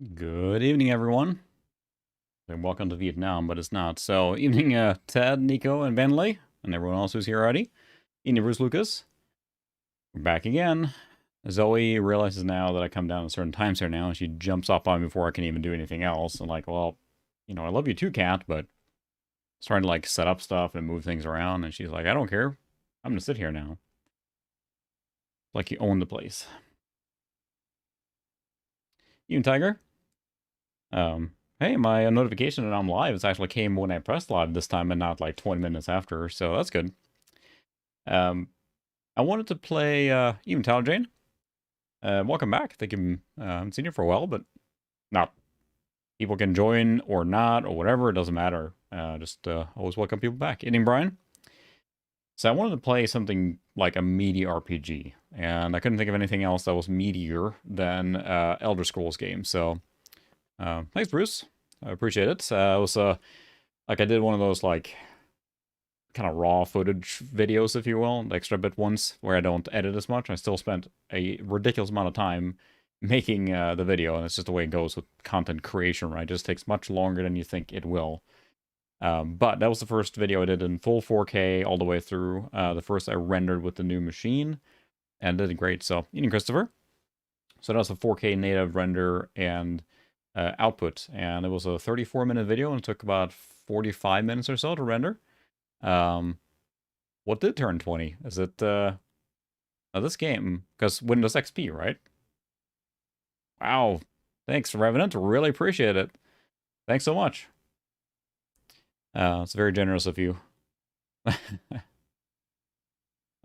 Good evening, everyone. And welcome to Vietnam, but it's not. So, evening, Ted, Nico, and Benley, and everyone else who's here already. Evening, Bruce Lucas. We're back again. Zoe realizes now that I come down at certain times here now, and she jumps up on me before I can even do anything else. And like, well, I love you too, Cat, but it's trying to like set up stuff and move things around. And she's like, I don't care. I'm gonna sit here now. Like you own the place. You and Tiger. Hey, my notification that I'm live has actually came when I pressed live this time and not like 20 minutes after, so that's good. I wanted to play, even Tyler Jane. Welcome back. I think I haven't seen you for a while, but not. People can join or not or whatever, it doesn't matter. Just always welcome people back. Evening, Brian. So I wanted to play something like a meaty RPG, and I couldn't think of anything else that was meatier than Elder Scrolls game, so thanks, Bruce. I appreciate it. It was like I did one of those like kind of raw footage videos, if you will, the extra bit ones where I don't edit as much. I still spent a ridiculous amount of time making the video, and it's just the way it goes with content creation, right? It just takes much longer than you think it will. But that was the first video I did in full 4K all the way through. The first I rendered with the new machine, and did great. So, evening, Christopher. So that was a 4K native render and output, and it was a 34-minute video, and it took about 45 minutes or so to render. What did turn 20? Is it this game? Because Windows XP, right? Wow. Thanks, Revenant. Really appreciate it. Thanks so much. It's very generous of you.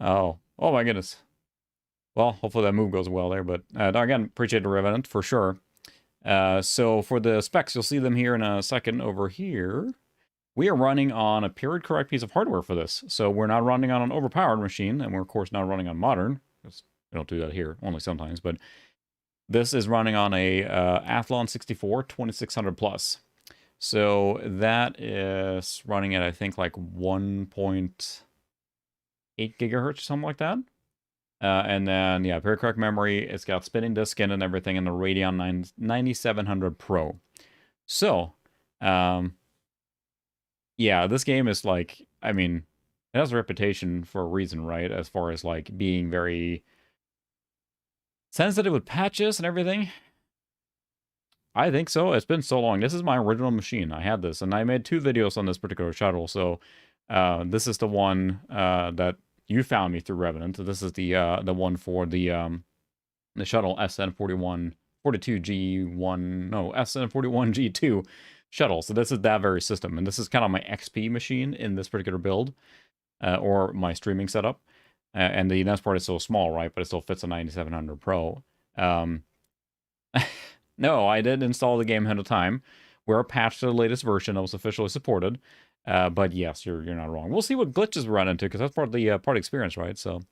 Oh my goodness. Well, hopefully that move goes well there, but again, appreciate the Revenant for sure. So for the specs, you'll see them here in a second over here. We are running on a period correct piece of hardware for this. So we're not running on an overpowered machine, and we're of course not running on modern, because we don't do that here, only sometimes, but this is running on a Athlon 64 2600 plus. So that is running at, I think, like 1.8 gigahertz or something like that. And then, yeah, period correct memory. It's got spinning disk in and everything, and the Radeon 9700 Pro. So, yeah, this game is like, I mean, it has a reputation for a reason, right? As far as like being very sensitive with patches and everything. I think so. It's been so long. This is my original machine. I had this, and I made 2 videos on this particular shuttle. So this is the one that you found me through Revenant. This is the one for the shuttle SN41 42G1, no, SN41G2 shuttle. So this is that very system, and this is kind of my XP machine in this particular build, or my streaming setup. And the NES part is so small, right? But it still fits a 9700 Pro. No, I did install the game ahead of time. We're patched to the latest version that was officially supported. But yes, you're not wrong. We'll see what glitches we run into, because that's part of the part experience, right? So,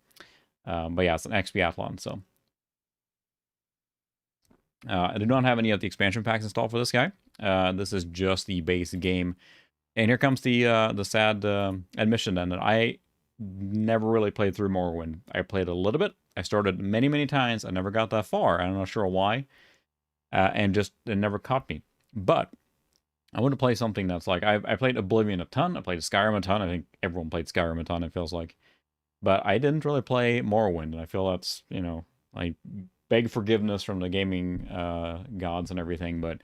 but yeah, it's an XP Athlon, so. I do not have any of the expansion packs installed for this guy. This is just the base game. And here comes the sad admission then, that I never really played through Morrowind. I played a little bit. I started many, many times. I never got that far. I'm not sure why. And just it never caught me. But I want to play something that's like, I played Oblivion a ton. I played Skyrim a ton. I think everyone played Skyrim a ton, it feels like. But I didn't really play Morrowind. And I feel that's, I beg forgiveness from the gaming gods and everything, but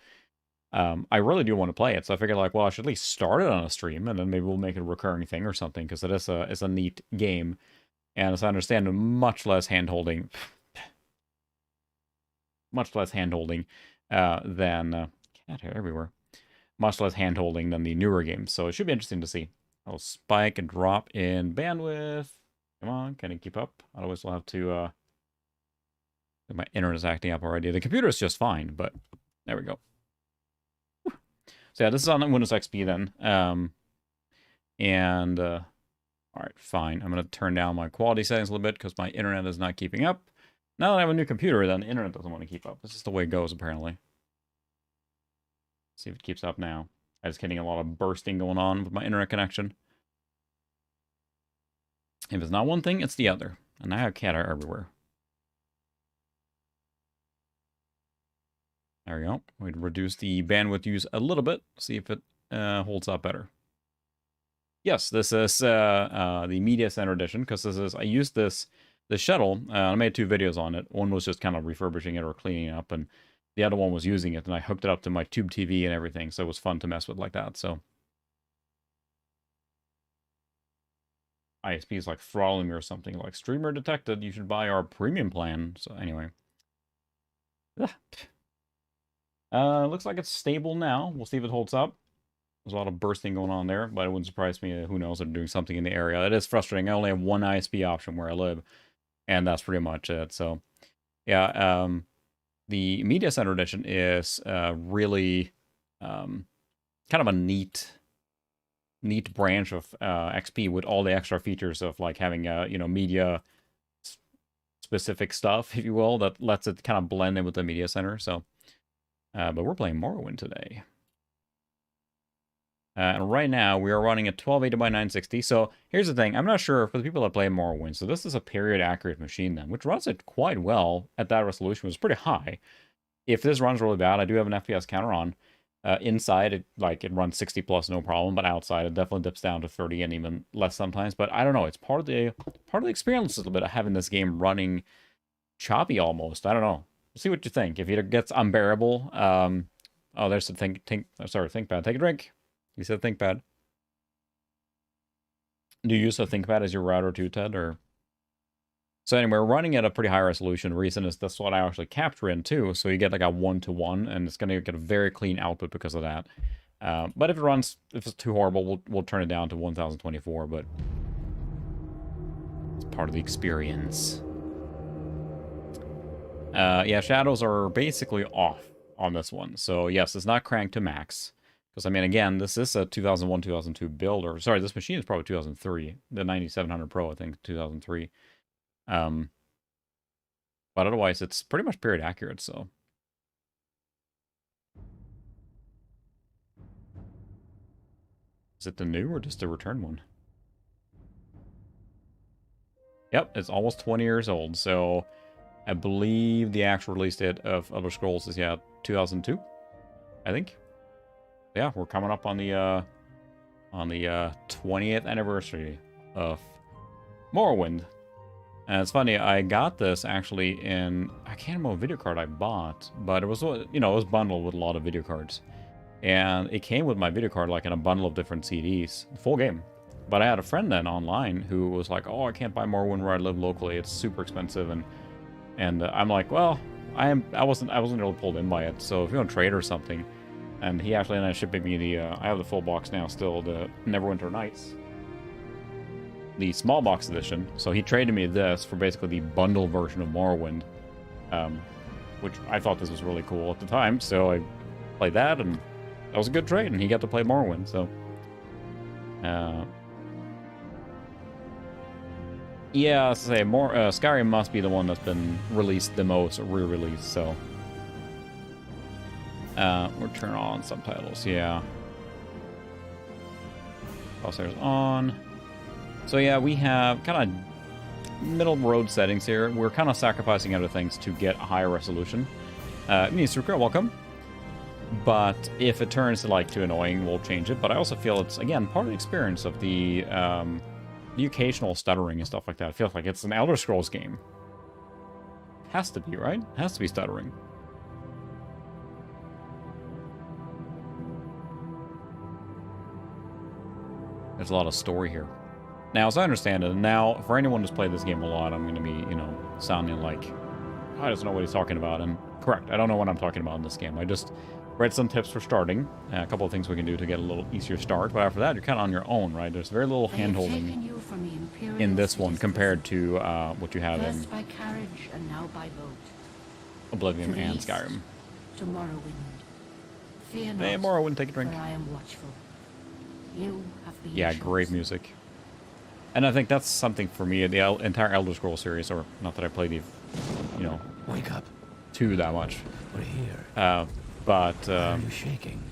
I really do want to play it. So I figured, like, well, I should at least start it on a stream, and then maybe we'll make it a recurring thing or something, because it's a neat game, and as I understand, much less hand-holding than cat hair everywhere. Much less hand-holding than the newer games. So it should be interesting to see. I'll spike and drop in bandwidth. Come on, can it keep up? Otherwise, we'll have to. My internet's acting up already. The computer is just fine, but there we go. So yeah, this is on Windows XP then. All right, fine. I'm going to turn down my quality settings a little bit because my internet is not keeping up. Now that I have a new computer, then the internet doesn't want to keep up. This is the way it goes, apparently. Let's see if it keeps up now. I'm just getting a lot of bursting going on with my internet connection. If it's not one thing, it's the other. And I have cat hair everywhere. There we go. We'd reduce the bandwidth use a little bit, see if it holds up better. Yes, this is the Media Center edition, because I used the shuttle. I made 2 videos on it. One was just kind of refurbishing it or cleaning it up, and the other one was using it, and I hooked it up to my tube TV and everything, so it was fun to mess with like that. So ISP is like throttling me or something, like streamer detected, you should buy our premium plan. So anyway. Looks like it's stable now. We'll see if it holds up. There's a lot of bursting going on there, but it wouldn't surprise me. Who knows, they're doing something in the area. It is frustrating. I only have one ISP option where I live, and that's pretty much it. So, yeah, the Media Center edition is really kind of a neat branch of XP with all the extra features of like having media specific stuff, if you will, that lets it kind of blend in with the Media Center. So, but we're playing Morrowind today. And right now, we are running at 1280 by 960. So here's the thing. I'm not sure for the people that play Morrowind. So this is a period-accurate machine then, which runs it quite well at that resolution. It was pretty high. If this runs really bad, I do have an FPS counter on. Inside, it runs 60 plus, no problem. But outside, it definitely dips down to 30 and even less sometimes. But I don't know. It's part of the experience a little bit of having this game running choppy almost. I don't know. We'll see what you think. If it gets unbearable, oh, there's the ThinkPad. Take a drink. You said ThinkPad. Do you use a ThinkPad as your router too, Ted? Or so anyway, we're running at a pretty high resolution. The reason is that's what I actually capture in too. So you get like a 1-to-1, and it's gonna get a very clean output because of that. But if it's too horrible, we'll turn it down to 1024. But it's part of the experience. Yeah, shadows are basically off on this one. So yes, it's not cranked to max. Because, I mean, again, this is a 2001, 2002 build. Or, sorry, this machine is probably 2003. The 9700 Pro, I think, 2003. But otherwise, it's pretty much period accurate, so. Is it the new or just the return one? Yep, it's almost 20 years old. So, I believe the actual release date of Elder Scrolls is, 2002, I think. Yeah, we're coming up on the 20th anniversary of Morrowind. And it's funny, I got this actually in, I can't remember what video card I bought, but it was, it was bundled with a lot of video cards. And it came with my video card like in a bundle of different CDs, full game. But I had a friend then online who was like, oh, I can't buy Morrowind where I live locally, it's super expensive. And I'm like, well, I wasn't really pulled in by it, so if you want to trade or something. And he actually ended up shipping me I have the full box now still, the Neverwinter Nights. The small box edition. So he traded me this for basically the bundle version of Morrowind. Which I thought this was really cool at the time. So I played that, and that was a good trade, and he got to play Morrowind, so. Yeah, as I say, Skyrim must be the one that's been released the most, or re-released, so. We'll turn on subtitles, yeah. Crosshairs on. So yeah, we have kind of middle road settings here. We're kind of sacrificing other things to get a higher resolution. Mr. welcome. But if it turns like too annoying, we'll change it. But I also feel it's, again, part of the experience of the occasional stuttering and stuff like that. It feels like it's an Elder Scrolls game. Has to be, right? Has to be stuttering. There's a lot of story here. Now, as I understand it, now, for anyone who's played this game a lot, I'm going to be, sounding like, I just know what he's talking about. And correct, I don't know what I'm talking about in this game. I just read some tips for starting. A couple of things we can do to get a little easier start. But after that, you're kind of on your own, right? There's very little hand-holding in this one compared to what you have in by carriage and now by boat. Oblivion and Skyrim. To Morrowind. Fear Hey, not, Morrowind, take a drink. for I am watchful. You have been Yeah, chosen. great music. And I think that's something for me, the entire Elder Scrolls series, or not that I played the, Wake up. 2 that much. We're here. But Why are you shaking?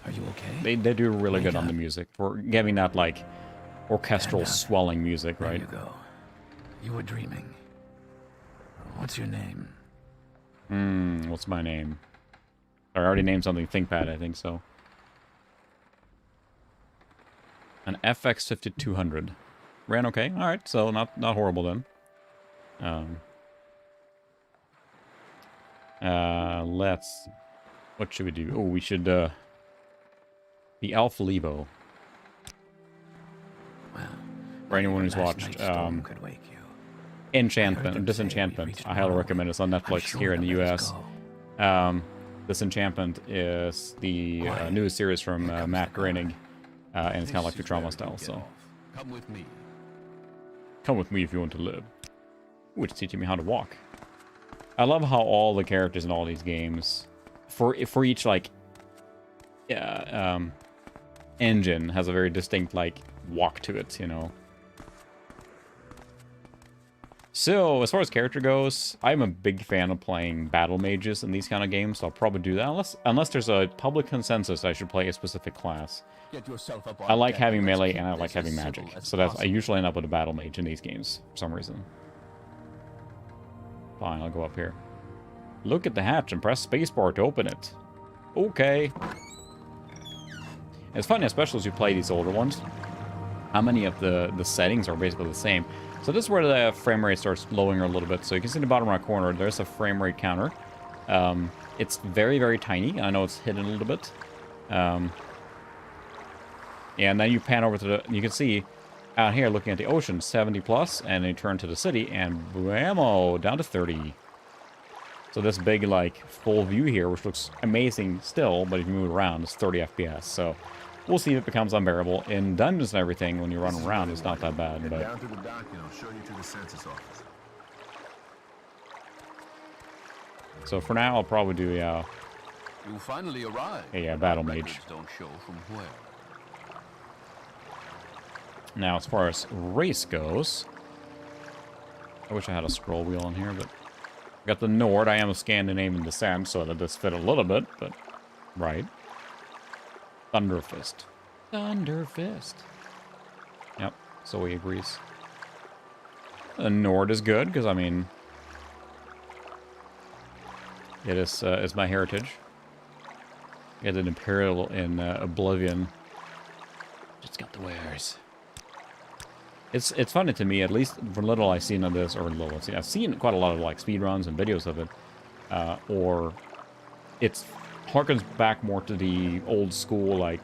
Are you okay? they do really Wake good on up. the music. For giving that, like, orchestral Stand up. swelling music, There right? you go. You were dreaming. What's your name? What's my name? I already named something ThinkPad, I think so. An FX 5200. Ran okay. Alright, so not horrible then. Let's... What should we do? Oh, we should, the Alpha Levo. Well, for anyone who's watched, Disenchantment. I highly recommend it. It's on Netflix here in the US. Disenchantment is the newest series from Matt Groening, and it's kind of like the drama style, so... Come with me. Come with me if you want to live. Ooh, it's teaching me how to walk. I love how all the characters in all these games, for each, like, engine has a very distinct, like, walk to it, you know? So, as far as character goes, I'm a big fan of playing battle mages in these kind of games, so I'll probably do that, unless there's a public consensus I should play a specific class. I like having melee and I like having magic, so I usually end up with a battle mage in these games, for some reason. Fine, I'll go up here. Look at the hatch and press spacebar to open it. Okay. It's funny, especially as you play these older ones, how many of the settings are basically the same. So this is where the frame rate starts lowering a little bit. So you can see in the bottom right corner, there's a frame rate counter. It's very, very tiny. I know it's hidden a little bit. And then you pan over to the, you can see out here looking at the ocean, 70 plus, and then you turn to the city, and blammo, down to 30. So this big, like, full view here, which looks amazing still, but if you move around, it's 30 FPS. So we'll see if it becomes unbearable. In dungeons and everything, when you run around, it's not that bad. But down to the dock, and I'll show you to the census office. So for now, I'll probably do You finally arrived. a battle mage. Don't show from where. Now, as far as race goes, I wish I had a scroll wheel on here, but I got the Nord. I am a Scandinavian descent, so that does fit a little bit, but right. Thunderfist. Thunderfist. Yep, so he agrees. The Nord is good, because, I mean, it is my heritage. Get an Imperial in Oblivion. Just got the wares. It's funny to me, at least for little I've seen of this, or little I've seen quite a lot of, like, speedruns and videos of it, or it's harkens back more to the old school, like,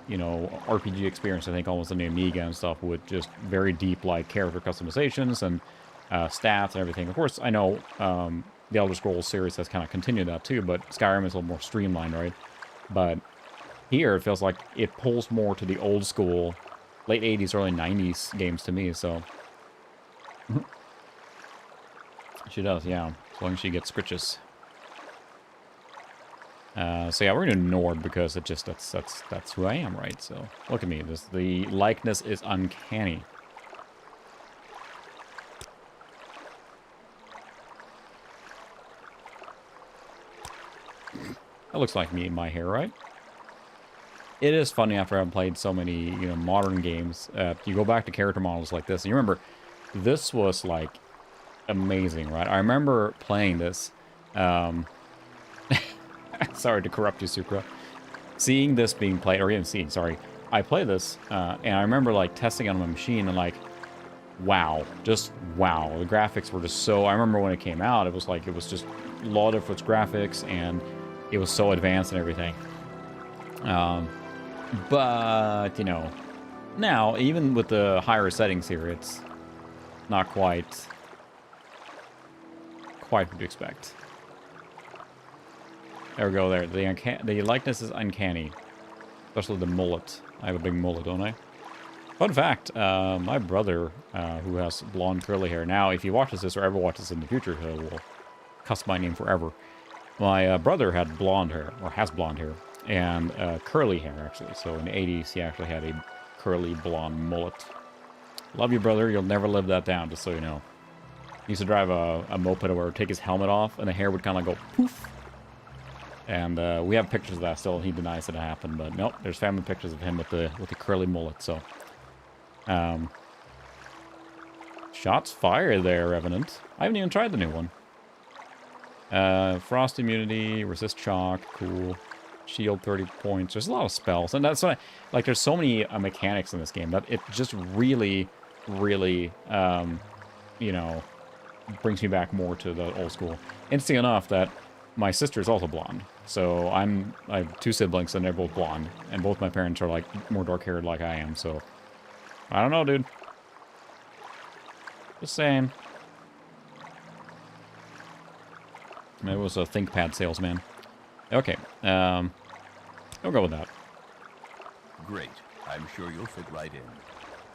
you know, RPG experience, I think, almost on the Amiga and stuff, with just very deep, like, character customizations and stats and everything. Of course, I know the Elder Scrolls series has kind of continued that too, but Skyrim is a little more streamlined, right? But here, it feels like it pulls more to the old school, late 80s, early 90s games to me, so... She does, yeah. As long as she gets scritches. So yeah, we're gonna Nord because it just, that's who I am, right? So, look at me. The likeness is uncanny. That looks like me in my hair, right? It is funny after I've played so many, you know, modern games. You go back to character models like this, and you remember, this was, like, amazing, right? I remember playing this. Sorry to corrupt you, Sucra. Seeing this being played, or even seeing, sorry. I played this, and I remember, like, testing it on my machine, and, like, wow. Just wow. The graphics were just so... I remember when it came out, it was like, it was just lauded for its graphics, and it was so advanced and everything. But, you know, now, even with the higher settings here, it's not quite what you expect. There we go there. The likeness is uncanny. Especially the mullet. I have a big mullet, don't I? Fun fact, my brother, who has blonde curly hair, now, if he watches this or ever watches this in the future, he will cuss my name forever. My brother had blonde hair, or has blonde hair. And curly hair, actually. So in the 80s, he actually had a curly blonde mullet. Love you, brother. You'll never live that down, just so you know. He used to drive a moped where he'd take his helmet off, and the hair would kind of go poof. And we have pictures of that still. He denies that it happened, but nope. There's family pictures of him with the curly mullet. So, shots fired there, Revenant. I haven't even tried the new one. Frost immunity, resist shock, cool. Shield 30 points. There's a lot of spells. And that's why, like, there's so many mechanics in this game that it just really, really, you know, brings me back more to the old school. Interesting enough that my sister is also blonde. So I have 2 siblings and they're both blonde. And both my parents are, like, more dark-haired like I am. So, I don't know, dude. Just saying. Maybe it was a ThinkPad salesman. Okay, we'll go with that. Great. I'm sure you'll fit right in.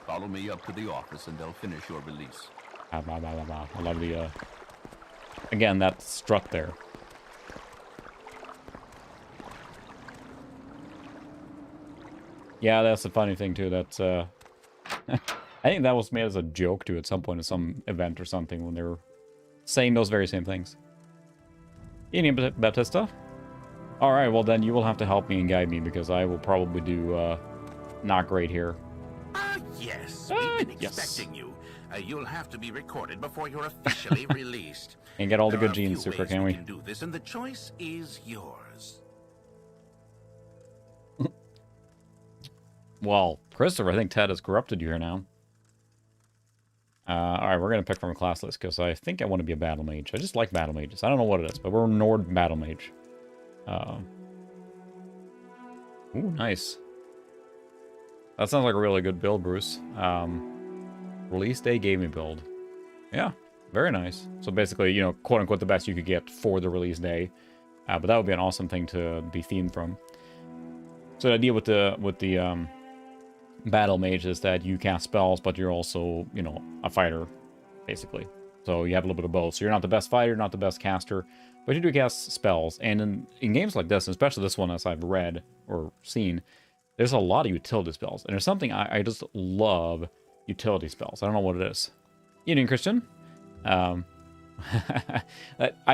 Follow me up to the office and they'll finish your release. I love the, again, that strut there. Yeah, that's the funny thing, too. That's, I think that was made as a joke, too, at some point at some event or something when they were saying those very same things. Evening, Baptista. Alright, well then you will have to help me and guide me because I will probably do, not great here. Yes. We've been expecting you. You'll have to be recorded before you're officially released. And get all the There good are a few genes, Super, ways can we? can do this, and the choice is yours. Well, Christopher, I think Ted has corrupted you here now. Alright, we're going to pick from a class list, because I think I want to be a battle mage. I just like battle mages. I don't know what it is, but we're a Nord battle mage. Ooh, nice. That sounds like a really good build, Bruce. Release day gaming build. Yeah, very nice. So basically, you know, quote-unquote the best you could get for the release day. But that would be an awesome thing to be themed from. So the idea with the battle mage is that you cast spells, but you're also, you know, a fighter, basically. So you have a little bit of both. So you're not the best fighter, not the best caster, but you do cast spells. And in games like this, especially this one as I've read or seen, there's a lot of utility spells. And there's something I just love utility spells. I don't know what it is. Evening, Christian. I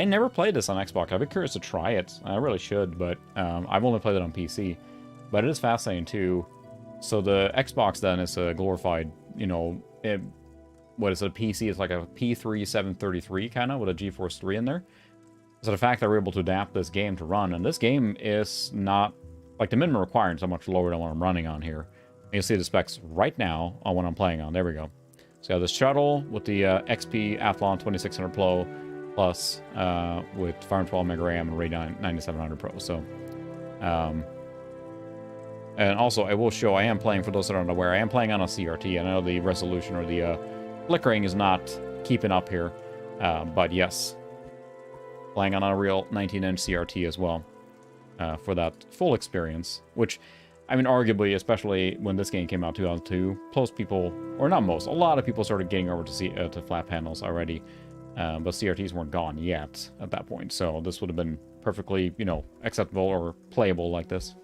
never played this on Xbox. I've been curious to try it. I really should, but I've only played it on PC. But it is fascinating, too. So the Xbox, then, is a glorified, you know, what is it, a PC? It's like a P3 733, kind of, with a GeForce 3 in there. So the fact that we're able to adapt this game to run, and this game is not, like, the minimum requirements are much lower than what I'm running on here. You can see the specs right now on what I'm playing on. There we go. So you have the shuttle with the XP Athlon 2600 Pro Plus with 512 Mega RAM and RAID 9700 Pro. So, and also, I will show, I am playing, for those that aren't aware, I am playing on a CRT. I know the resolution or the flickering is not keeping up here. But yes, playing on a real 19-inch CRT as well for that full experience. Which, I mean, arguably, especially when this game came out 2002, most people, or not most, a lot of people started getting over to flat panels already. But CRTs weren't gone yet at that point. So this would have been perfectly, you know, acceptable or playable like this.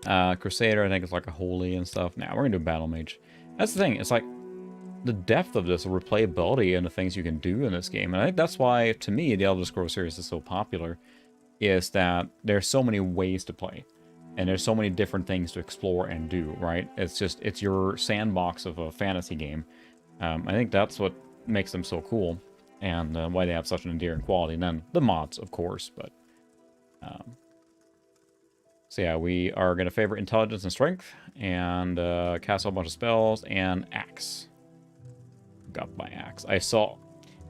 Crusader, I think it's like a holy and stuff. Now we're gonna do battle mage. That's the thing. It's like the depth of this replayability and the things you can do in this game, and I think that's why, to me, the Elder Scrolls series is so popular. Is that there's so many ways to play, and there's so many different things to explore and do. Right? It's your sandbox of a fantasy game. I think that's what makes them so cool, and why they have such an endearing quality. And then the mods, of course, but. So yeah, we are going to favor intelligence and strength, and cast a bunch of spells, and axe. Got my axe. I saw...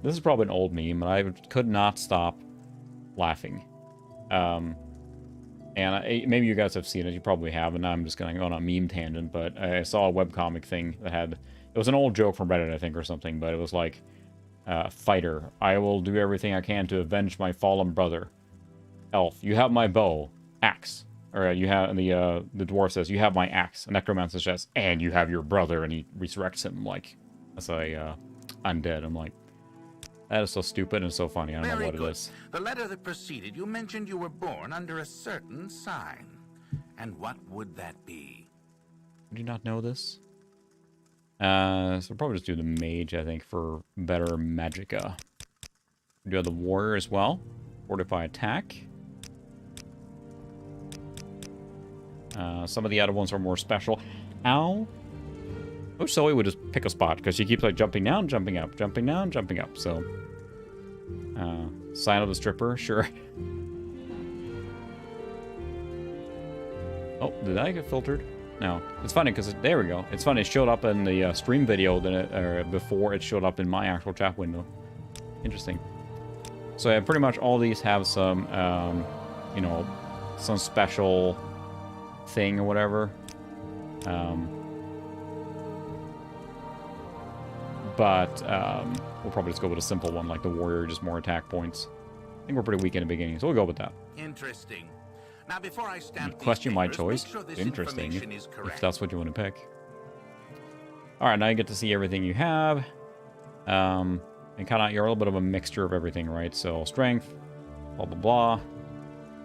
This is probably an old meme, but I could not stop laughing. And maybe you guys have seen it, you probably have, and now I'm just going to go on a meme tangent, but I saw a webcomic thing that had... It was an old joke from Reddit, I think, or something, but it was like... Fighter, I will do everything I can to avenge my fallen brother. Elf, you have my bow. Axe. Or you have the dwarf says, "You have my axe." And necromancer says, "And you have your brother," and he resurrects him like as a undead. I'm like, that is so stupid and so funny. I don't know what it is. The letter that preceded you mentioned you were born under a certain sign. And what would that be? Do you not know this? So we'll probably just do the mage, I think, for better magicka. We do have the warrior as well. Fortify attack. Some of the other ones are more special. Ow. I wish Zoe would just pick a spot, because she keeps like jumping down, jumping up, jumping down, jumping up. So Sign of the stripper, sure. Oh, did I get filtered? No. It's funny because there we go. It's funny. It showed up in the stream video before it showed up in my actual chat window. Interesting. So yeah, pretty much all these have some, you know, some special thing or whatever. But we'll probably just go with a simple one like the warrior, just more attack points. I think we're pretty weak in the beginning, so we'll go with that. Interesting. Now, before I stamp these Question my fingers, choice. make sure this Interesting, information is if correct. that's what you want to pick. All right, now you get to see everything you have. And kind of, you're a little bit of a mixture of everything, right? So strength, blah, blah, blah.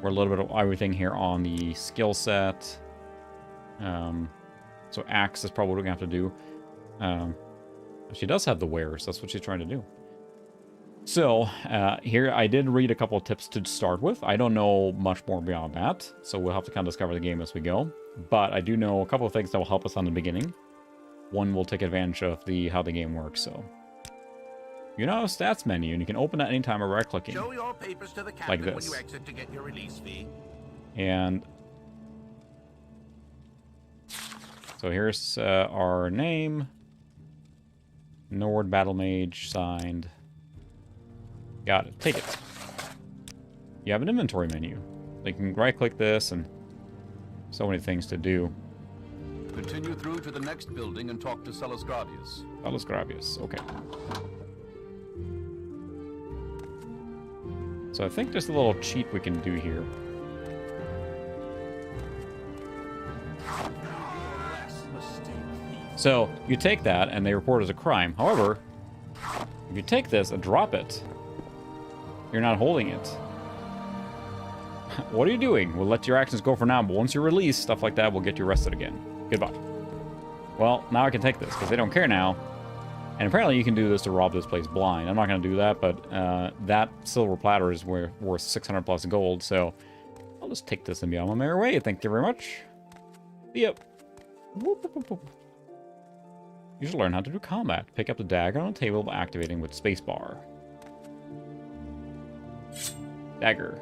We're a little bit of everything here on the skill set. So axe is probably what we're going to have to do. She does have the wares. That's what she's trying to do. So, here, I did read a couple of tips to start with. I don't know much more beyond that, so we'll have to kind of discover the game as we go. But I do know a couple of things that will help us on the beginning. One will take advantage of how the game works, so... You know, stats menu, and you can open at any time by right-clicking. Show your papers to the captain Like when you this. exit to get your release fee. And... So here's our name. Nord Battle Mage, signed. Got it. Take it. You have an inventory menu. You can right-click this, and so many things to do. Continue through to the next building and talk to Celis Gravius. Celis Gravius, okay. So I think there's a little cheat we can do here. So you take that, and they report it as a crime. However, if you take this and drop it, you're not holding it. What are you doing? We'll let your actions go for now, but once you're released, stuff like that will get you arrested again. Goodbye. Well, now I can take this, because they don't care now. And apparently you can do this to rob this place blind. I'm not going to do that, but that silver platter is worth 600 plus gold, so I'll just take this and be on my merry way. Thank you very much. Yep. Whoop, whoop, whoop, whoop. You should learn how to do combat. Pick up the dagger on the table by activating with spacebar. Dagger.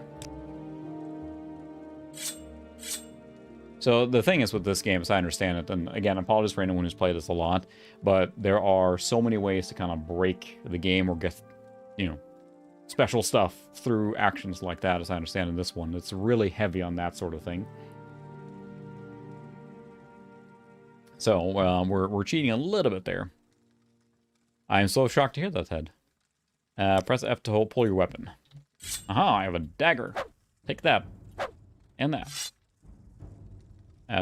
So the thing is with this game, as I understand it, and again, apologies for anyone who's played this a lot, but there are so many ways to kind of break the game or get, you know, special stuff through actions like that, as I understand in this one. It's really heavy on that sort of thing. So, we're cheating a little bit there. I am so shocked to hear that, Ted. Press F to pull your weapon. Aha, I have a dagger. Take that. And that.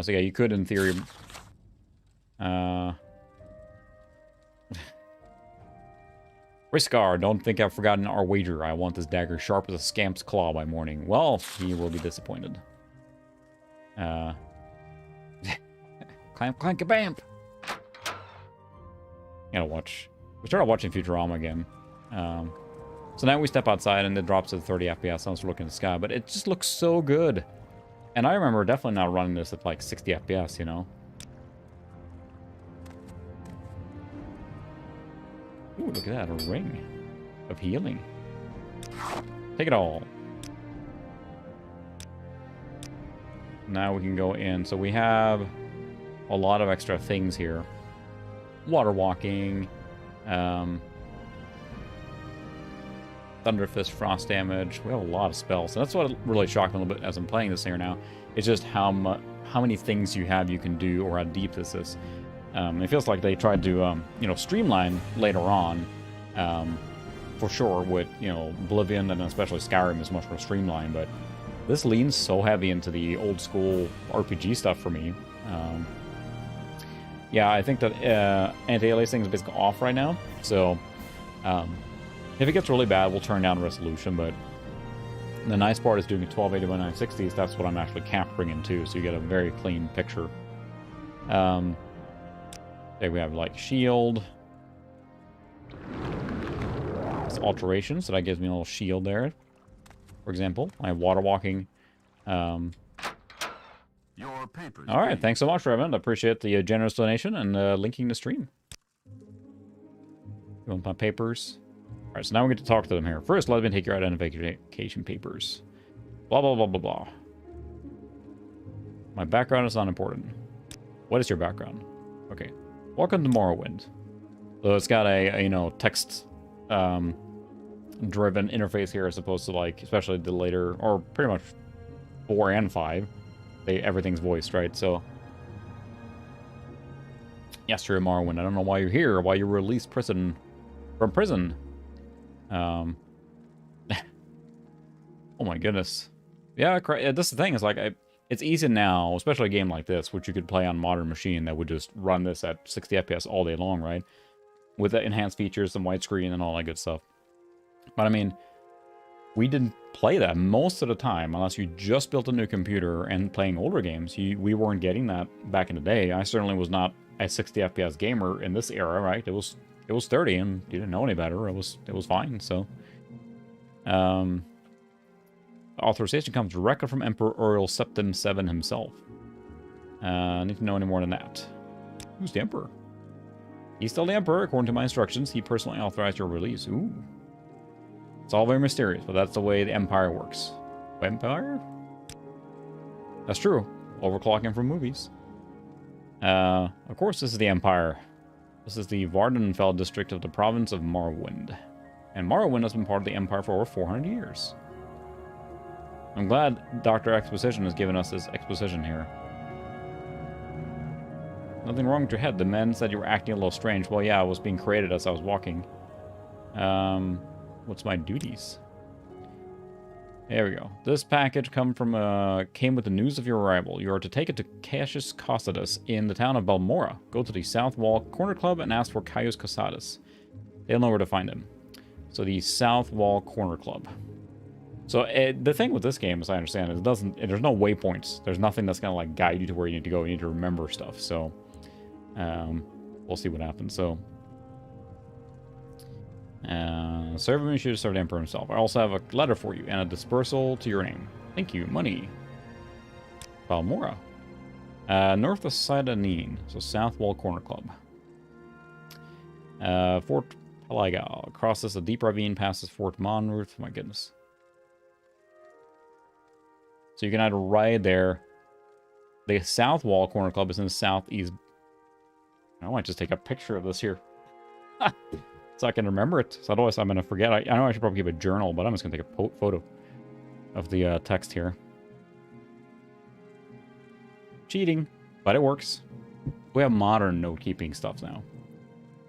So yeah, you could, in theory... Riskar, don't think I've forgotten our wager. I want this dagger sharp as a scamp's claw by morning. Well, he will be disappointed. Clamp, clank, kabamp! Gotta watch. We started watching Futurama again. So now we step outside and it drops to 30 FPS once we're looking at the sky, but it just looks so good. And I remember definitely not running this at like 60 FPS, you know? Ooh, look at that, a ring of healing. Take it all. Now we can go in. So we have a lot of extra things here. Water walking, Thunder Fist, frost damage. We have a lot of spells. So that's what really shocked me a little bit as I'm playing this here now. It's just how many things you can do, or how deep this is. It feels like they tried to, you know, streamline later on, for sure. With, you know, Oblivion and especially Skyrim is much more streamlined, but this leans so heavy into the old school RPG stuff for me. Yeah, I think that anti-aliasing is basically off right now. So, if it gets really bad, we'll turn down resolution. But the nice part is doing a 1280 by 960s. That's what I'm actually capturing in too. So you get a very clean picture. There we have like shield. It's alterations, so that gives me a little shield there. For example, I have water walking. Your papers. All right, thanks so much, Reverend. I appreciate the generous donation and linking the stream. You want my papers? Alright, so now we get to talk to them here. First, let me take your identification papers. Blah, blah, blah, blah, blah. My background is not important. What is your background? Okay. Welcome to Morrowind. So it's got a you know, text driven interface here as opposed to, like, especially the later, or pretty much 4 and 5. Everything's voiced, right? So, yes, you're in Morrowind. I don't know why you're here, or why you were released from prison. Oh my goodness. Yeah, this is the thing. Is like, it's easy now, especially a game like this, which you could play on a modern machine that would just run this at 60 FPS all day long, right? With the enhanced features and widescreen and all that good stuff. But I mean, we didn't play that most of the time, unless you just built a new computer and playing older games. We weren't getting that back in the day. I certainly was not a 60 FPS gamer in this era, right? It was 30, and you didn't know any better. It was fine. So, authorization comes directly from Emperor Uriel Septim VII himself. Need to know any more than that. Who's the Emperor? He's still the Emperor, according to my instructions. He personally authorized your release. Ooh. It's all very mysterious, but that's the way the Empire works. Empire? That's true. Overclocking from movies. Of course, this is the Empire. This is the Vardenfell district of the province of Morrowind. And Morrowind has been part of the Empire for over 400 years. I'm glad Dr. Exposition has given us this exposition here. Nothing wrong with your head. The men said you were acting a little strange. Well, yeah, I was being created as I was walking. What's my duties? There we go. This package came with the news of your arrival. You are to take it to Cassius Cosadus in the town of Balmora. Go to the South Wall Corner Club and ask for Caius Cosadus. They'll know where to find him. So the South Wall Corner Club. So the thing with this game, as I understand, is there's no waypoints. There's nothing that's gonna like guide you to where you need to go. You need to remember stuff. So we'll see what happens. So. Serve him, you should serve the Emperor himself. I also have a letter for you and a dispersal to your name. Thank you. Money. Balmora. North of Sidanine, so South Wall Corner Club. Fort Pelagal. Crosses a deep ravine, passes Fort Monruth. My goodness. So you can either ride there. The South Wall Corner Club is in the southeast. I might just take a picture of this here. So I can remember it. So otherwise I'm going to forget. I know I should probably keep a journal, but I'm just going to take a photo of the text here. Cheating, but it works. We have modern note-keeping stuff now.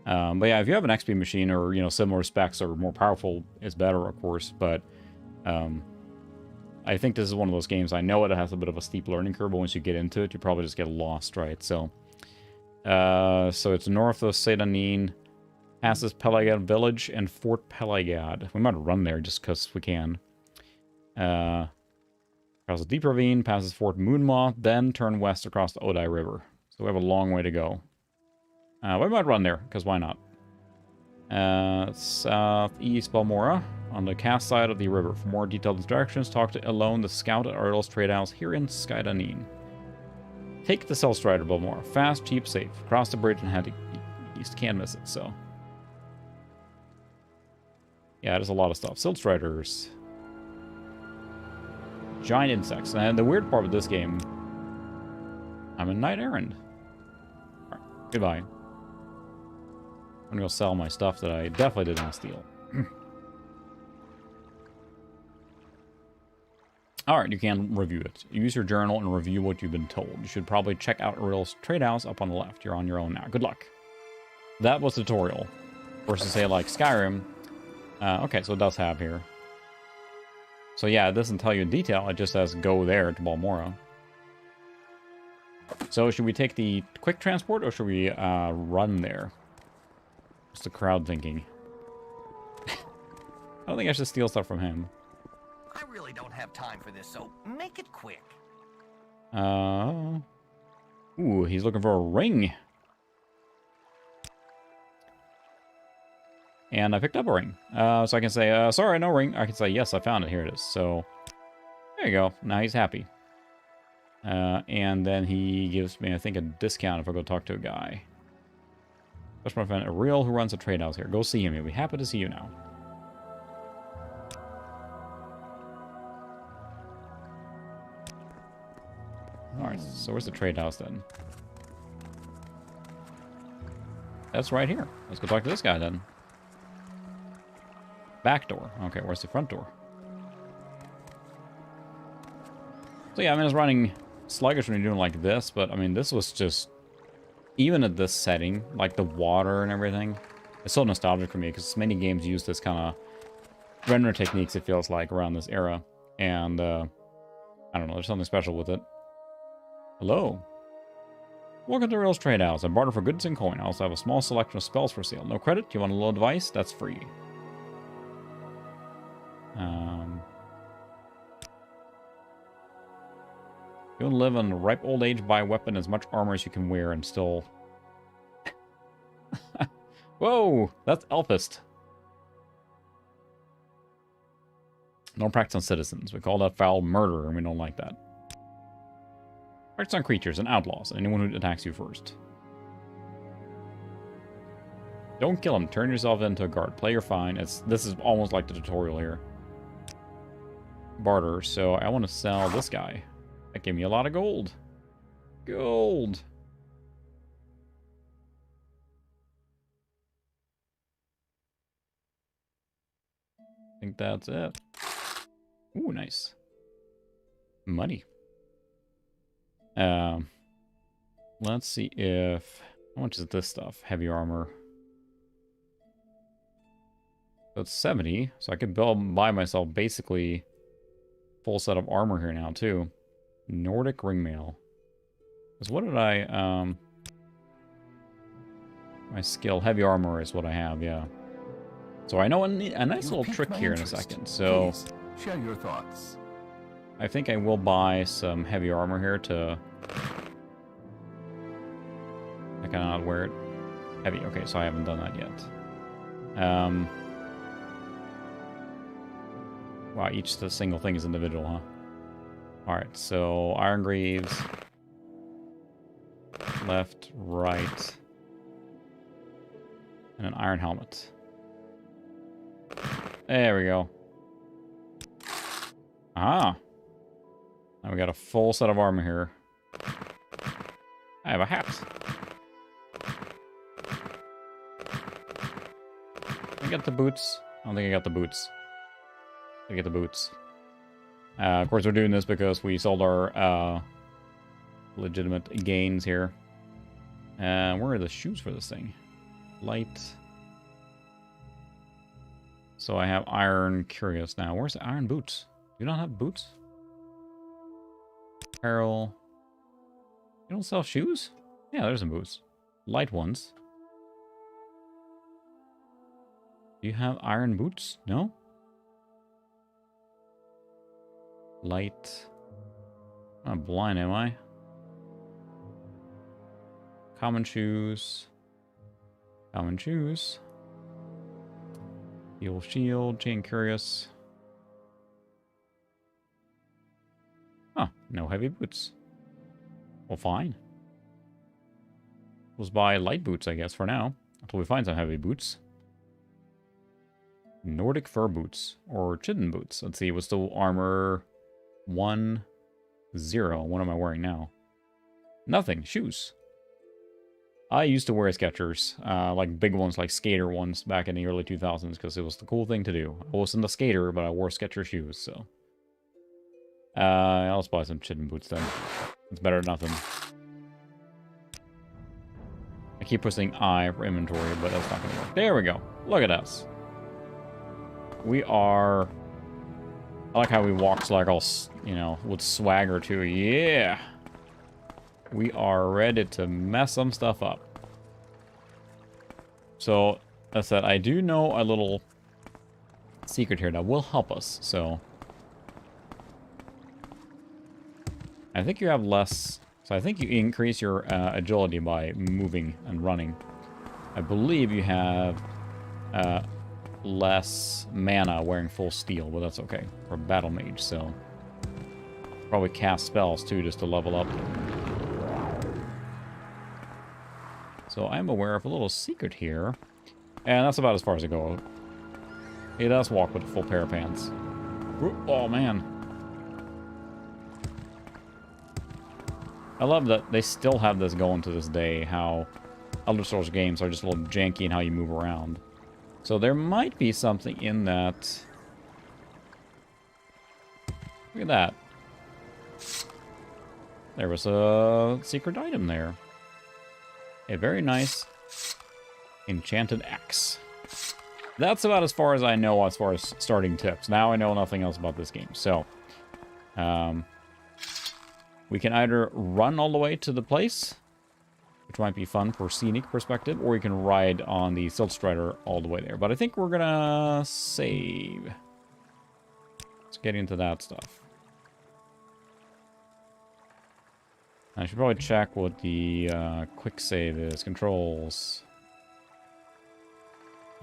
But yeah, if you have an XP machine or, you know, similar specs or more powerful, it's better, of course. But I think this is one of those games. I know it has a bit of a steep learning curve, but once you get into it, you probably just get lost, right? So, it's north of Sedanine. Passes Pelagad Village and Fort Pelagad. We might run there just because we can. Across a deep ravine, passes Fort Moonmoth, then turn west across the Odai River. So we have a long way to go. We might run there, because why not? Southeast Balmora, on the cast side of the river. For more detailed instructions, talk to Elone, the scout at Ardell's Trade House here in Skydanine. Take the Cell Strider Balmora. Fast, cheap, safe. Cross the bridge and head east. Can't miss it, so... Yeah, there's a lot of stuff. Silt Striders. Giant insects. And the weird part of this game... I'm a knight errant. Alright, goodbye. I'm gonna go sell my stuff that I definitely did not steal. Alright, you can review it. Use your journal and review what you've been told. You should probably check out Uriel's Trade House up on the left. You're on your own now. Good luck. That was the tutorial. Versus, say, like Skyrim... okay, so it does have here. So yeah, it doesn't tell you in detail. It just says go there to Balmora. So should we take the quick transport or should we run there? What's the crowd thinking? I don't think I should steal stuff from him. I really don't have time for this, so make it quick. Ooh, he's looking for a ring. And I picked up a ring. So I can say, sorry, no ring. I can say, yes, I found it. Here it is. So, there you go. Now he's happy. And then he gives me, I think, a discount if I go talk to a guy. That's my friend Ariel, who runs a trade house here. Go see him. He'll be happy to see you now. Alright, so where's the trade house then? That's right here. Let's go talk to this guy then. Back door. Okay, where's the front door? So yeah, I mean, it's running sluggish when you're doing like this, but I mean, this was just... Even at this setting, like the water and everything, it's so nostalgic for me because many games use this kind of render techniques, it feels like, around this era. And, I don't know, there's something special with it. Hello. Welcome to Real's Trade House. I barter for goods and coin. I also have a small selection of spells for sale. No credit? You want a little advice? That's free. You want to live in ripe old age, buy a weapon, as much armor as you can wear, and still... Whoa! That's Elfist. Don't practice on citizens. We call that foul murder, and we don't like that. Practice on creatures and outlaws, and anyone who attacks you first. Don't kill him. Turn yourself into a guard. Play your fine. This is almost like the tutorial here. Barter. So I want to sell this guy. That gave me a lot of gold. Gold. I think that's it. Ooh, nice. Money. Let's see if... How much is this stuff? Heavy armor. That's 70. So I could buy myself basically full set of armor here now, too. Nordic ringmail. Because what did I... My skill, heavy armor is what I have, yeah. So I know a nice little trick here in a second. So Please, share your thoughts. I think I will buy some heavy armor here to... I cannot wear it. Heavy, okay, so I haven't done that yet. Wow, each the single thing is individual, huh? Alright, so Iron Greaves. Left, right. And an Iron Helmet. There we go. Ah. Now we got a full set of armor here. I have a hat. I got the boots. I don't think I got the boots. I get the boots. Of course, we're doing this because we sold our legitimate gains here. Where are the shoes for this thing? Light. So I have iron curious now. Where's the iron boots? Do you not have boots? Apparel. You don't sell shoes? Yeah, there's some boots. Light ones. Do you have iron boots? No? Light. I'm not blind, am I? Common shoes. Common shoes. Steel shield. Chain curious. Huh. No heavy boots. Well, fine. Let's buy light boots, I guess, for now. Until we find some heavy boots. Nordic fur boots. Or Chidden boots. Let's see. What's the armor? 1, 0. What am I wearing now? Nothing. Shoes. I used to wear Skechers. Like big ones, like skater ones back in the early 2000s because it was the cool thing to do. I wasn't a skater, but I wore Skechers shoes, so. Let's buy some Chidden boots then. It's better than nothing. I keep pressing I for inventory, but that's not going to work. There we go. Look at us. We are... I like how we walk like all, you know, with swagger too. Yeah! We are ready to mess some stuff up. So, that said, I do know a little secret here that will help us, so... I think you have less... So I think you increase your agility by moving and running. I believe you have less mana wearing full steel, but that's okay. For battle mage, so... Probably cast spells too, just to level up. So I'm aware of a little secret here. And that's about as far as I go. He does walk with a full pair of pants. Oh, man. I love that they still have this going to this day, how Elder Scrolls games are just a little janky in how you move around. So there might be something in that. Look at that. There was a secret item there. A very nice enchanted axe. That's about as far as I know as far as starting tips. Now I know nothing else about this game. So, we can either run all the way to the place, which might be fun for scenic perspective, or you can ride on the Silt Strider all the way there. But I think we're gonna save. Let's get into that stuff. I should probably check what the quick save is. Controls.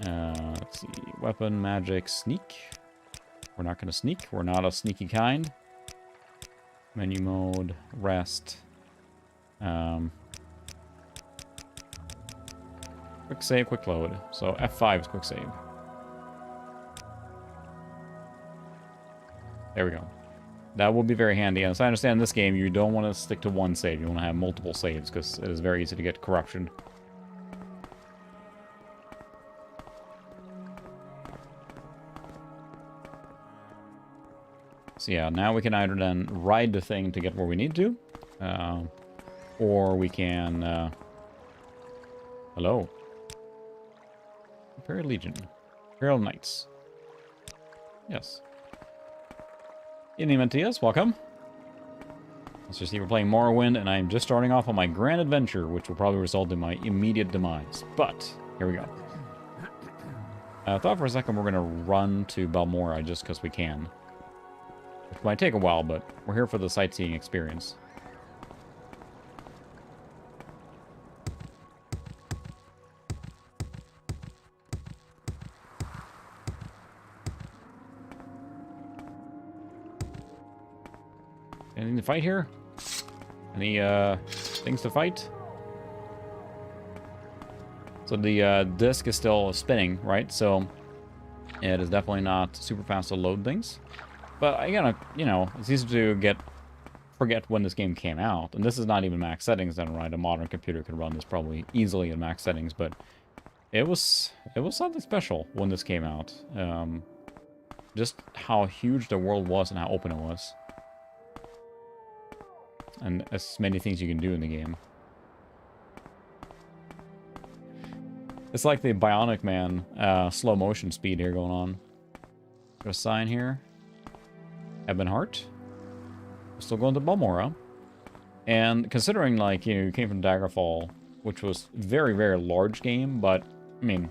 Let's see. Weapon, magic, sneak. We're not going to sneak. We're not a sneaky kind. Menu mode, rest. Quick save, quick load. So F5 is quick save. There we go. That will be very handy. As I understand in this game, you don't want to stick to one save. You want to have multiple saves because it is very easy to get corruption. So yeah, now we can either then ride the thing to get where we need to, or we can... hello. Imperial Legion. Imperial Knights. Yes. Inimentius, welcome. Let's just see, we're playing Morrowind, and I'm just starting off on my grand adventure, which will probably result in my immediate demise. But, here we go. I thought for a second we're going to run to Balmora just because we can. Which might take a while, but we're here for the sightseeing experience. Anything to fight here? Any things to fight? So the disc is still spinning, right? So it is definitely not super fast to load things. But again, you know, it's easy to forget when this game came out. And this is not even max settings then, right? A modern computer could run this probably easily in max settings, but it was something special when this came out. Just how huge the world was and how open it was. And as many things you can do in the game. It's like the Bionic Man slow motion speed here going on. Got a sign here. Ebonheart. We're still going to Balmora. And considering, like, you know, you came from Daggerfall, which was very, very large game, but, I mean,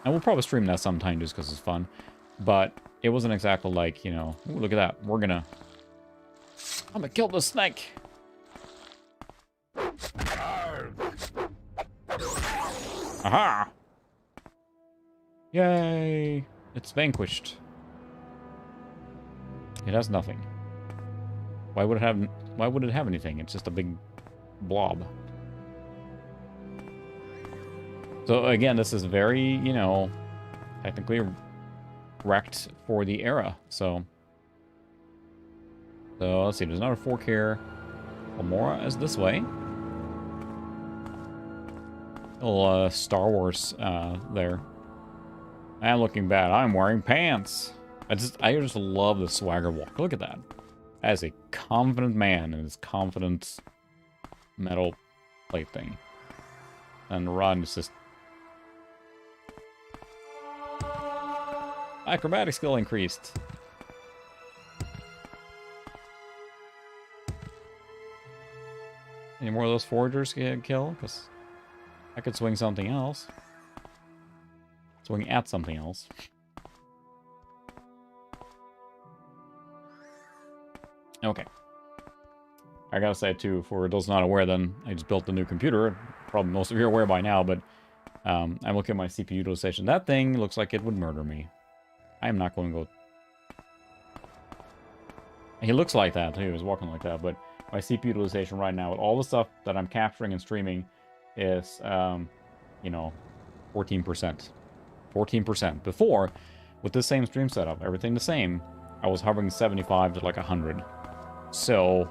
and we'll probably stream that sometime just because it's fun, but it wasn't exactly like, you know, ooh, look at that, I'm gonna kill the snake! Aha! Yay! It's vanquished. It has nothing. Why would it have anything? It's just a big blob. So again, this is very, you know, technically wrecked for the era. So let's see, there's another fork here. Balmora is this way. Little Star Wars there. And looking bad, I'm wearing pants. I just love the swagger walk. Look at that. As a confident man in his confident metal plate thing. And run is just... Acrobatic skill increased. Any more of those foragers get killed? Because I could swing something else. Swing at something else. Okay. I gotta say, too, for those not aware, then, I just built a new computer. Probably most of you are aware by now, but I'm looking at my CPU utilization. That thing looks like it would murder me. I am not going to go... He looks like that, too. He was walking like that, but my CPU utilization right now, with all the stuff that I'm capturing and streaming, is, you know, 14%. 14%. Before, with the same stream setup, everything the same, I was hovering 75 to like 100. So,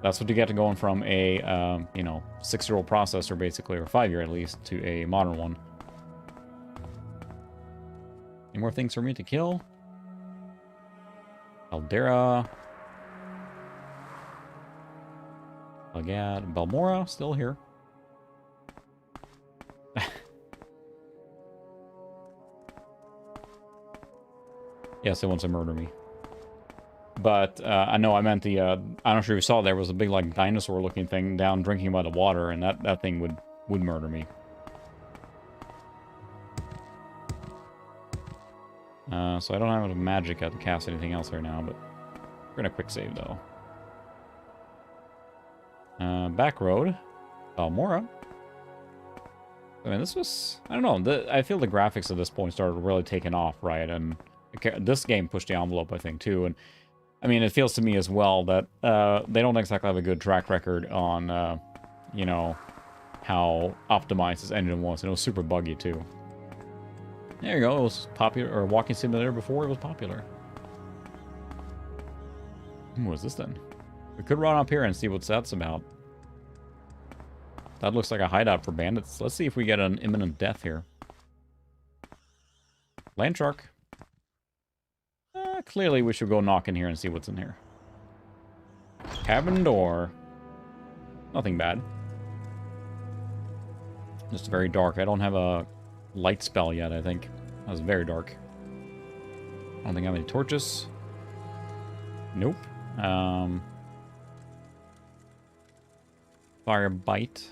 That's what you get to going from a, you know, 6-year-old processor, basically, or 5-year at least, to a modern one. Any more things for me to kill? Caldera. Agad. Balmora, still here. Yes, it wants to murder me. But, I know I meant the, I'm not sure if you saw, there was a big, like, dinosaur-looking thing down drinking by the water, and that thing would murder me. So I don't have enough magic to cast anything else right now, but we're gonna quick save, though. Back road. Balmora. I mean, this was... I don't know. I feel the graphics at this point started really taking off, right? And this game pushed the envelope, I think, too. And, I mean, it feels to me as well that they don't exactly have a good track record on, you know, how optimized this engine was. And it was super buggy, too. There you go. It was popular, or walking simulator before it was popular. What was this then? We could run up here and see what that's about. That looks like a hideout for bandits. Let's see if we get an imminent death here. Land shark. Clearly we should go knock in here and see what's in here. Cabin door. Nothing bad. Just very dark. I don't have a light spell yet, I think. That was very dark. I don't think I have any torches. Nope. Fire bite.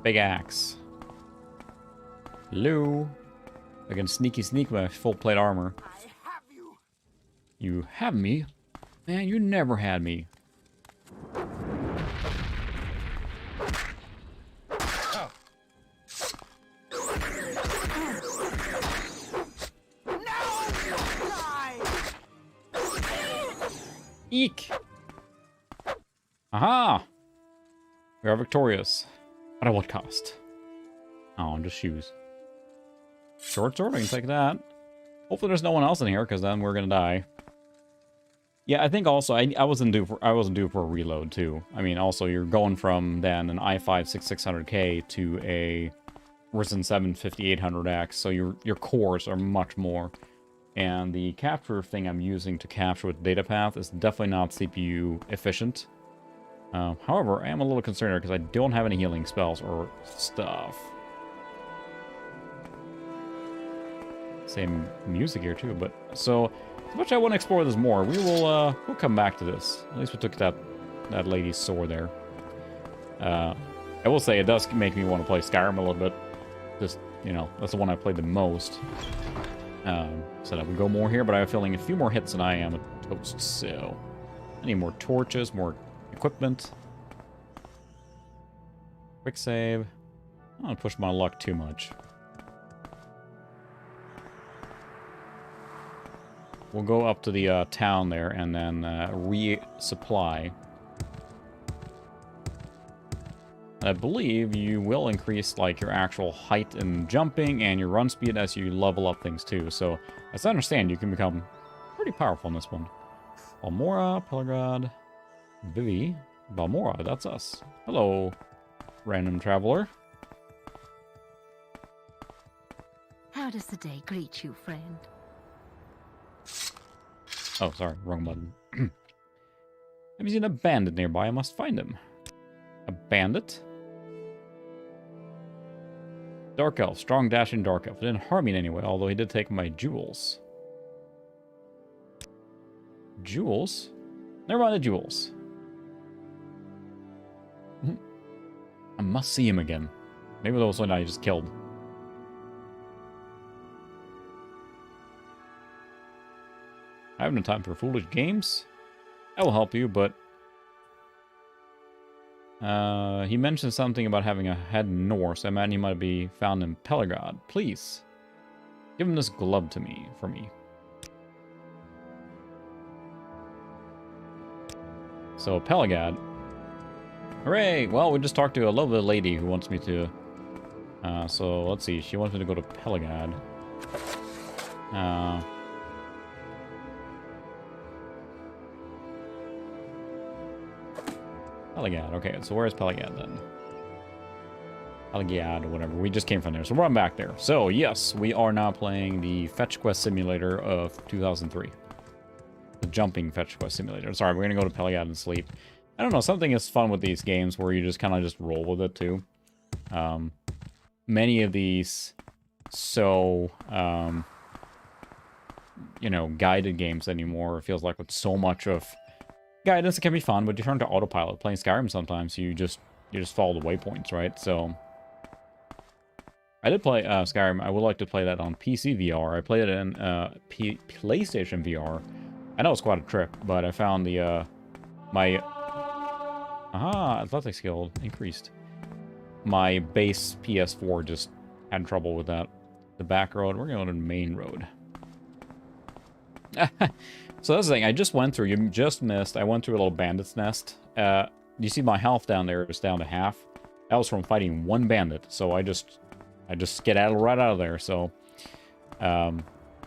Big axe. Hello. I can sneaky sneak my full plate armor. I have you. You have me? Man, you never had me. Eek! Aha! We are victorious. But at what cost? Oh, just shoes. Short sword, I can take that. Hopefully there's no one else in here, because then we're gonna die. Yeah, I think also, I wasn't due for a reload, too. I mean, also, you're going from, then, an i5 6600K to a Ryzen 7 5800X, so your cores are much more. And the capture thing I'm using to capture with data path is definitely not CPU efficient. However, I am a little concerned because I don't have any healing spells or stuff. Same music here too, but so as much as I want to explore this more, we'll come back to this. At least we took that lady's sword there. I will say it does make me want to play Skyrim a little bit. Just, you know, that's the one I played the most. So that would go more here, but I have a feeling a few more hits and I am a toast, so I need more torches, more equipment. Quick save. I don't want to push my luck too much. We'll go up to the town there and then resupply. I believe you will increase like your actual height and jumping and your run speed as you level up things too. So as I understand, you can become pretty powerful in this one. Balmora, Pelgrad, Vivi, Balmora, that's us. Hello, random traveler. How does the day greet you, friend? Oh, sorry, wrong button. Have you seen a bandit nearby? I must find him. A bandit? Dark Elf, strong dashing Dark Elf. It didn't harm me in any way, although he did take my jewels. Jewels? Never mind the jewels. I must see him again. Maybe that was one I just killed. I have no time for foolish games. I will help you, but... he mentioned something about having a head north. I imagine he might be found in Pelgrad. Please, give him this glove to me, for me. So, Pelgrad. Hooray! Well, we just talked to a lovely lady who wants me to So let's see. She wants me to go to Peligad. Peligad. Okay, so where's Peligad then? Peligad or whatever. We just came from there, so we're on back there. So yes, we are now playing the Fetch Quest Simulator of 2003. The jumping Fetch Quest Simulator. Sorry, we're gonna go to Peligad and sleep. I don't know, something is fun with these games where you just kind of just roll with it too. Many of these you know, guided games anymore. It feels like with so much of guidance, it can be fun, but you turn to autopilot. Playing Skyrim sometimes, you just follow the waypoints, right? So I did play Skyrim. I would like to play that on PC VR. I played it in PlayStation VR. I know it's quite a trip, but I found the my athletic skill increased. My base PS4 just had trouble with that. The back road, we're going to the main road. So that's the thing, I just went through, you just missed, I went through a little bandit's nest. You see my health down there is down to half. That was from fighting one bandit, so I just skedaddled right out of there, so... I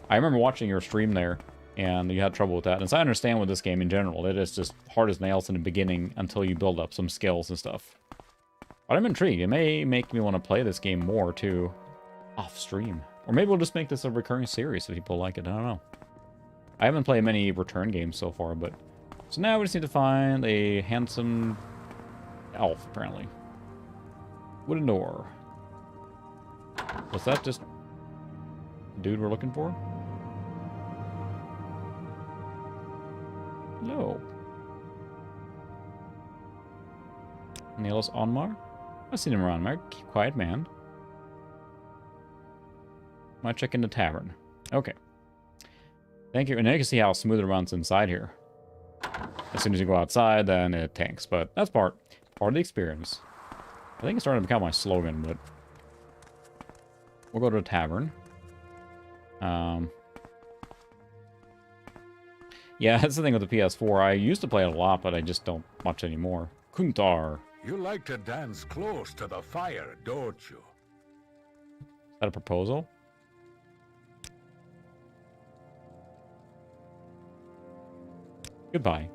remember watching your stream there, and you had trouble with that. And as I understand with this game in general, it is just hard as nails in the beginning until you build up some skills and stuff. But I'm intrigued, it may make me want to play this game more, too, off-stream. Or maybe we'll just make this a recurring series if people like it, I don't know. I haven't played many return games so far, but... So now we just need to find a handsome elf, apparently. Wooden door. Was that just the dude we're looking for? Hello. Niels Onmar? I've seen him around, Mark. Quiet man. Might check in the tavern. Okay. Thank you. And now you can see how smooth it runs inside here. As soon as you go outside, then it tanks. But that's part of the experience. I think it's starting to become my slogan, but... We'll go to a tavern. Yeah, that's the thing with the PS4. I used to play it a lot, but I just don't much anymore. Kuntar. You like to dance close to the fire, don't you? Is that a proposal? Goodbye.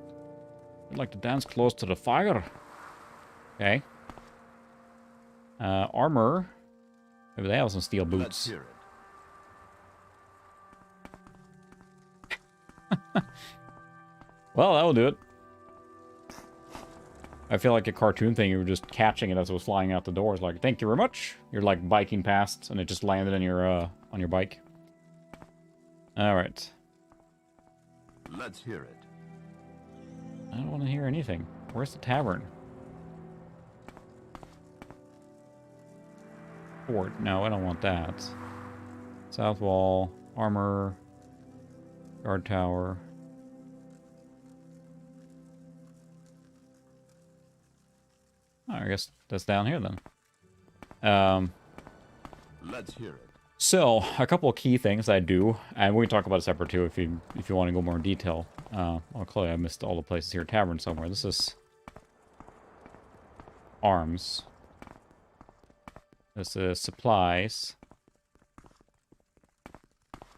I'd like to dance close to the fire. Okay. Armor. Maybe they have some steel boots. Let's hear it. Well, that'll do it. I feel like a cartoon thing. You were just catching it as it was flying out the door. It's like, thank you very much. You're like biking past, and it just landed on your bike. All right. Let's hear it. I don't want to hear anything. Where's the tavern? Fort. No, I don't want that. South wall. Armor. Guard tower. Oh, I guess that's down here then. Let's hear it. So, a couple of key things I do, and we can talk about it separate too if you want to go more in detail. Well, clearly I missed all the places here. Tavern somewhere. This is arms. This is supplies.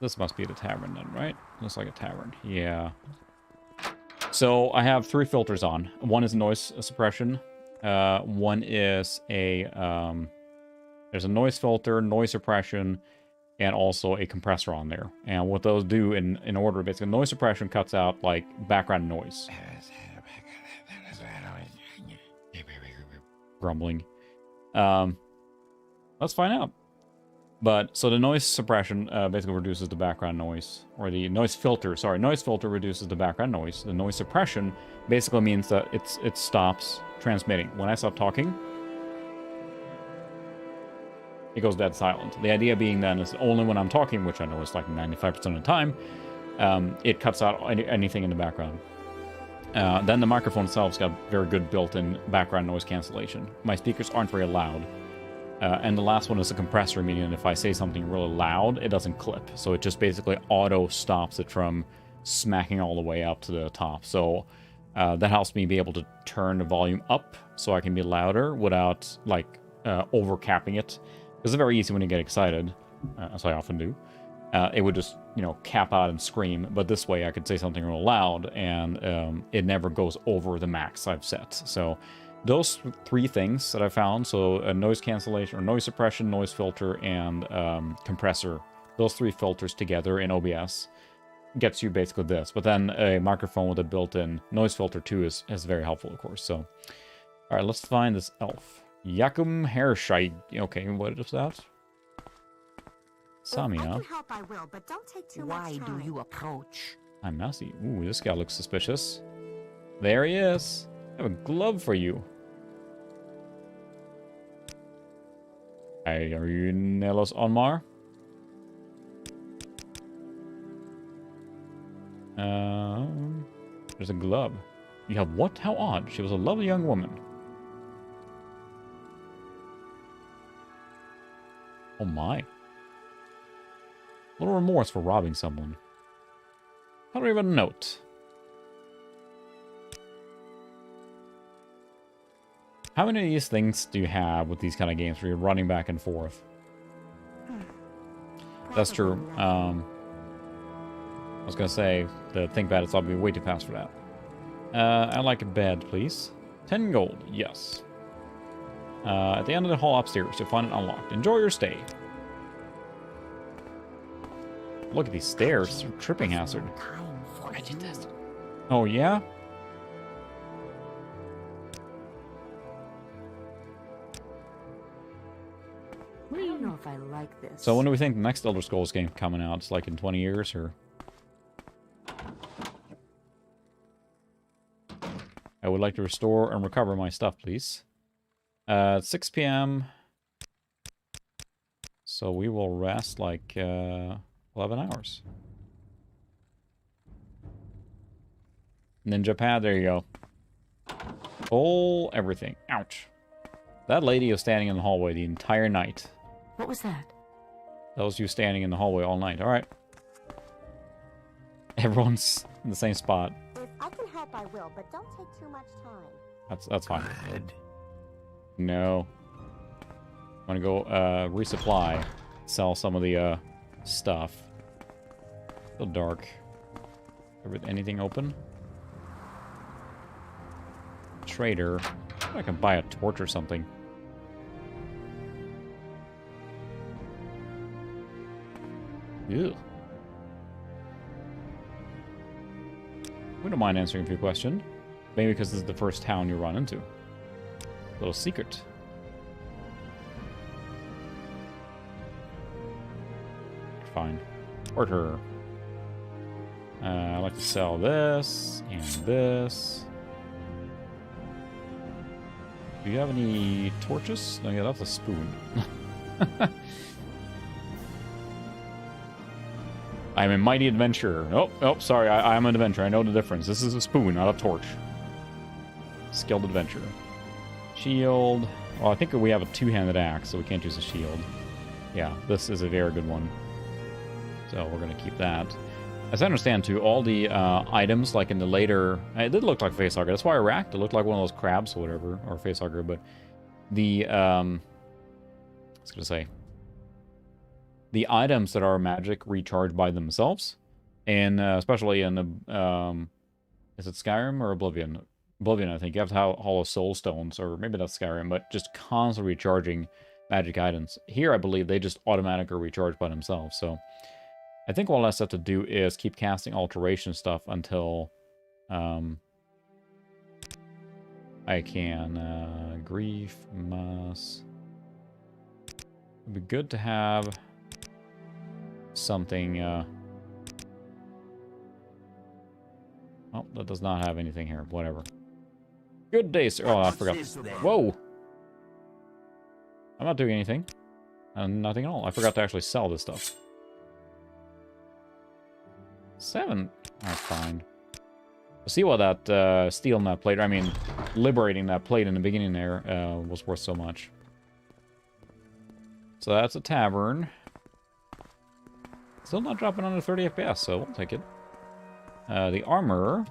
This must be the tavern then, right? Looks like a tavern. Yeah. So I have 3 filters on. One is noise suppression. One is a there's a noise filter, noise suppression, and also a compressor on there. And what those do in order, basically, noise suppression cuts out like background noise. Grumbling. Let's find out. But so the noise suppression basically reduces the background noise, or the noise filter. Sorry, noise filter reduces the background noise. The noise suppression basically means that it stops transmitting. When I stop talking, it goes dead silent. The idea being then is only when I'm talking, which I know is like 95% of the time, it cuts out anything in the background. Then the microphone itself's got very good built-in background noise cancellation. My speakers aren't very loud. And the last one is a compressor, meaning if I say something really loud, it doesn't clip. So it just basically auto stops it from smacking all the way up to the top. So that helps me be able to turn the volume up so I can be louder without like overcapping it. It's very easy when you get excited, as I often do. It would just, you know, cap out and scream. But this way I could say something real loud, and it never goes over the max I've set. So those 3 things that I found, so a noise cancellation, or noise suppression, noise filter, and compressor, those 3 filters together in OBS gets you basically this. But then a microphone with a built-in noise filter too is very helpful, of course. So, alright, let's find this elf. Yakum Hershide. Okay, what is that? Samia. If I can help, I will, but don't take too much time. Why do you approach? I'm messy. Ooh, this guy looks suspicious. There he is. I have a glove for you. Hey, are you Nelos Onmar? There's a glove. You have what? How odd. She was a lovely young woman. Oh my. Little remorse for robbing someone. How do I even note? How many of these things do you have with these kind of games where you're running back and forth? That's true. I was gonna say, the think bad, it's probably way too fast for that. I'd like a bed, please. 10 gold, yes. At the end of the hall upstairs, you'll find it unlocked. Enjoy your stay. Look at these stairs. They're tripping hazard. I did this. Oh, yeah? I don't know if I like this. So when do we think the next Elder Scrolls game coming out? It's like in 20 years, or... I would like to restore and recover my stuff, please. 6 p.m. So we will rest like 11 hours. Ninja pad, there you go. Pull everything. Ouch. That lady was standing in the hallway the entire night. What was that? That was you standing in the hallway all night. Alright. Everyone's in the same spot. If I can help, I will, but don't take too much time. That's fine. Good. No. I'm gonna go resupply. Sell some of the stuff. Still dark. Anything open? Trader. I can buy a torch or something. Ew. We don't mind answering a few questions. Maybe because this is the first town you run into. Little secret. Fine. Order. I'd like to sell this and this. Do you have any torches? No, yeah, that's a spoon. I'm a mighty adventurer. Oh, sorry, I'm an adventurer. I know the difference. This is a spoon, not a torch. Skilled adventurer. Shield. Well, I think we have a two-handed axe, so we can't use a shield. Yeah, this is a very good one. So we're going to keep that. As I understand, too, all the items, like in the later... It did look like a facehugger. That's why I racked. It looked like one of those crabs or whatever, or facehugger, but the... I was going to say... The items that are magic recharge by themselves, and especially in the... is it Skyrim or Oblivion? Oblivion, I think. You have to have Hollow Soul Stones, or maybe that's Skyrim, but just constantly recharging magic items. Here, I believe they just automatically recharge by themselves, so... I think all I have to do is keep casting alteration stuff until I can grief must. It'd be good to have something. Oh, that does not have anything here. Whatever. Good day, sir. Oh, I forgot. Whoa! I'm not doing anything. Nothing at all. I forgot to actually sell this stuff. 7. That's fine. We'll see what that stealing that plate, I mean, liberating that plate in the beginning there was worth so much. So that's a tavern. Still not dropping under 30 FPS, so we'll take it. The armor.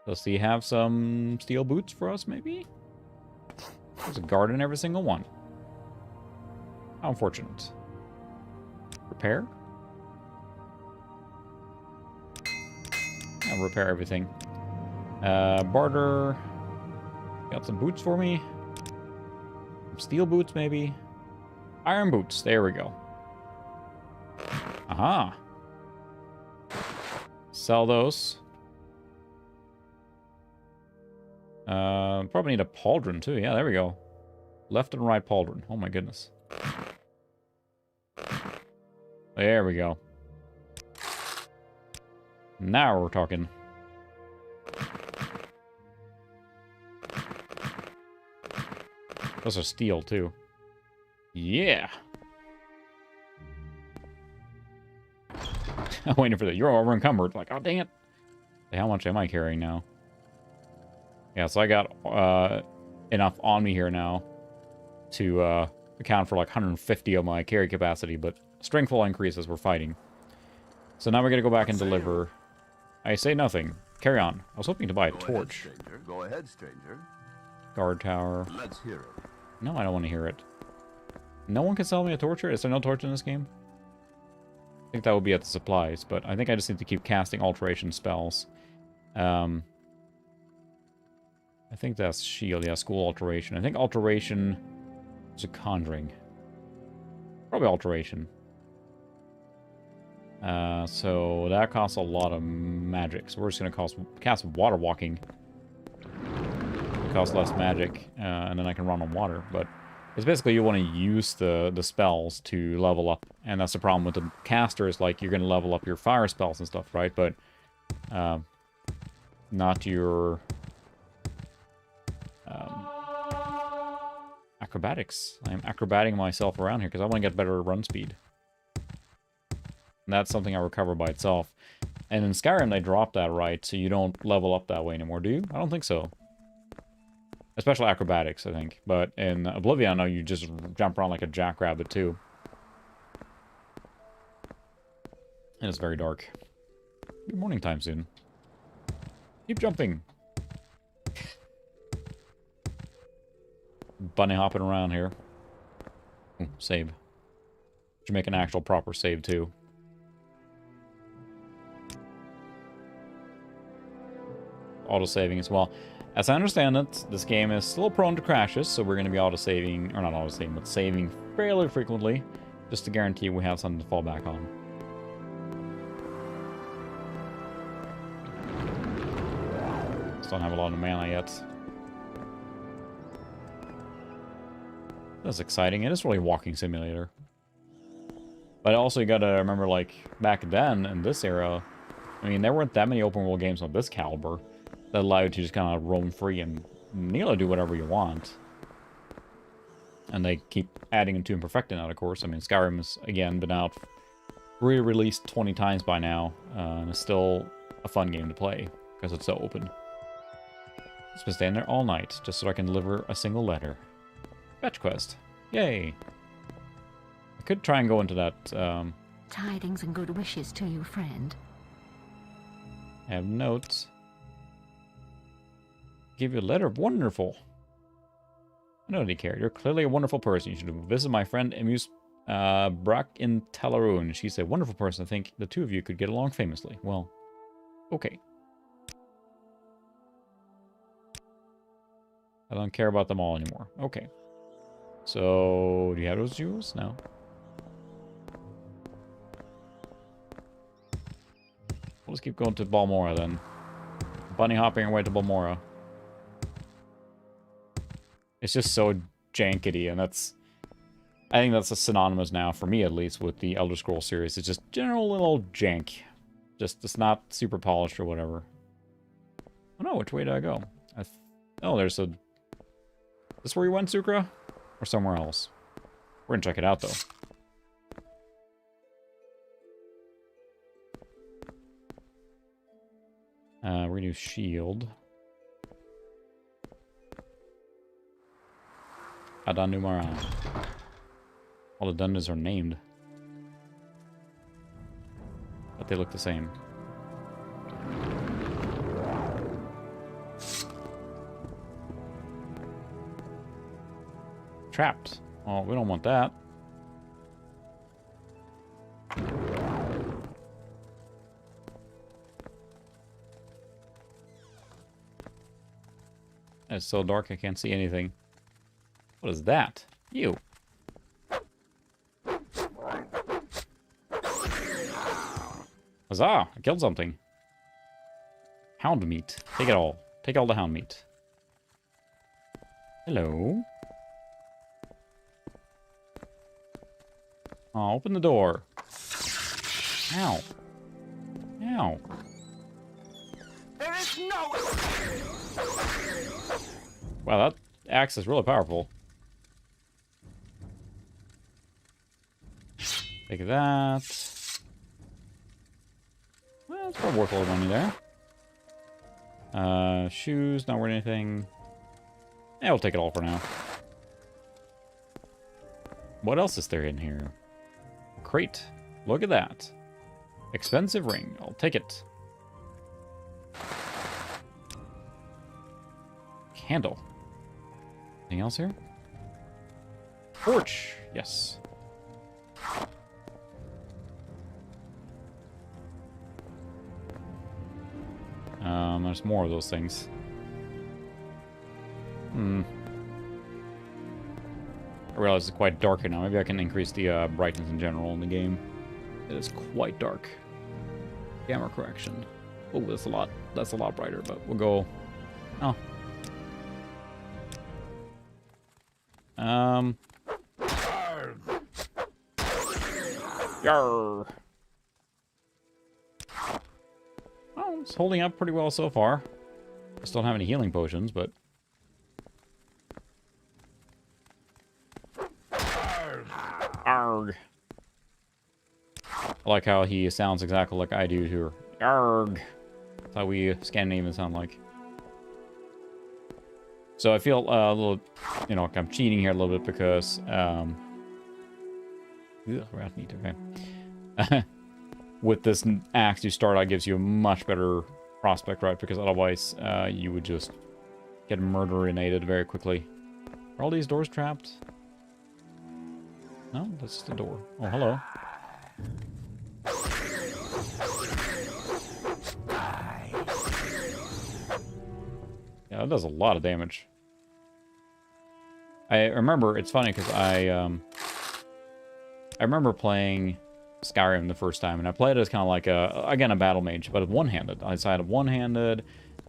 Does he have some steel boots for us, maybe? There's a guard in every single one. How unfortunate. Repair? I'll repair everything. Barter. Got some boots for me. Some steel boots, maybe. Iron boots. There we go. Aha. Sell those. Probably need a pauldron too. Yeah, there we go. Left and right pauldron. Oh my goodness. There we go. Now we're talking. Those are steel too. Yeah. I'm waiting for that. You're over encumbered. Like, oh dang it. How much am I carrying now? Yeah, so I got enough on me here now to account for like 150 of my carry capacity, but strength will increase as we're fighting. So now we're gonna go back and deliver. I say nothing. Carry on. I was hoping to buy a torch. Go ahead, stranger. Guard tower. Let's hear it. No, I don't want to hear it. No one can sell me a torch? Is there no torch in this game? I think that would be at the supplies, but I think I just need to keep casting alteration spells. I think that's shield. Yeah, school alteration. I think alteration is a conjuring. Probably alteration. So that costs a lot of magic. So we're just going to cast water walking. It costs less magic, and then I can run on water. But it's basically you want to use the spells to level up. And that's the problem with the casters. Like, you're going to level up your fire spells and stuff, right? But not your acrobatics. I'm acrobating myself around here because I want to get better run speed. And that's something I recover by itself. And in Skyrim, they dropped that, right? So you don't level up that way anymore, do you? I don't think so. Especially acrobatics, I think. But in Oblivion, I know you just jump around like a jackrabbit, too. And it's very dark. It'll be morning time soon. Keep jumping. Bunny hopping around here. Ooh, save. Should make an actual proper save, too. Auto-saving as well. As I understand it, this game is still prone to crashes, so we're going to be auto-saving, or not auto-saving, but saving fairly frequently, just to guarantee we have something to fall back on. Just don't have a lot of mana yet. That's exciting. It is really a walking simulator. But also you gotta remember, like, back then, in this era, I mean, there weren't that many open world games of this caliber that allow you to just kind of roam free and nearly do whatever you want. And they keep adding and to and perfecting that, of course. I mean, Skyrim has, again, been out, re-released 20 times by now, and it's still a fun game to play, because it's so open. It's been staying there all night, just so I can deliver a single letter. Fetch quest. Yay! I could try and go into that, Tidings and good wishes to you, friend. I have notes. Give you a letter. Wonderful. I know they care. You're clearly a wonderful person. You should visit my friend Emus Brack in Talaroon. She's a wonderful person. I think the two of you could get along famously. Well, okay. I don't care about them all anymore. Okay. So, do you have those jewels? No. We'll just keep going to Balmora then. Bunny hopping our way to Balmora. It's just so jankety, and that's... I think that's a synonymous now, for me at least, with the Elder Scrolls series. It's just general little jank. Just, it's not super polished or whatever. Oh no, which way did I go? Oh, there's a... Is this where you went, Sukra? Or somewhere else? We're gonna check it out, though. We're gonna use shield. Adanumara. All the dungeons are named. But they look the same. Trapped. Oh, we don't want that. It's so dark I can't see anything. What is that? You. Huzzah! I killed something. Hound meat. Take it all. Take all the hound meat. Hello. Oh, open the door. Ow. Ow. There is no... Wow, that axe is really powerful. Take that. Well, it's probably worth a little money there. Shoes, not worth anything. Yeah, we'll take it all for now. What else is there in here? Crate. Look at that. Expensive ring. I'll take it. Candle. Anything else here? Torch. Yes. There's more of those things. I realize it's quite dark now. Maybe I can increase the brightness in general in the game. It is quite dark. Gamma correction. Oh, that's a lot. That's a lot brighter. But we'll go. Oh. Yarr. Well, it's holding up pretty well so far. I still don't have any healing potions, but. Arg. I like how he sounds exactly like I do here. Arg. That's how we Scandinavians sound like. So I feel a little, you know, like I'm cheating here a little bit because, rat meat, okay. With this axe you start out gives you a much better prospect, right? Because otherwise, you would just get murderinated very quickly. Are all these doors trapped? No, that's just a door. Oh, hello. Yeah, that does a lot of damage. I remember, it's funny because I remember playing Skyrim the first time, and I played it as kind of like again, a battle mage, but one-handed. I decided one-handed,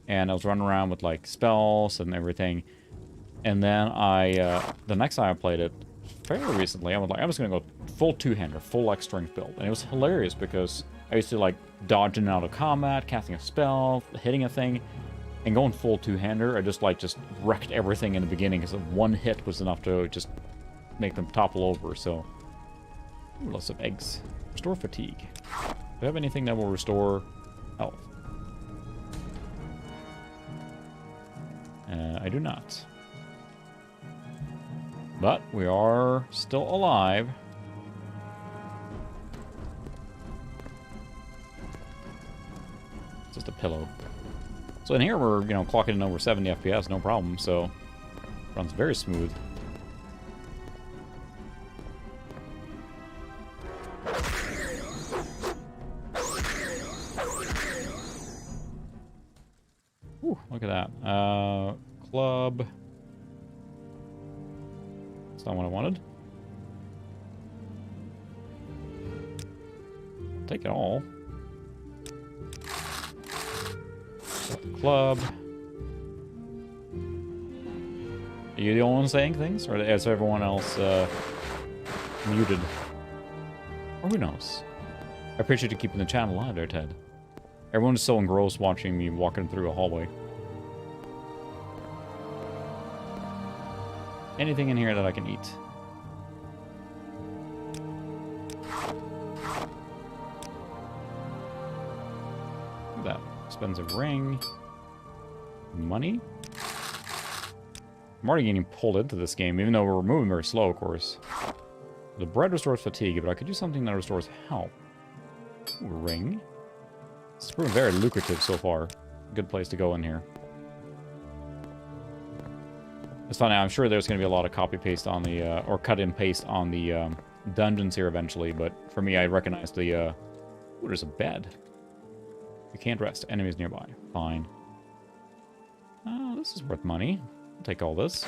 and I was running around with like spells and everything. And then the next time I played it, fairly recently, I was like, I'm just gonna go full two-hander, full like strength build, and it was hilarious because I used to like dodging out of combat, casting a spell, hitting a thing, and going full two-hander. I just wrecked everything in the beginning because one hit was enough to just make them topple over. So, ooh, lots of eggs. Restore fatigue. Do I have anything that will restore health? I do not. But we are still alive. It's just a pillow. So in here we're, you know, clocking in over 70 FPS, no problem. So runs very smooth. Ooh, look at that. Club. That's not what I wanted. Take it all. Got the club. Are you the only one saying things? Or is everyone else muted? Or who knows? I appreciate you keeping the channel alive there, Ted. Everyone's so engrossed watching me walking through a hallway. Anything in here that I can eat? Look at that. Expensive ring. Money? I'm already getting pulled into this game, even though we're moving very slow, of course. The bread restores fatigue, but I could do something that restores health. Ooh, ring. It's proven very lucrative so far. Good place to go in here. It's funny, I'm sure there's going to be a lot of copy-paste on the, or cut-and-paste on the dungeons here eventually, but for me, I recognize the, ooh, there's a bed. You can't rest. Enemies nearby. Fine. this is worth money. I'll take all this.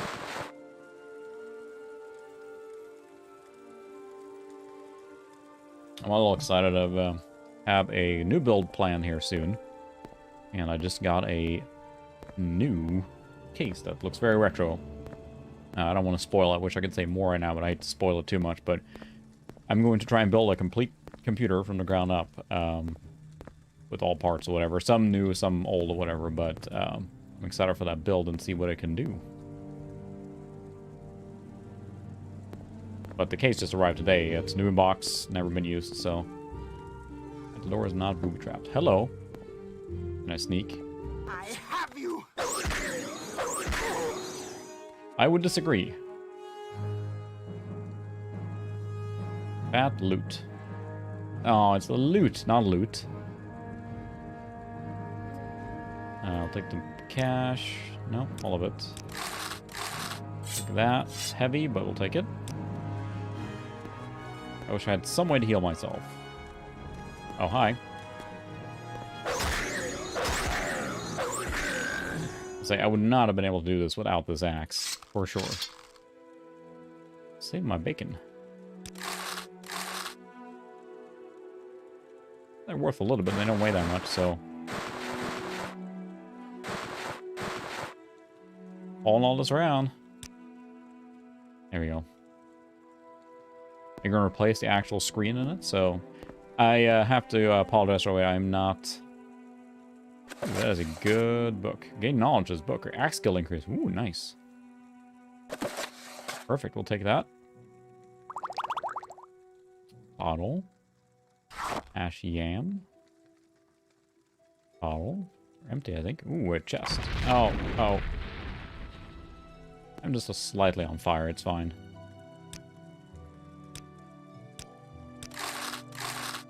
I'm a little excited to have a new build plan here soon. And I just got a new case that looks very retro. I don't want to spoil it. Wish I could say more right now, but I hate to spoil it too much. But I'm going to try and build a complete computer from the ground up. With all parts or whatever. Some new, some old or whatever. But I'm excited for that build and see what it can do. But the case just arrived today. It's new in box, never been used, so... The door is not booby-trapped. Hello. Can I sneak? I have you. I would disagree. Fat loot. Oh, it's the loot, not loot. I'll take the cash. No, all of it. Take that. It's heavy, but we'll take it. I wish I had some way to heal myself. Oh, hi. Say, I would not have been able to do this without this axe, for sure. Save my bacon. They're worth a little bit, they don't weigh that much, so... Hauling all this around. There we go. You're going to replace the actual screen in it, so... I have to apologize right away, I'm not... That is a good book. Gain knowledge is book. Axe skill increase. Ooh, nice. Perfect, we'll take that. Bottle. Ash yam. Bottle. Empty, I think. Ooh, a chest. Oh, oh. I'm just slightly on fire, it's fine.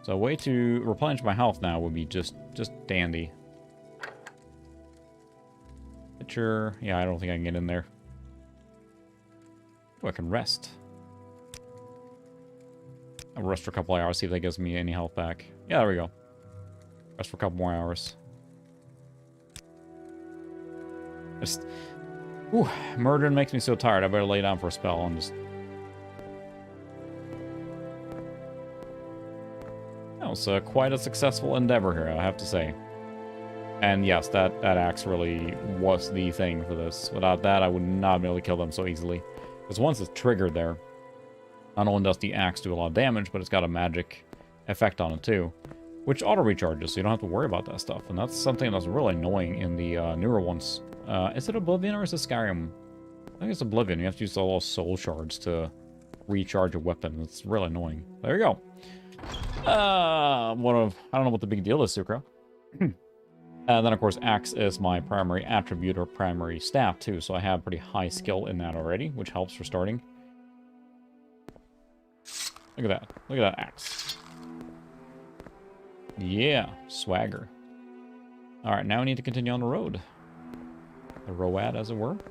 So a way to replenish my health now would be just dandy. Pitcher. Yeah, I don't think I can get in there. Oh, I can rest. I'll rest for a couple hours, see if that gives me any health back. Yeah, there we go. Rest for a couple more hours. Just... Ooh, murdering makes me so tired. I better lay down for a spell and just... That was quite a successful endeavor here, I have to say. And yes, that axe really was the thing for this. Without that, I would not be able to kill them so easily. Because once it's triggered there, not only does the axe do a lot of damage, but it's got a magic effect on it too. Which auto-recharges, so you don't have to worry about that stuff. And that's something that's really annoying in the newer ones. Is it Oblivion or is it Skyrim? I think it's Oblivion. You have to use all those soul shards to recharge a weapon. It's really annoying. There you go. I don't know what the big deal is, Sucra. And then, of course, axe is my primary attribute or primary staff, too. So I have pretty high skill in that already, which helps for starting. Look at that. Look at that axe. Yeah, swagger. All right, now we need to continue on the road. The road, as it were. Which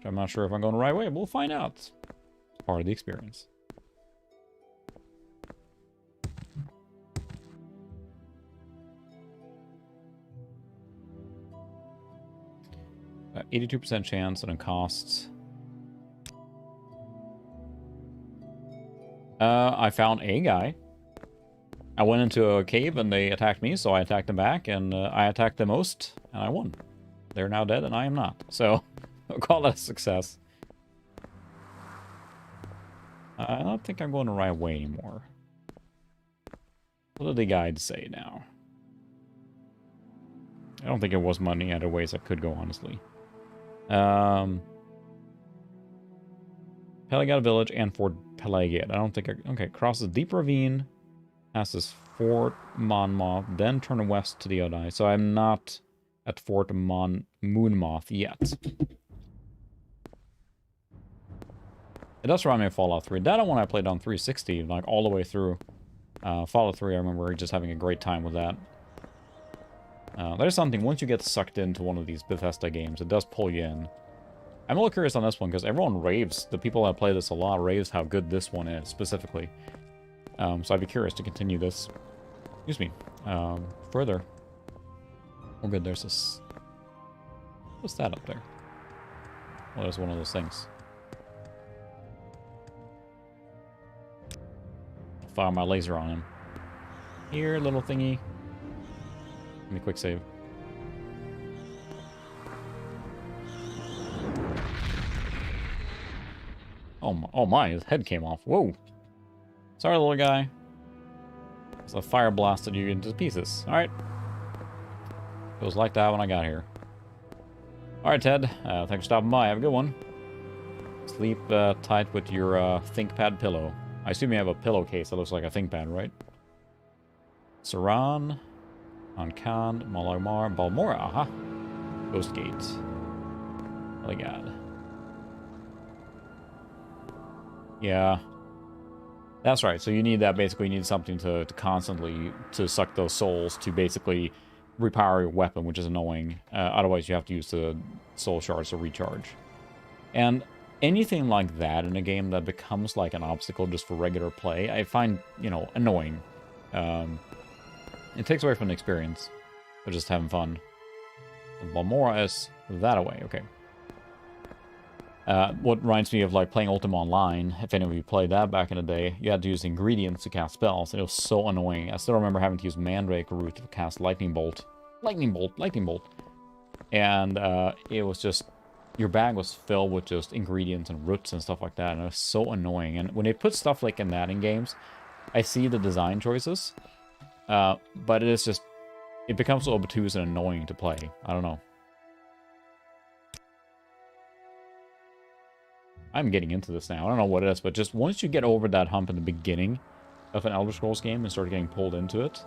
I'm not sure if I'm going the right way. We'll find out. It's part of the experience. 82% chance, and it costs... I found a guy. I went into a cave and they attacked me, so I attacked them back, and I attacked the most, and I won. They're now dead, and I am not. So, I'll call that a success. I don't think I'm going the right way anymore. What did the guide say now? I don't think it was many other ways I could go, honestly. Pelagat Village and Fort Pelagat. I don't think I... Okay, crosses Deep Ravine, passes Fort Monmouth, then turn west to the Odai. So I'm not at Fort Moonmoth yet. It does remind me of Fallout 3. That one I played on 360, like all the way through. Fallout 3, I remember just having a great time with that. There's something, once you get sucked into one of these Bethesda games, it does pull you in. I'm a little curious on this one, because everyone raves, the people that play this a lot, raves how good this one is, specifically. So I'd be curious to continue this, excuse me, further. Oh good, there's this What's that up there? Well, there's one of those things. I'll fire my laser on him. Here, little thingy. Give me a quick save. Oh my, his head came off. Whoa. Sorry, little guy. It's a fire blasted you into pieces. Alright. It was like that when I got here. Alright, Ted. Thanks for stopping by. Have a good one. Sleep tight with your ThinkPad pillow. I assume you have a pillowcase that looks like a ThinkPad, right? Saran. Ankand. Malamar. Balmora. Aha. Ghost Gate. Oh my god. Yeah. That's right. So you need that, basically. You need something to constantly to suck those souls to basically repower your weapon, which is annoying. Otherwise, you have to use the soul shards to recharge. And anything like that in a game that becomes like an obstacle just for regular play, I find, you know, annoying. It takes away from the experience of just having fun. Balmora is that away. Okay. What reminds me of like playing Ultima Online. If any of you played that back in the day, you had to use ingredients to cast spells, and it was so annoying. I still remember having to use Mandrake Root to cast Lightning Bolt. Lightning Bolt, Lightning Bolt. And it was just, your bag was filled with just ingredients and roots and stuff like that, and it was so annoying. And when they put stuff like in that in games, I see the design choices, but it is just, it becomes so obtuse and annoying to play. I don't know. I'm getting into this now. I don't know what it is, but just once you get over that hump in the beginning of an Elder Scrolls game and start getting pulled into it,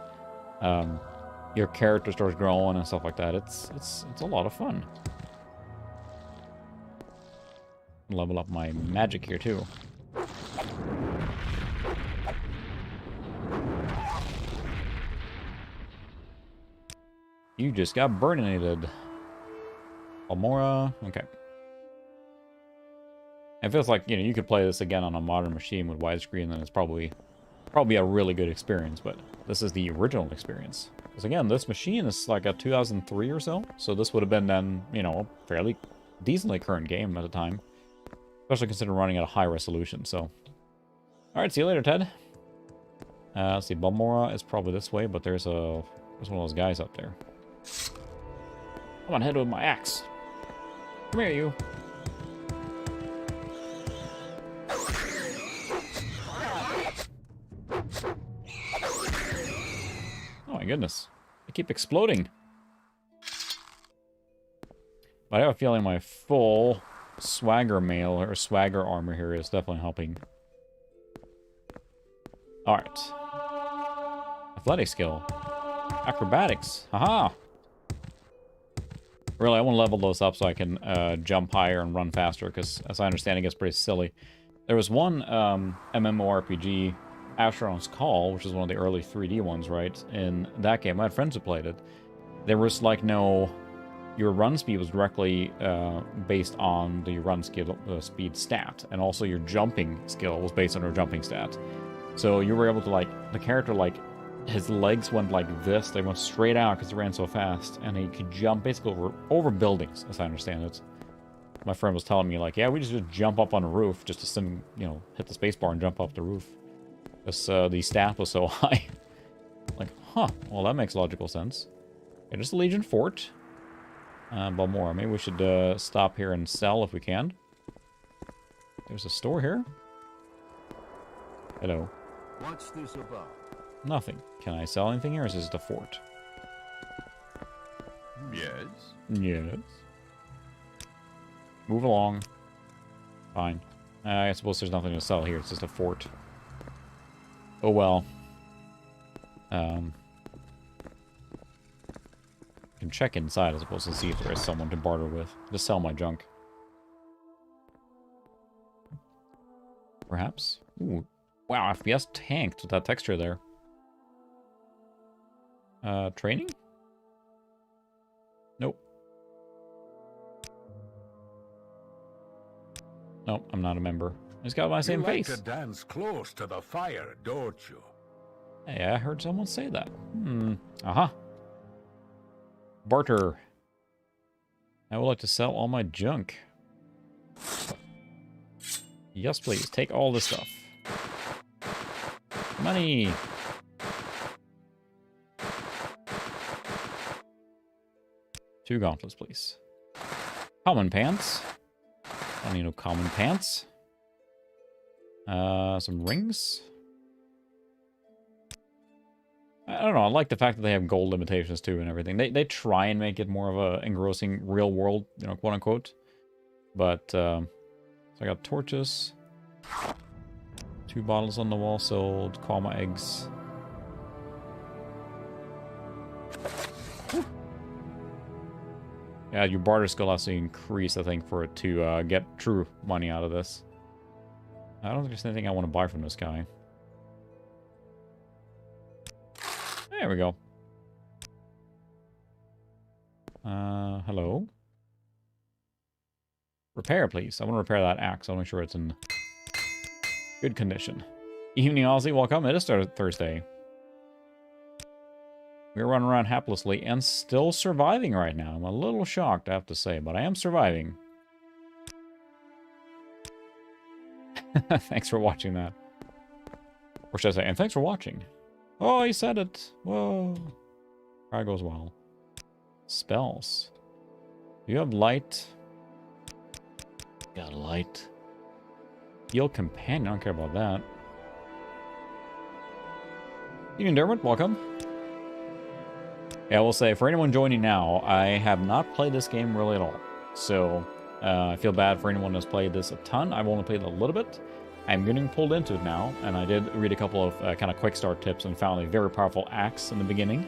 your character starts growing and stuff like that. It's a lot of fun. Level up my magic here too. You just got burninated. Almora, okay. It feels like, you know, you could play this again on a modern machine with widescreen, and it's probably a really good experience, but this is the original experience. Because again, this machine is like a 2003 or so, so this would have been then, you know, a fairly decently current game at the time. Especially considering running at a high resolution, so. Alright, see you later, Ted. Let's see, Balmora is probably this way, but there's one of those guys up there. Come on, hit with my axe. Come here, you. Oh my goodness. They keep exploding. But I have a feeling my full swagger mail or swagger armor here is definitely helping. Alright. Athletic skill. Acrobatics. Haha! Really, I want to level those up so I can jump higher and run faster, because as I understand it gets pretty silly. There was one MMORPG, Asheron's Call, which is one of the early 3D ones, right? In that game, I had friends who played it. There was like no... Your run speed was directly based on the run skill, speed stat, and also your jumping skill was based on your jumping stat. So you were able to, like, the character, like, his legs went like this. They went straight out because he ran so fast, and he could jump basically over buildings, as I understand it. My friend was telling me, like, yeah, we just jump up on a roof just to you know, hit the spacebar and jump up the roof. Because the stat was so high. Like, huh, well, that makes logical sense. Okay, just a Legion Fort. Balmora, maybe we should stop here and sell if we can. There's a store here. Hello. What's this about? Nothing. Can I sell anything here, or is this just a fort? Yes? Yes. Move along. Fine. I suppose there's nothing to sell here. It's just a fort. Oh well. Can check inside, I suppose, and see if there is someone to barter with. Just sell my junk. Perhaps? Ooh. Wow, FPS tanked with that texture there. Training? Nope. Nope, I'm not a member. He's got my same face. You like to dance close to the fire, don't you? Hey, I heard someone say that. Aha. Barter. I would like to sell all my junk. Yes, please. Take all this stuff. Money! 2 gauntlets, please. Common pants. I don't need no common pants. Some rings. I don't know. I like the fact that they have gold limitations too and everything. They try and make it more of a engrossing real world, you know, quote unquote. But so I got torches. 2 bottles on the wall sold. Karma eggs. Yeah, your barter skill has to increase, I think, for it to get true money out of this. I don't think there's anything I want to buy from this guy. There we go. Hello? Repair, please. I want to repair that axe. I want to make sure it's in good condition. Evening, Aussie. Welcome. It is Thursday. We're running around haplessly and still surviving right now. I'm a little shocked, I have to say, but I am surviving. Thanks for watching that. Or should I say, and thanks for watching. Oh, he said it. Whoa. Try goes well. Spells. Do you have light? Got light. Heal companion. I don't care about that. Evening, Dermot. Welcome. Yeah, I will say, for anyone joining now, I have not played this game really at all. So, I feel bad for anyone who's played this a ton. I've only played a little bit. I'm getting pulled into it now, and I did read a couple of kind of quick start tips and found a very powerful axe in the beginning,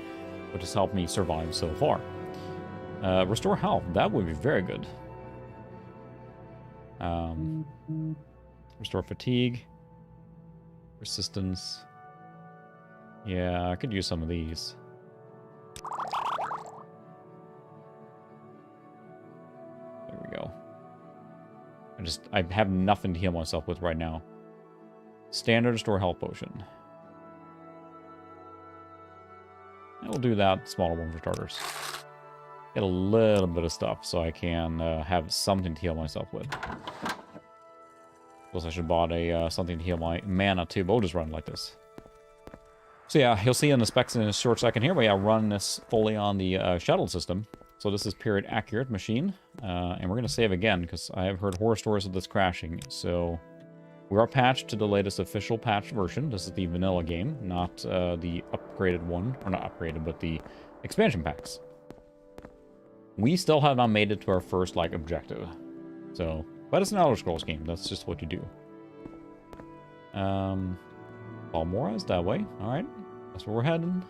which has helped me survive so far. Restore health. That would be very good. Restore fatigue. Resistance. Yeah, I could use some of these. There we go. I have nothing to heal myself with right now. Standard restore health potion. I will do that smaller one for starters. Get a little bit of stuff so I can have something to heal myself with. Plus I should have bought a something to heal my mana too, but we'll just run like this. So yeah, you'll see in the specs in a short second here, but yeah, run this fully on the shuttle system. So this is period accurate machine, and we're going to save again because I have heard horror stories of this crashing. So we are patched to the latest official patch version. This is the vanilla game, not the upgraded one, or not upgraded, but the expansion packs. We still have not made it to our first like objective. So, but it's an Elder Scrolls game. That's just what you do. Balmora is that way. All right, that's where we're heading.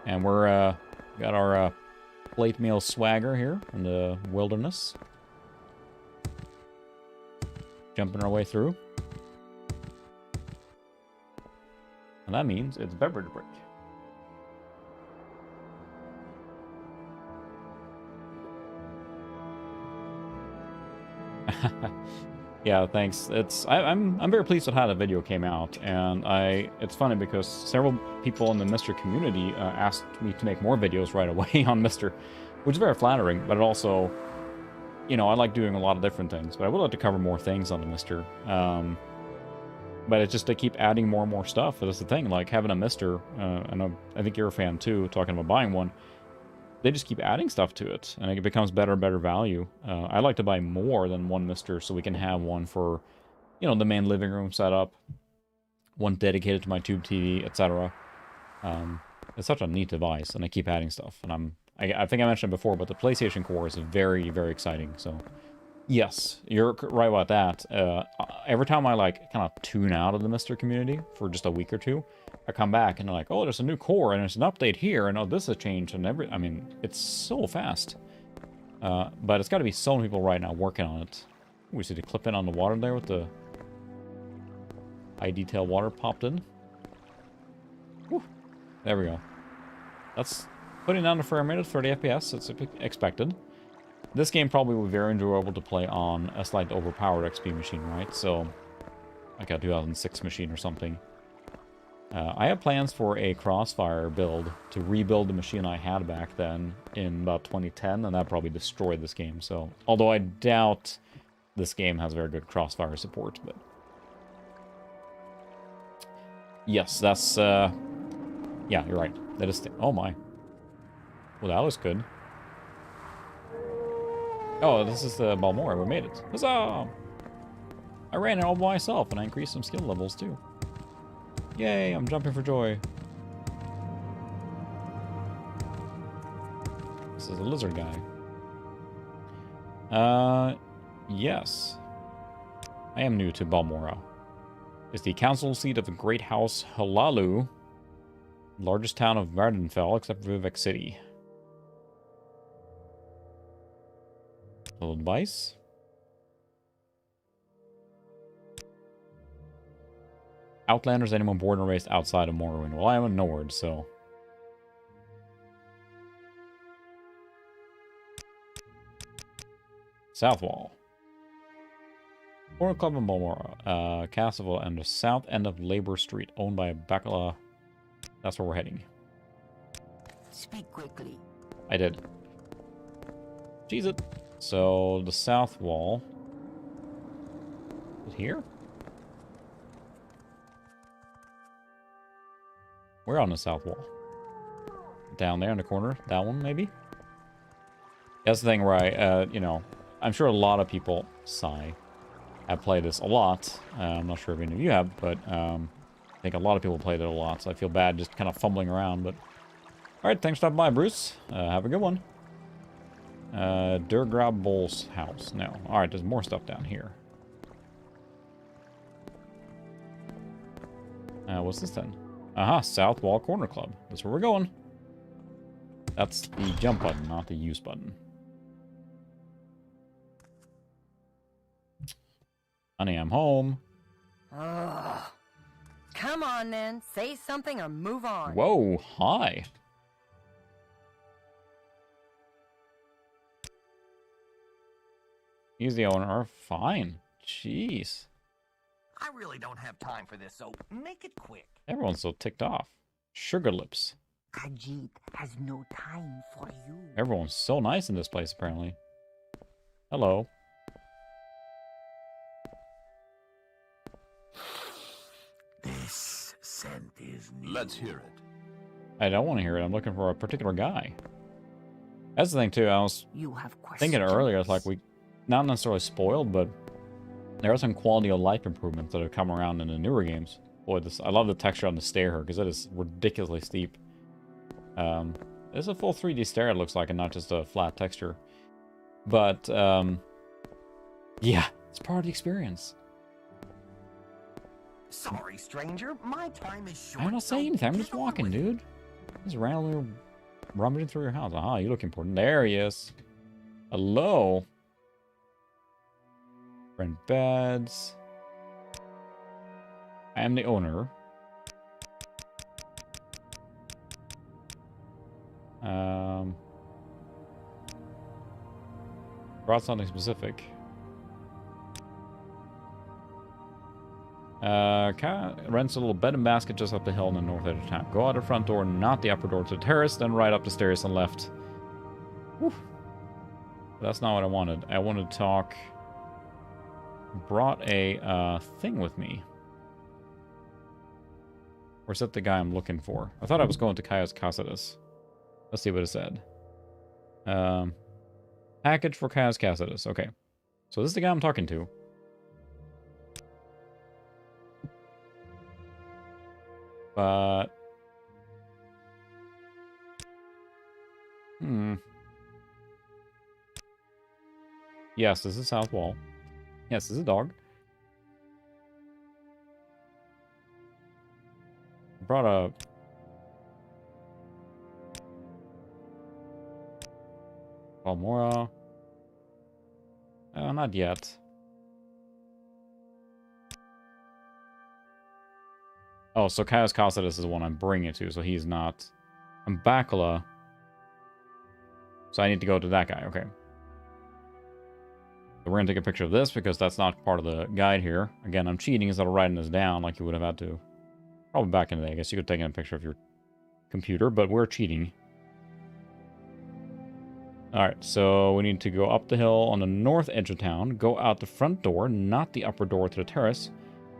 And we're got our plate meal swagger here in the wilderness. Jumping our way through. And that means it's beverage break. Yeah, thanks. I'm very pleased with how the video came out, and it's funny because several people in the Mr. community asked me to make more videos right away on Mr., which is very flattering, but it also, you know, I like doing a lot of different things, but I would like to cover more things on the Mr. But it's just they keep adding more and more stuff. That's the thing, like having a Mr. I think you're a fan too, talking about buying one. They just keep adding stuff to it, and it becomes better and better value. I like to buy more than one Mr. so we can have one for, you know, the main living room setup, one dedicated to my tube TV, etc. It's such a neat device, and I keep adding stuff. And I think I mentioned it before, but the PlayStation Core is very, very exciting. So, yes, you're right about that. Every time I like kind of tune out of the Mr. community for just a week or two, I come back and they're like, oh, there's a new core and there's an update here and oh, this has changed and I mean, it's so fast. But it's got to be so many people right now working on it. We see the clip in on the water there with the high detail water popped in. Whew. There we go. That's putting down the frame rate of 30 FPS. That's expected. This game probably will be very enjoyable to play on a slightly overpowered XP machine, right? So, like a 2006 machine or something. I have plans for a Crossfire build to rebuild the machine I had back then in about 2010, and that probably destroyed this game. So, although I doubt this game has very good Crossfire support, but yes, that's yeah, you're right. That is oh my. Well, that looks good. Oh, this is the Balmora. We made it. Huzzah! I ran it all by myself, and I increased some skill levels too. Yay! I'm jumping for joy. This is a lizard guy. Yes. I am new to Balmora. It's the council seat of the Great House Halalu, largest town of Vardenfell, except for Vivek City. Little device. Outlanders, anyone born and raised outside of Morrowind. Well, I am a Nord, so... South Wall. Corner Club in Balmora. Castle and the south end of Labor Street, owned by Bacala. That's where we're heading. Speak quickly. I did. Cheese it. So, the south wall. Is it here? We're on the south wall. Down there in the corner. That one, maybe? That's the thing where I, you know, I'm sure a lot of people, have played this a lot. I'm not sure if any of you have, but I think a lot of people played it a lot, so I feel bad just kind of fumbling around, but... Alright, thanks for stopping by, Bruce. Have a good one. Durgrab Bowl's house. No. Alright, there's more stuff down here. What's this then? Aha, South Wall Corner Club. That's where we're going. That's the jump button, not the use button. Honey, I'm home. Ugh. Come on, then. Say something or move on. Whoa, hi. He's the owner. Fine. Jeez. I really don't have time for this, so make it quick. Everyone's so ticked off. Sugar lips. Khajiit has no time for you. Everyone's so nice in this place, apparently. Hello. This scent is new. Let's hear it. I don't want to hear it. I'm looking for a particular guy. That's the thing, too. I was You have questions. thinking earlier, it's like we... Not necessarily spoiled, but... There are some quality of life improvements that have come around in the newer games. Boy, this I love the texture on the stair here, because it is ridiculously steep. It's a full 3D stair, it looks like, and not just a flat texture. But, yeah, it's part of the experience. Sorry, stranger. My time is short. I'm not saying anything, I'm just walking, dude. Just randomly rummaging through your house. Aha, you look important. There he is. Hello. Rent beds. I am the owner. Brought something specific. Rents a little bed and basket just up the hill in the north edge of town. Go out the front door, not the upper door to the terrace, then right up the stairs and left. Whew. That's not what I wanted. I wanted to talk... Brought a thing with me. Or is that the guy I'm looking for? I thought I was going to Caius Cassidy. Let's see what it said. Package for Caius Cassidy. Okay. So this is the guy I'm talking to. But... Yes, this is South Wall. Yes, this is a dog. Brought a... Balmora. Not yet. Oh, so Caius Cassidy is the one I'm bringing it to, so he's not... I'm Bacala. So I need to go to that guy, okay. So we're going to take a picture of this because that's not part of the guide here. Again, I'm cheating instead of writing this down like you would have had to. Probably back in the day. I guess you could take a picture of your computer, but we're cheating. Alright, so we need to go up the hill on the north edge of town, go out the front door, not the upper door to the terrace,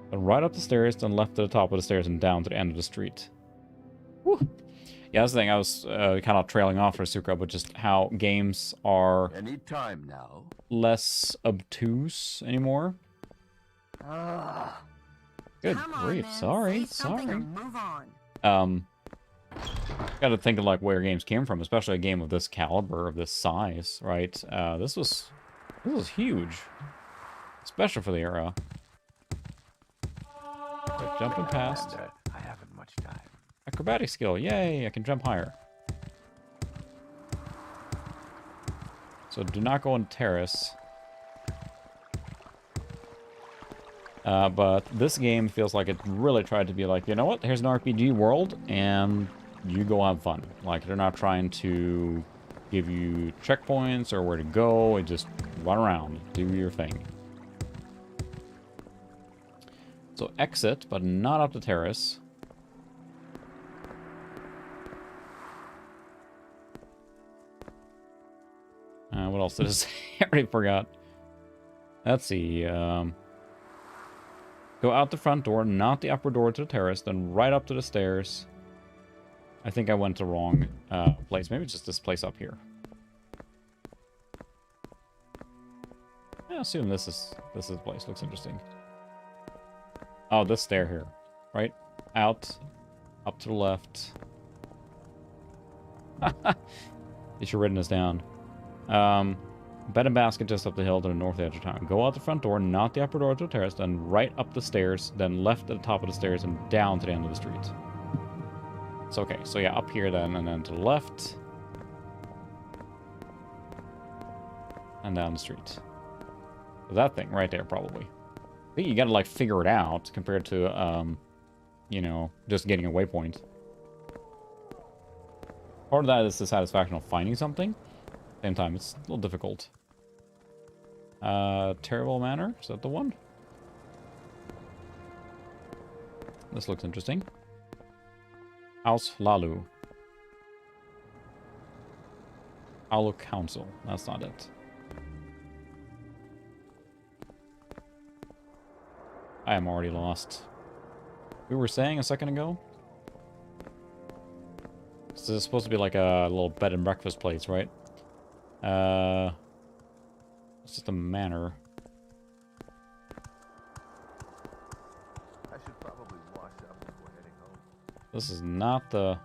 then right up the stairs, then left to the top of the stairs and down to the end of the street. Whew. Yeah, that's the thing. I was kind of trailing off for Sucra, but just how games are Any time now. less obtuse anymore. Ugh. Good Come on, grief, then, sorry, say something sorry. or move on. Gotta think of like where games came from, especially a game of this caliber, of this size, right? This was huge, especially for the era. So jumping past. I haven't much time. Acrobatic skill, yay! I can jump higher. So do not go on terrace. But this game feels like it really tried to be like, you know what? Here's an RPG world, and you go have fun. Like, they're not trying to give you checkpoints or where to go. It just run around, do your thing. So exit, but not up the terrace. What else did it say? I already forgot. Let's see. Go out the front door, not the upper door to the terrace, then right up to the stairs. I think I went to the wrong place. Maybe it's just this place up here. I assume this is the place. Looks interesting. Oh, this stair here. Right? Out. Up to the left. You should have written this down. Bed and basket just up the hill to the north edge of town. Go out the front door, not the upper door to the terrace, then right up the stairs, then left at the top of the stairs and down to the end of the street. So, okay, so yeah, up here then, and then to the left. And down the street. So that thing right there, probably. I think you gotta, like, figure it out compared to, you know, just getting a waypoint. Part of that is the satisfaction of finding something. Same time, it's a little difficult. Terrible Manor, is that the one? This looks interesting. House Lalu. Alu Council, that's not it. I am already lost. We were saying a second ago? This is supposed to be like a little bed and breakfast place, right? It's just a manor. I should probably wash up before heading home. This is not the...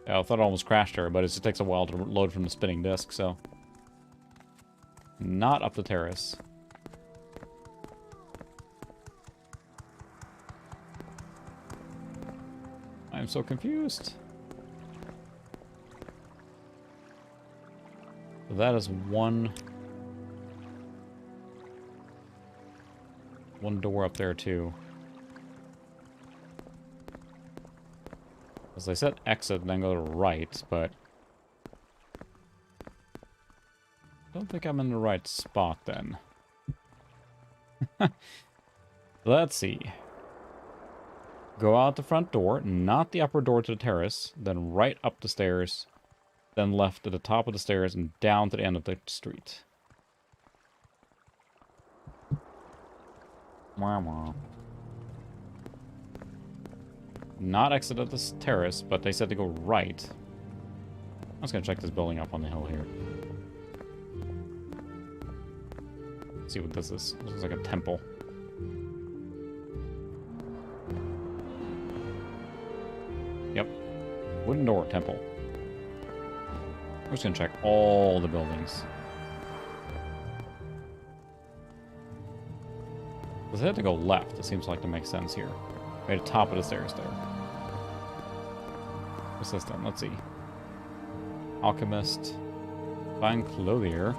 Yeah, I thought it almost crashed her, but it just takes a while to load from the spinning disc, so... Not up the terrace. I'm so confused. So that is one door up there too. As I said, exit, then go to the right, but I don't think I'm in the right spot then. Let's see. Go out the front door, not the upper door to the terrace, then right up the stairs, then left at the top of the stairs and down to the end of the street. Not exit at this terrace, but they said to go right. I'm just gonna check this building up on the hill here. Let's see what this is. This is like a temple. Yep. Wooden door, temple. I'm just gonna check all the buildings. Does it have to go left? It seems like to make sense here. Right at the top of the stairs there. What's this then? Let's see. Alchemist. Fine clothier.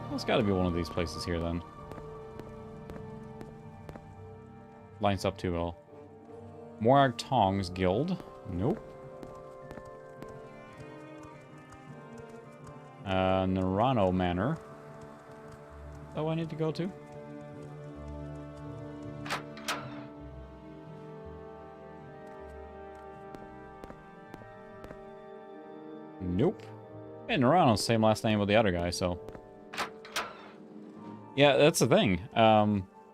Well, it's gotta be one of these places here then. Lines up too well. Morag Tongs Guild. Nope. Narano Manor. I need to go to? Nope. And Nerano's same last name with the other guy, so... Yeah, that's the thing.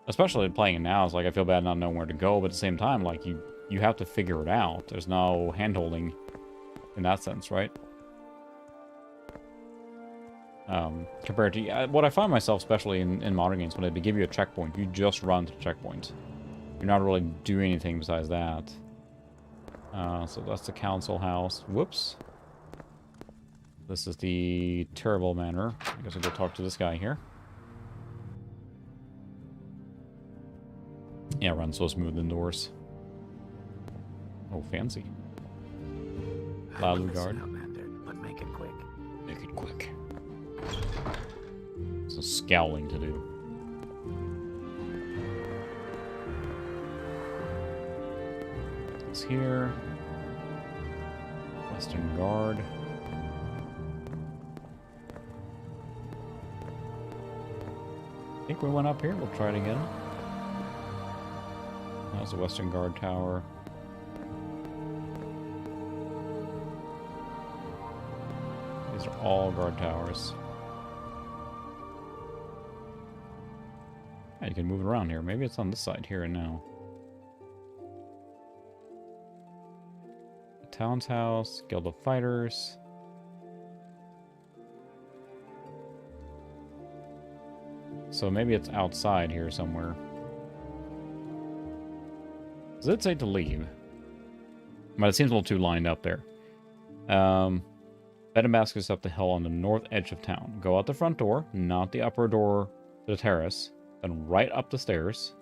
Especially playing it now, it's like I feel bad not knowing where to go, but at the same time, like, you have to figure it out. There's no hand-holding in that sense, right? Compared to... what I find myself, especially in modern games, when they give you a checkpoint, you just run to the checkpoint. You're not really doing anything besides that. So that's the council house. Whoops. This is the terrible manor. I guess I'll go talk to this guy here. Yeah, run so smooth indoors. Oh, fancy. Loud guard. But make it quick. Make it quick. It's a scowling to do. It's here. Western Guard. I think we went up here. We'll try it again. That was the Western Guard Tower. These are all guard towers. Yeah, you can move it around here. Maybe it's on this side here and now. The Town's House, Guild of Fighters. So maybe it's outside here somewhere. Does it say to leave? But it seems a little too lined up there. Bed and baskets up the hill on the north edge of town. Go out the front door, not the upper door to the terrace. Then right up the stairs.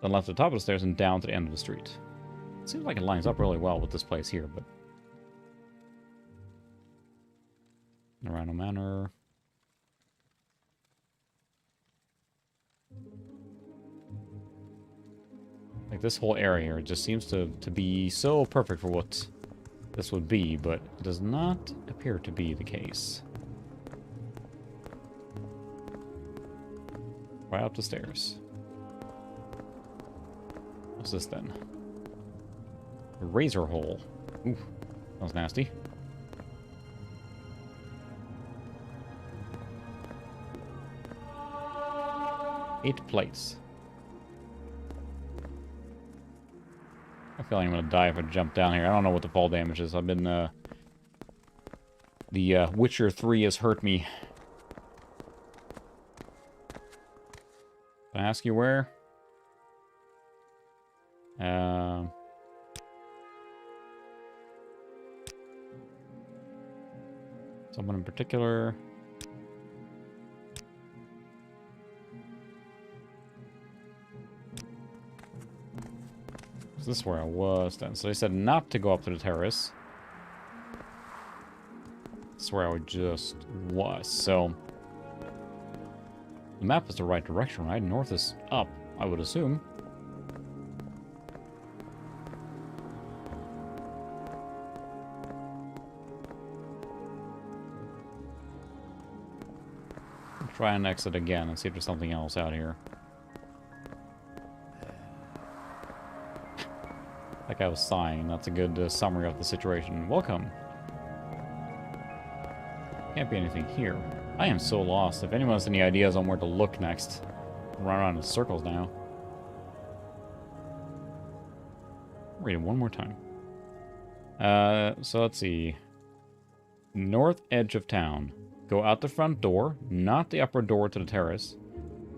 Then left at the top of the stairs and down to the end of the street. It seems like it lines up really well with this place here, but... Nerano Manor. Like, this whole area here just seems to be so perfect for what this would be, but it does not appear to be the case. Right up the stairs. What's this then? A razor hole. Ooh, that was nasty. Eight plates. I feel like I'm gonna die if I jump down here. I don't know what the fall damage is. I've been, the Witcher 3 has hurt me. Can I ask you where? Someone in particular. Is this where I was then? So they said not to go up to the terrace. This is where I just was. So the map is the right direction, right? North is up, I would assume. I'll try and exit again and see if there's something else out here. Like I was sighing. That's a good summary of the situation. Welcome. Can't be anything here. I am so lost. If anyone has any ideas on where to look next, I'll run around in circles now. Read it one more time. So let's see. North edge of town. Go out the front door, not the upper door to the terrace.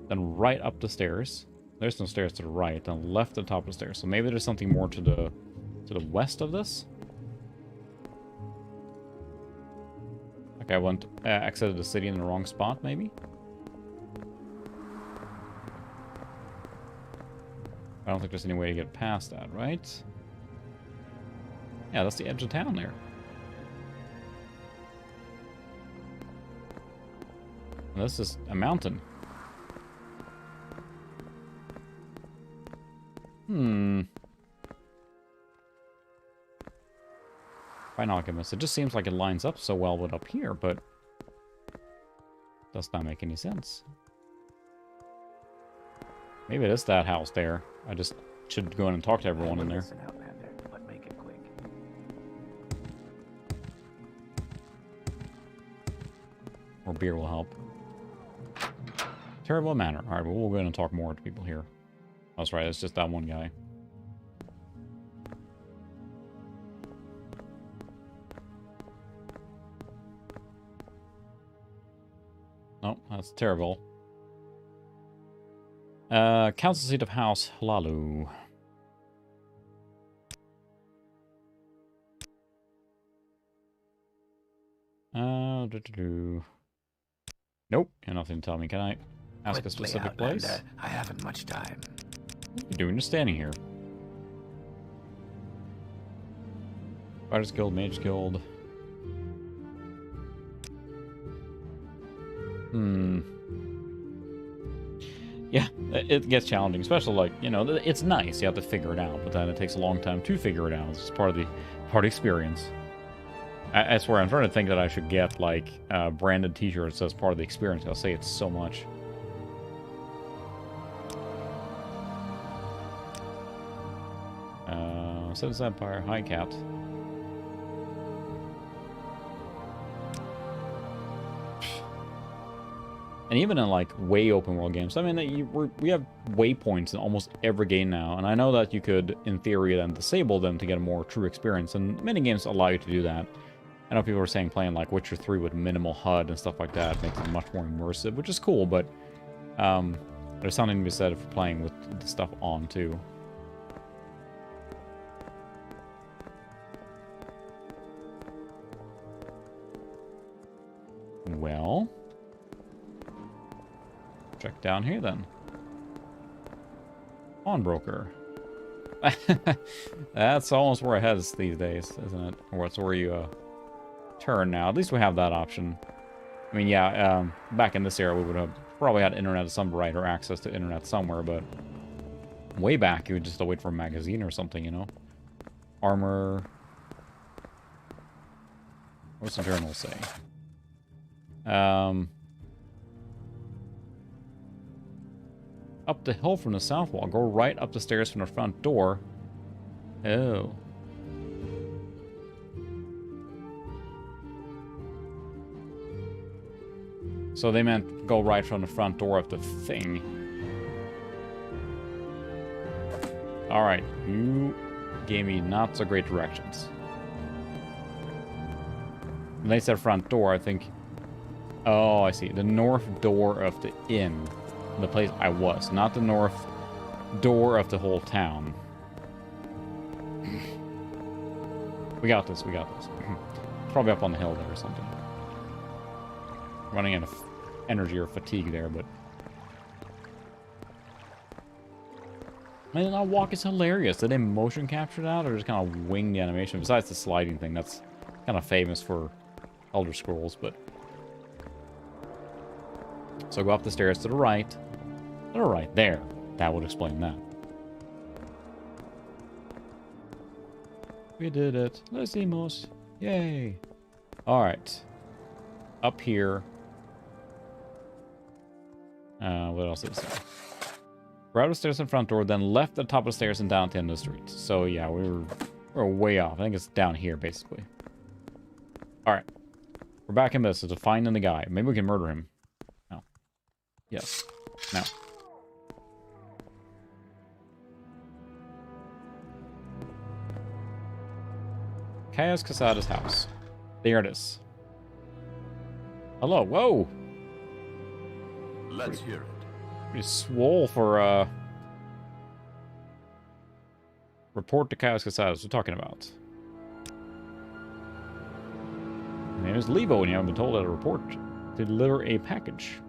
Then right up the stairs. There's no stairs to the right, then left at the top of the stairs. So maybe there's something more to the west of this. Like I went exited the city in the wrong spot, maybe. I don't think there's any way to get past that, right? Yeah, that's the edge of town there. And this is a mountain. Fine Alchemist. It just seems like it lines up so well with up here, but does not make any sense. Maybe it is that house there. I just should go in and talk to everyone in there. Listen, Outlander, but make it quick. Or beer will help. Terrible manner. Alright, well, we'll go in and talk more to people here. That's right, it's just that one guy. Oh, that's terrible. Council seat of House Hlalu. Nope, you have nothing to tell me. Can I ask a specific place? I haven't much time. What are you doing? Just standing here. Fighters Guild, Mage Guild. Yeah, it gets challenging, especially like, you know, it's nice. You have to figure it out, but then it takes a long time to figure it out. It's just part of the experience. I swear, I'm trying to think that I should get, like, branded t-shirts as part of the experience. I'll say it's so much. Citizen Empire, High Cat. And even in, like, way open world games, I mean, we have waypoints in almost every game now, and I know that you could, in theory, then disable them to get a more true experience, and many games allow you to do that. I know people are saying playing, like, Witcher 3 with minimal HUD and stuff like that makes it much more immersive, which is cool, but there's something to be said for playing with the stuff on, too. Well... check down here, then. Pawnbroker. That's almost where it heads these days, isn't it? Or it's where you turn now. At least we have that option. I mean, yeah, back in this era, we would have probably had internet of some variety or access to internet somewhere, but way back, you would just wait for a magazine or something, you know? Armor. What's the journal say? Up the hill from the south wall. Go right up the stairs from the front door. Oh. So they meant go right from the front door of the thing. Alright, you gave me not so great directions. When they said front door, I think... oh, I see. The north door of the inn. The place I was. Not the north door of the whole town. We got this, we got this. Probably up on the hill there or something. Running out of energy or fatigue there, but... man, that walk is hilarious. Did they motion capture that, or just kind of wing the animation? Besides the sliding thing, that's kind of famous for Elder Scrolls, but... so go up the stairs to the right. To the right, there. That would explain that. We did it. Los Imos. Yay. Alright. Up here. What else did it say? Right up the stairs in front door, then left at the top of the stairs and down to the end of the street. So yeah, we're way off. I think it's down here, basically. Alright. We're back in business to finding the guy. Maybe we can murder him. No. Yes. No. Caius Casada's house. There it is. Hello. Whoa! Let's hear it. Pretty swole for, report to Caius Casadas. We're talking about. My name is Levo, and you haven't been told that a report to deliver a package.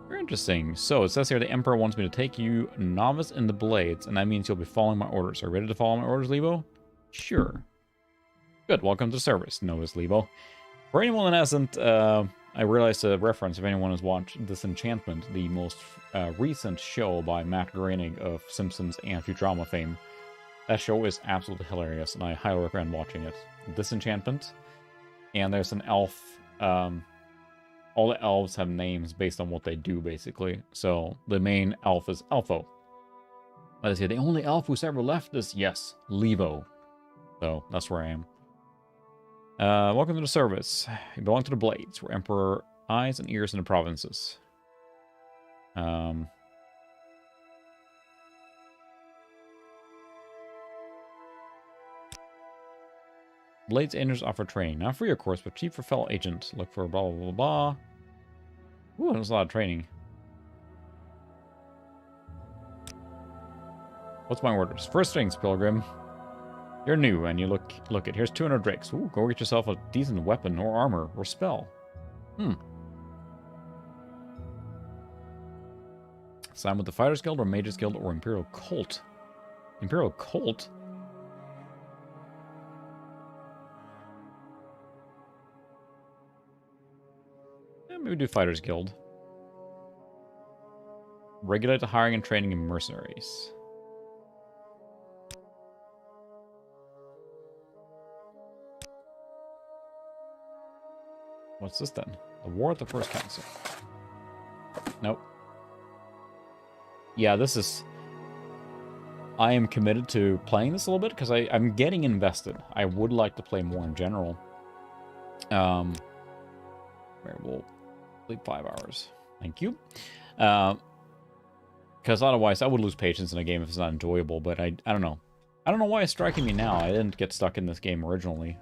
Very interesting. So, it says here the Emperor wants me to take you novice in the blades, and that means you'll be following my orders. Are you ready to follow my orders, Levo? Sure. Good. Welcome to service, novice Levo. For anyone that hasn't, I realized a reference if anyone has watched Disenchantment, the most recent show by Matt Groening of Simpsons and Futurama fame. That show is absolutely hilarious, and I highly recommend watching it. Disenchantment, and there's an elf all the elves have names based on what they do, basically. So the main elf is Elfo. Let's see, the only elf who's ever left is, yes, Levo. So that's where I am. Welcome to the service. You belong to the Blades. We're Emperor eyes and ears in the provinces. Blades Angels offer training. Not free, of course, but cheap for fellow agent. Look for blah, blah, blah, blah. Ooh, there's a lot of training. What's my orders? First things, Pilgrim. You're new, and you look at, here's 200 drakes. Ooh, go get yourself a decent weapon, or armor, or spell. Sign with the Fighters Guild, or Mages Guild, or Imperial Cult. Imperial Cult? Maybe do Fighters Guild. Regulate the hiring and training of mercenaries. What's this then? The War at the First Council. Nope. Yeah, this is... I am committed to playing this a little bit because I'm getting invested. I would like to play more in general. We'll sleep 5 hours. Thank you. Because otherwise I would lose patience in a game if it's not enjoyable, but I don't know. I don't know why it's striking me now. I didn't get stuck in this game originally.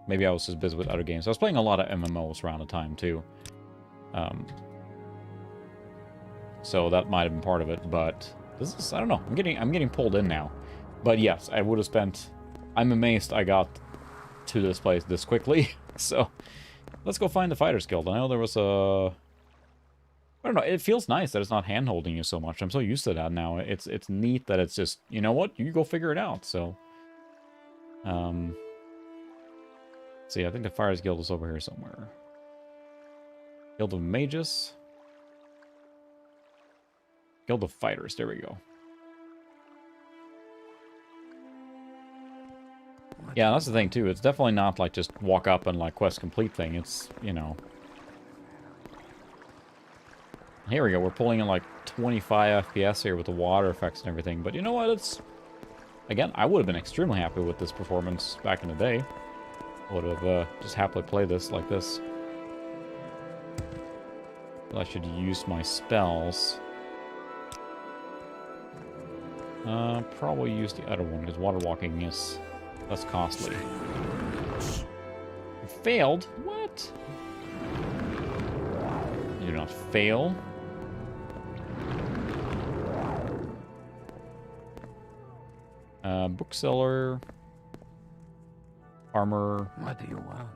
Maybe I was just busy with other games. I was playing a lot of MMOs around the time too. So that might have been part of it, but this is, I don't know. I'm getting pulled in now. But yes, I would have spent... I'm amazed I got to this place this quickly. So let's go find the Fighters Guild. I know there was a... I don't know, it feels nice that it's not hand-holding you so much. I'm so used to that now. It's neat that it's just, you know what, you go figure it out, so... see, I think the Fighters Guild is over here somewhere. Guild of Mages. Guild of Fighters, there we go. Yeah, that's the thing, too. It's definitely not, like, just walk up and, like, quest complete thing. It's, you know... Here we go, we're pulling in like 25 FPS here with the water effects and everything, but you know what, it's... Again, I would have been extremely happy with this performance back in the day. Would have just happily played this like this. But I should use my spells. Probably use the other one, because water walking is less costly. You failed? What? You do not fail. Bookseller. Armor. What do you want?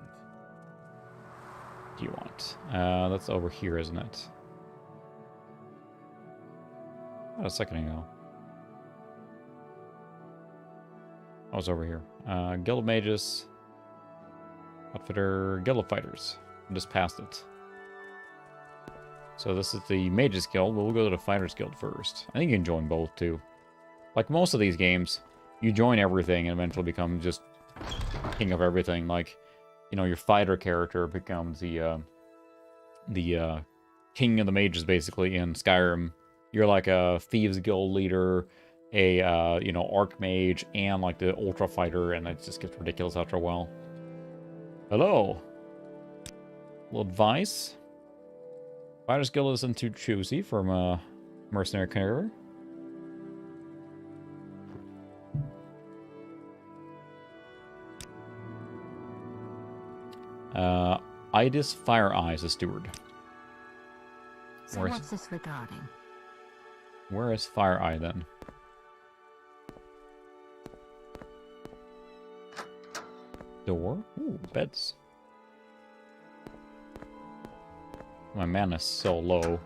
Do you want? That's over here, isn't it? About a second ago. I was over here. Guild of Mages. Outfitter. Guild of Fighters. I just passed it. So this is the Mages Guild. We'll go to the Fighters Guild first. I think you can join both, too. Like most of these games, you join everything and eventually become just king of everything. Like, you know, your fighter character becomes the king of the mages, basically, in Skyrim. You're like a Thieves Guild leader, a, you know, Archmage, and like the Ultra Fighter, and it just gets ridiculous after a while. Hello. A little advice. Fighters Guild isn't too choosy from a mercenary career. Idis Fire Eyes, a steward. So what's this regarding? Where is Fire Eye then? Door? Ooh, beds. My mana is so low.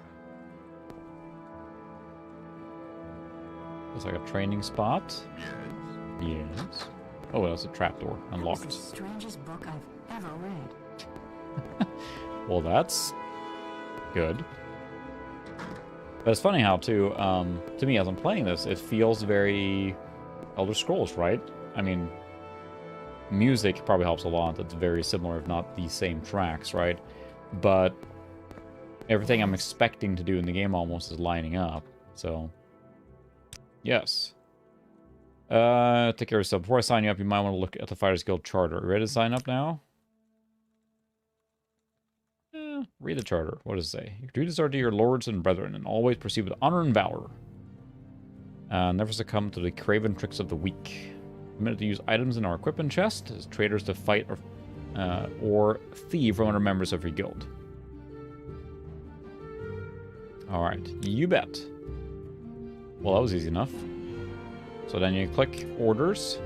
Looks like a training spot. Yes. Yes. Oh, that's a trapdoor. Unlocked. This is the strangest book I've ever read. Well, that's good. But it's funny how, too, to me, as I'm playing this, it feels very Elder Scrolls, right? I mean, music probably helps a lot. It's very similar, if not the same tracks, right? But everything I'm expecting to do in the game almost is lining up. So, yes. Take care of yourself. Before I sign you up, you might want to look at the Fighters Guild Charter. Are you ready to sign up now? Read the charter. What does it say? Your duties are to your lords and brethren, and always proceed with honor and valor. Never succumb to the craven tricks of the weak. Permitted to use items in our equipment chest as traders to fight or thieve from other members of your guild. Alright, you bet. Well, that was easy enough. So then you click orders.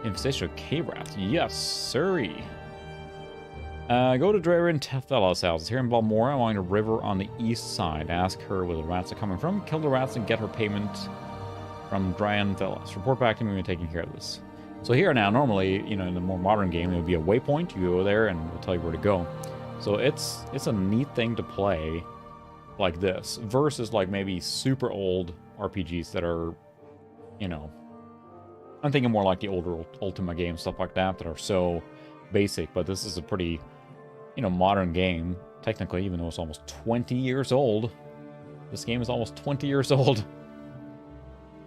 Infestation of K-Rats. Yes, sirree. Go to Drarian Tethella's house. It's here in Balmora along the river on the east side. Ask her where the rats are coming from. Kill the rats and get her payment from Drarian Tethella's. Report back to me when you're taking care of this. So here now, normally, you know, in the more modern game, it would be a waypoint. You go there and it'll tell you where to go. So it's a neat thing to play like this versus like maybe super old RPGs that are, you know, I'm thinking more like the older Ultima games, stuff like that are so basic, but this is a pretty, you know, modern game, technically, even though it's almost 20 years old. This game is almost 20 years old.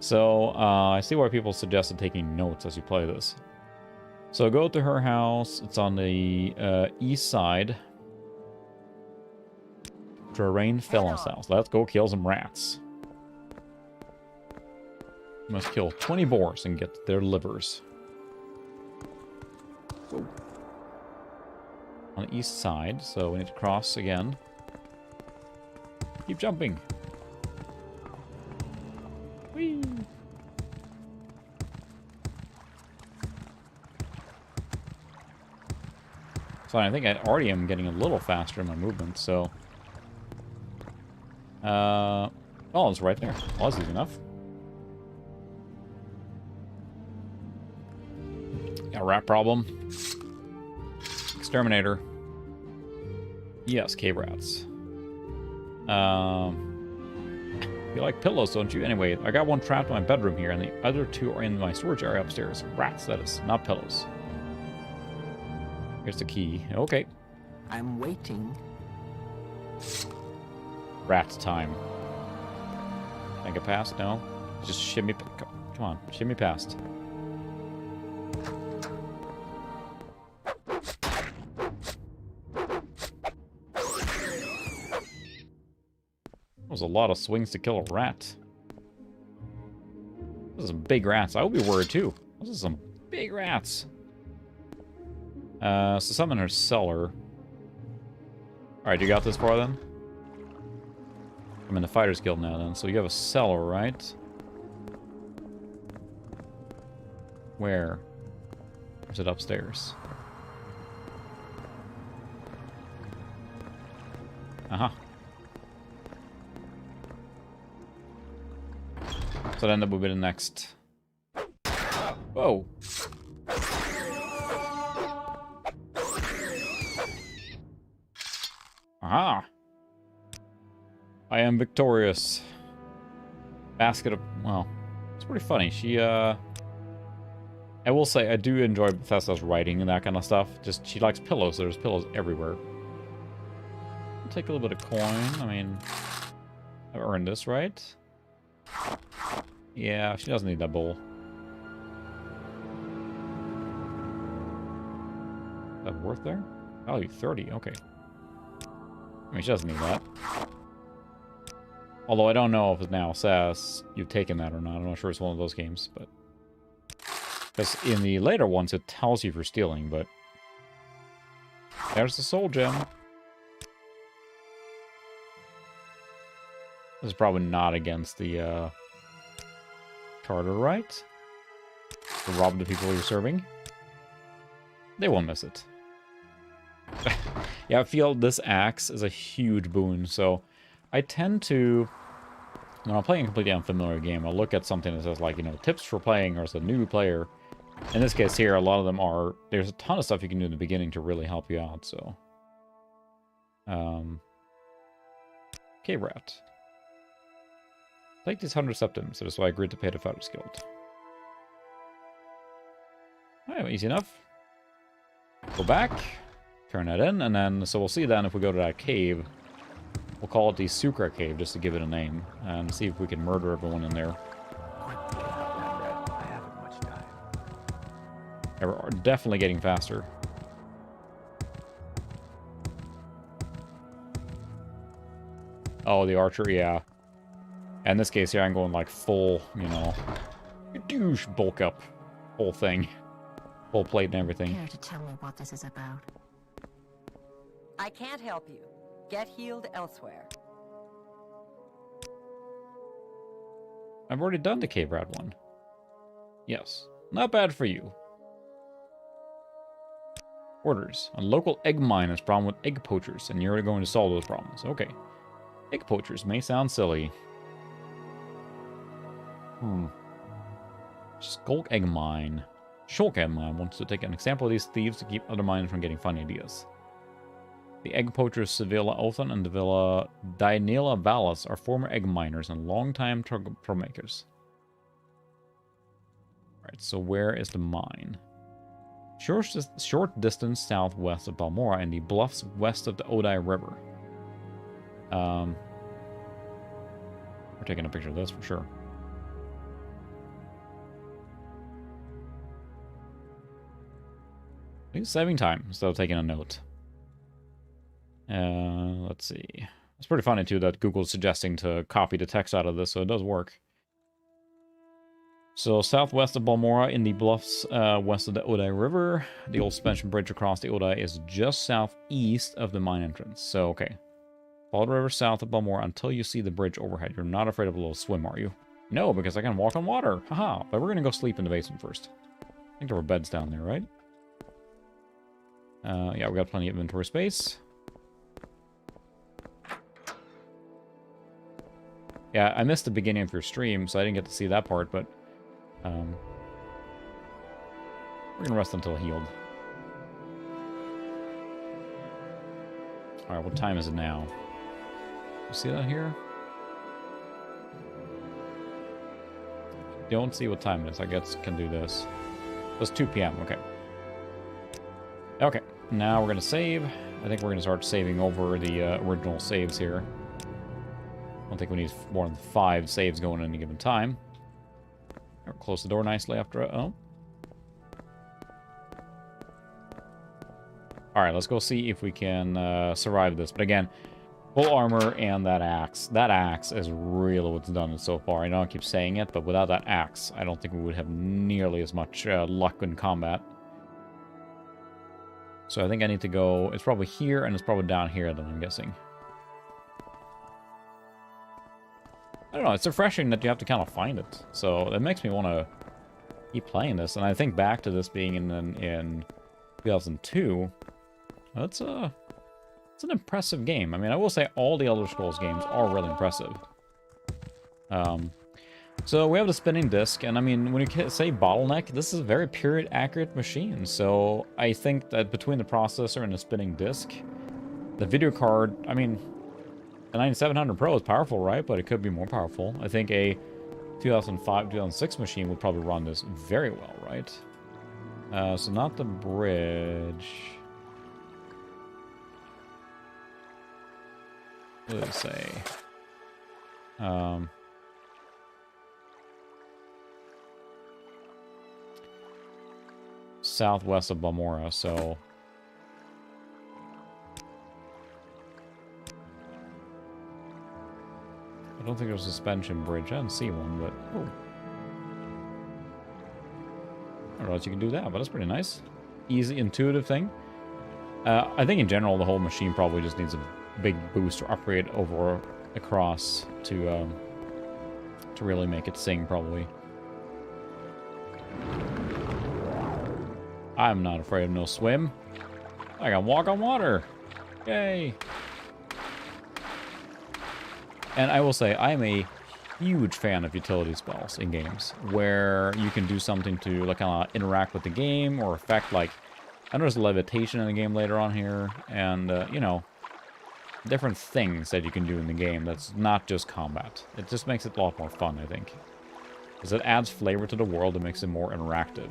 So, I see why people suggested taking notes as you play this. So go to her house. It's on the east side. Drarian Tethella's house. Let's go kill some rats. You must kill 20 boars and get their livers. Whoa. On the east side, so we need to cross again. Keep jumping. Whee! So I think I already am getting a little faster in my movement, so... oh, it's right there. Well, that's easy enough. Got a rat problem. Exterminator. Yes, cave rats. You like pillows, don't you? Anyway, I got one trapped in my bedroom here, and the other two are in my storage area upstairs. Rats, that is, not pillows. Here's the key. Okay. I'm waiting. Rat time. Can I get past? No. Just shimmy. Come on, shimmy past. That was a lot of swings to kill a rat. Those are some big rats. I would be worried too. Those are some big rats. So summon her cellar. Alright, you got this far then? I'm in the Fighters Guild now then. So you have a cellar, right? Where? Or is it upstairs? Uh-huh. So then that will be the next. Whoa. Aha. I am victorious. Basket of, well, it's pretty funny. She, I will say I do enjoy Bethesda's writing and that kind of stuff. Just, she likes pillows. So there's pillows everywhere. I'll take a little bit of coin. I mean, I've earned this, right? Yeah, she doesn't need that bowl. Is that worth there? Value 30, okay. I mean, she doesn't need that. Although I don't know if it now says you've taken that or not. I'm not sure it's one of those games, but... Because in the later ones, it tells you for stealing, but... There's the soul gem. This is probably not against the, Charter, right? To rob the people you're serving. They won't miss it. Yeah, I feel this axe is a huge boon, so I tend to, when I'm playing a completely unfamiliar game, I'll look at something that says, like, you know, tips for playing or as a new player. In this case here, a lot of them are, there's a ton of stuff you can do in the beginning to really help you out, so. Cave rat. Take these 100 septims, so that's why I agreed to pay the Fighters Guild. Alright, easy enough. Go back. Turn that in, and then, so we'll see then if we go to that cave. We'll call it the Sucra Cave, just to give it a name, and see if we can murder everyone in there. Quickly, Outlander. I haven't much time. Yeah, we're definitely getting faster. Oh, the archer, yeah. In this case here, I'm going like full, you know, douche bulk up. Whole thing. Full plate and everything. Care to tell me what this is about? I can't help you. Get healed elsewhere. I've already done the cave rat one. Yes. Not bad for you. Orders. A local egg mine has a problem with egg poachers, and you're going to solve those problems. Okay. Egg poachers may sound silly. Skulk egg mine. Shulk egg mine wants to take an example of these thieves to keep other miners from getting funny ideas. The egg poachers Sevilla Othan and Villa Daniela Vallis are former egg miners and longtime troublemakers. Alright, so where is the mine? Short distance southwest of Balmora and the bluffs west of the Odai River. We're taking a picture of this for sure. He's saving time instead of taking a note. Let's see. It's pretty funny too that Google's suggesting to copy the text out of this, so it does work. So southwest of Balmora in the bluffs west of the Odai River. The old suspension bridge across the Odai is just southeast of the mine entrance. So, okay. Follow the river south of Balmora until you see the bridge overhead. You're not afraid of a little swim, are you? No, because I can walk on water. Haha. But we're going to go sleep in the basement first. I think there were beds down there, right? Yeah, we got plenty of inventory space. Yeah, I missed the beginning of your stream, so I didn't get to see that part, but we're gonna rest until healed. Alright, what time is it now? You see that here? Don't see what time it is. I guess can do this. It's 2 p.m. Okay. Okay, now we're gonna save. I think we're gonna start saving over the original saves here. I don't think we need more than 5 saves going at any given time. Or close the door nicely after. Oh. Alright, let's go see if we can survive this. But again, full armor and that axe. That axe is really what's done it so far. I know I keep saying it, but without that axe, I don't think we would have nearly as much luck in combat. So I think I need to go... It's probably here, and it's probably down here, then I'm guessing. I don't know, it's refreshing that you have to kind of find it. So it makes me want to keep playing this. And I think back to this being in 2002. It's an impressive game. I mean, I will say all the Elder Scrolls games are really impressive. So we have the spinning disc, and I mean, when you say bottleneck, this is a very period-accurate machine. So I think that between the processor and the spinning disc, the video card, I mean, the 9700 Pro is powerful, right? But it could be more powerful. I think a 2005, 2006 machine would probably run this very well, right? So not the bridge. What did it say? Southwest of Balmora, so... I don't think there's a suspension bridge. I didn't see one, but... Oh. I don't know if you can do that, but that's pretty nice. Easy, intuitive thing. I think in general, the whole machine probably just needs a big boost or upgrade over across to really make it sing, probably. I'm not afraid of no swim. I can walk on water. Yay. And I will say, I'm a huge fan of utility spells in games, where you can do something to like kind of interact with the game or affect, like, I know there's levitation in the game later on here, and, you know, different things that you can do in the game that's not just combat. It just makes it a lot more fun, I think. Because it adds flavor to the world and makes it more interactive.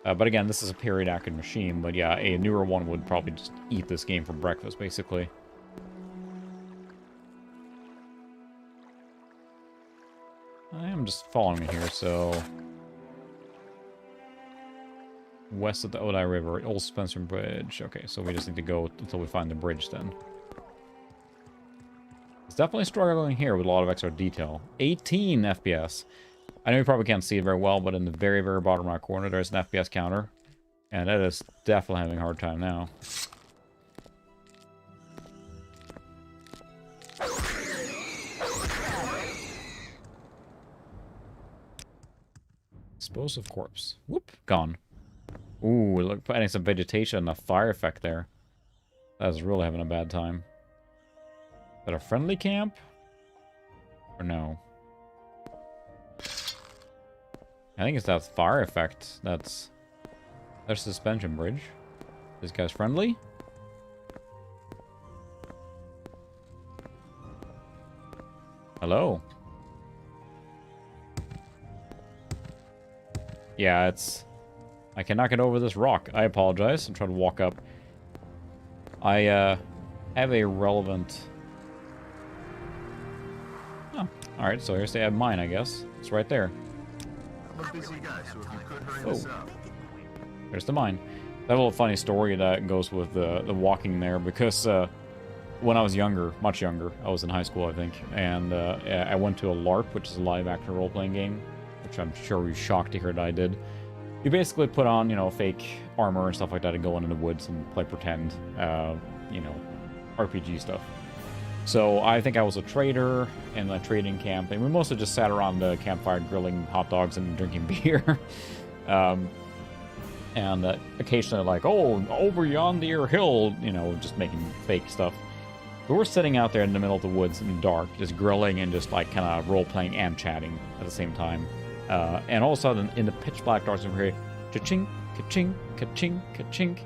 But again, this is a period-accurate machine, but yeah, a newer one would probably just eat this game for breakfast, basically. I am just following it here, so... West of the Odai River, Old Spencer Bridge. Okay, so we just need to go until we find the bridge then. It's definitely struggling here with a lot of extra detail. 18 FPS. I know you probably can't see it very well, but in the very, very bottom right corner, there's an FPS counter. And it is definitely having a hard time now. Explosive corpse. Whoop, gone. Ooh, look, adding some vegetation, a fire effect there. That is really having a bad time. Is that a friendly camp? Or no? I think it's that fire effect. That's... There's suspension bridge. This guy's friendly? Hello? Yeah, it's... I cannot get over this rock. I apologize. I'm trying to walk up. I have a relevant... Oh, alright, so here's the Ebony Mine, I guess. It's right there. I'm a busy guy, so if you could hurry this up. There's the mine. I have a little funny story that goes with the walking there, because when I was younger, much younger, I was in high school, I think, and I went to a LARP, which is a live-action role-playing game, which I'm sure you're shocked to hear that I did. You basically put on, you know, fake armor and stuff like that and go into the woods and play pretend, you know, RPG stuff. So I think I was a trader in a trading camp, and we mostly just sat around the campfire grilling hot dogs and drinking beer. And occasionally like, oh, over yonder hill, you know, just making fake stuff. But we're sitting out there in the middle of the woods in the dark, just grilling and just like kind of role-playing and chatting at the same time. And all of a sudden, in the pitch black darkness, we hear ka-chink, ka-chink, ka-chink, ka-chink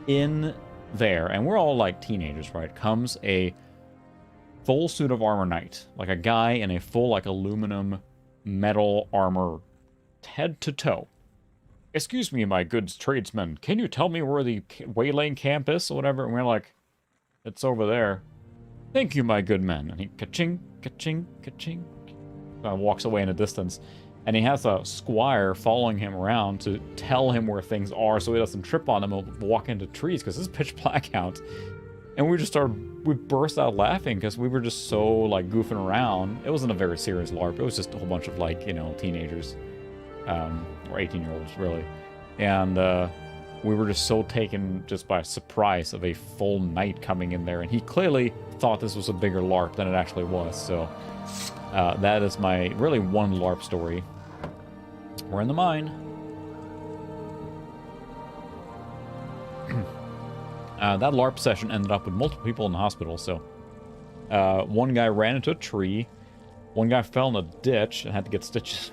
in there. And we're all like teenagers, right? Comes a full suit of armor knight, like a guy in a full like aluminum metal armor head to toe. Excuse me, my good tradesman, can you tell me where the waylaying camp is or whatever? And we're like, it's over there. Thank you, my good man. And he ka-ching, ka-ching, ka-ching. Walks away in the distance. And he has a squire following him around to tell him where things are so he doesn't trip on them and walk into trees because it's pitch black out. And we burst out laughing because we were just so like goofing around. It wasn't a very serious LARP. It was just a whole bunch of like, you know, teenagers. Or 18-year-olds, really. And we were just so taken just by surprise of a full knight coming in there. And he clearly thought this was a bigger LARP than it actually was. So that is my really one LARP story. We're in the mine. That LARP session ended up with multiple people in the hospital. So one guy ran into a tree. One guy fell in a ditch and had to get stitches.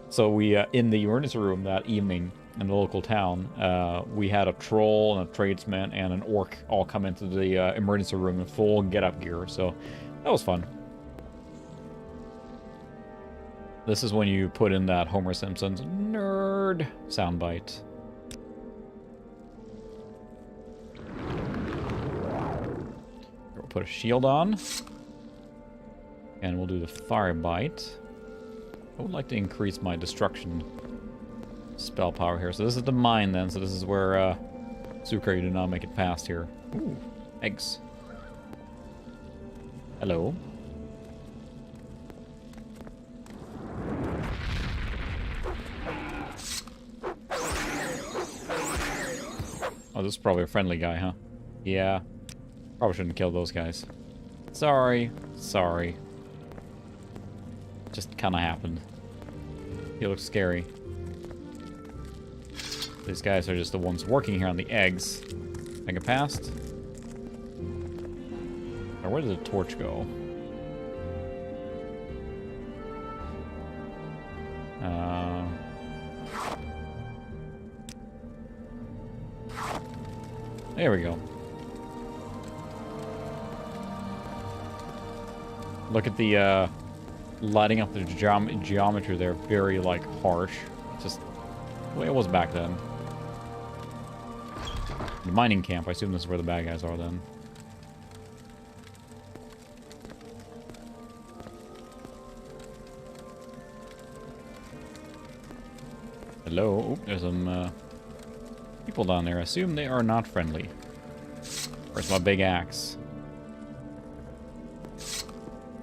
So we, in the emergency room that evening in the local town, we had a troll and a tradesman and an orc all come into the emergency room in full get-up gear. So that was fun. This is when you put in that Homer Simpson's nerd soundbite. We'll put a shield on. And we'll do the fire bite. I would like to increase my destruction spell power here. So this is the mine then. So this is where Zuko, you do not make it past here. Ooh, eggs. Hello. Oh, this is probably a friendly guy, huh? Yeah. Probably shouldn't kill those guys. Sorry. Sorry. Just kind of happened. He looks scary. These guys are just the ones working here on the eggs. I get past. Now, where did the torch go? There we go. Look at the lighting up the geometry there, very like harsh. Just The way it was back then. The mining camp, I assume this is where the bad guys are then. Hello? Oh, there's some people down there. I assume they are not friendly. Where's my big axe?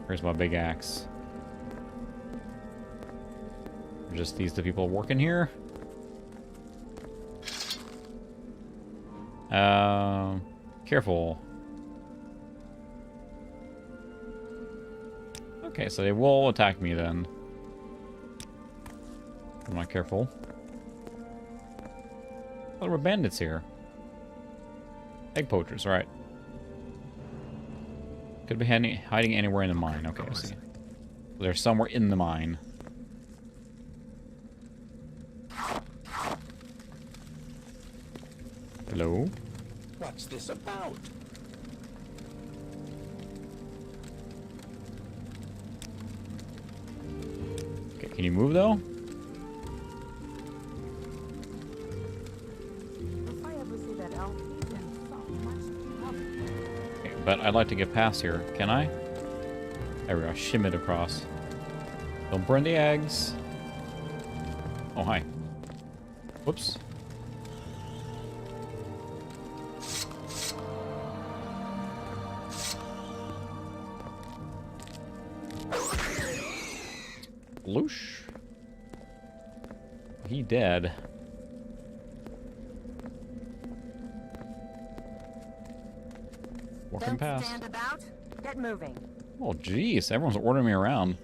Where's my big axe? Are just these the people working here? Careful. Okay, so they will attack me then. I'm not careful. Oh, there were bandits here. Egg poachers, right. Could be hiding anywhere in the mine. Okay, I see. They're somewhere in the mine. Hello? What's this about? Okay, can you move though? Okay, but I'd like to get past here. Can I? There we go. Shim it across. Don't burn the eggs. Oh, hi. Whoops. Loosh. He dead. Walking Don't past. stand about. Get moving. Oh, jeez. Everyone's ordering me around.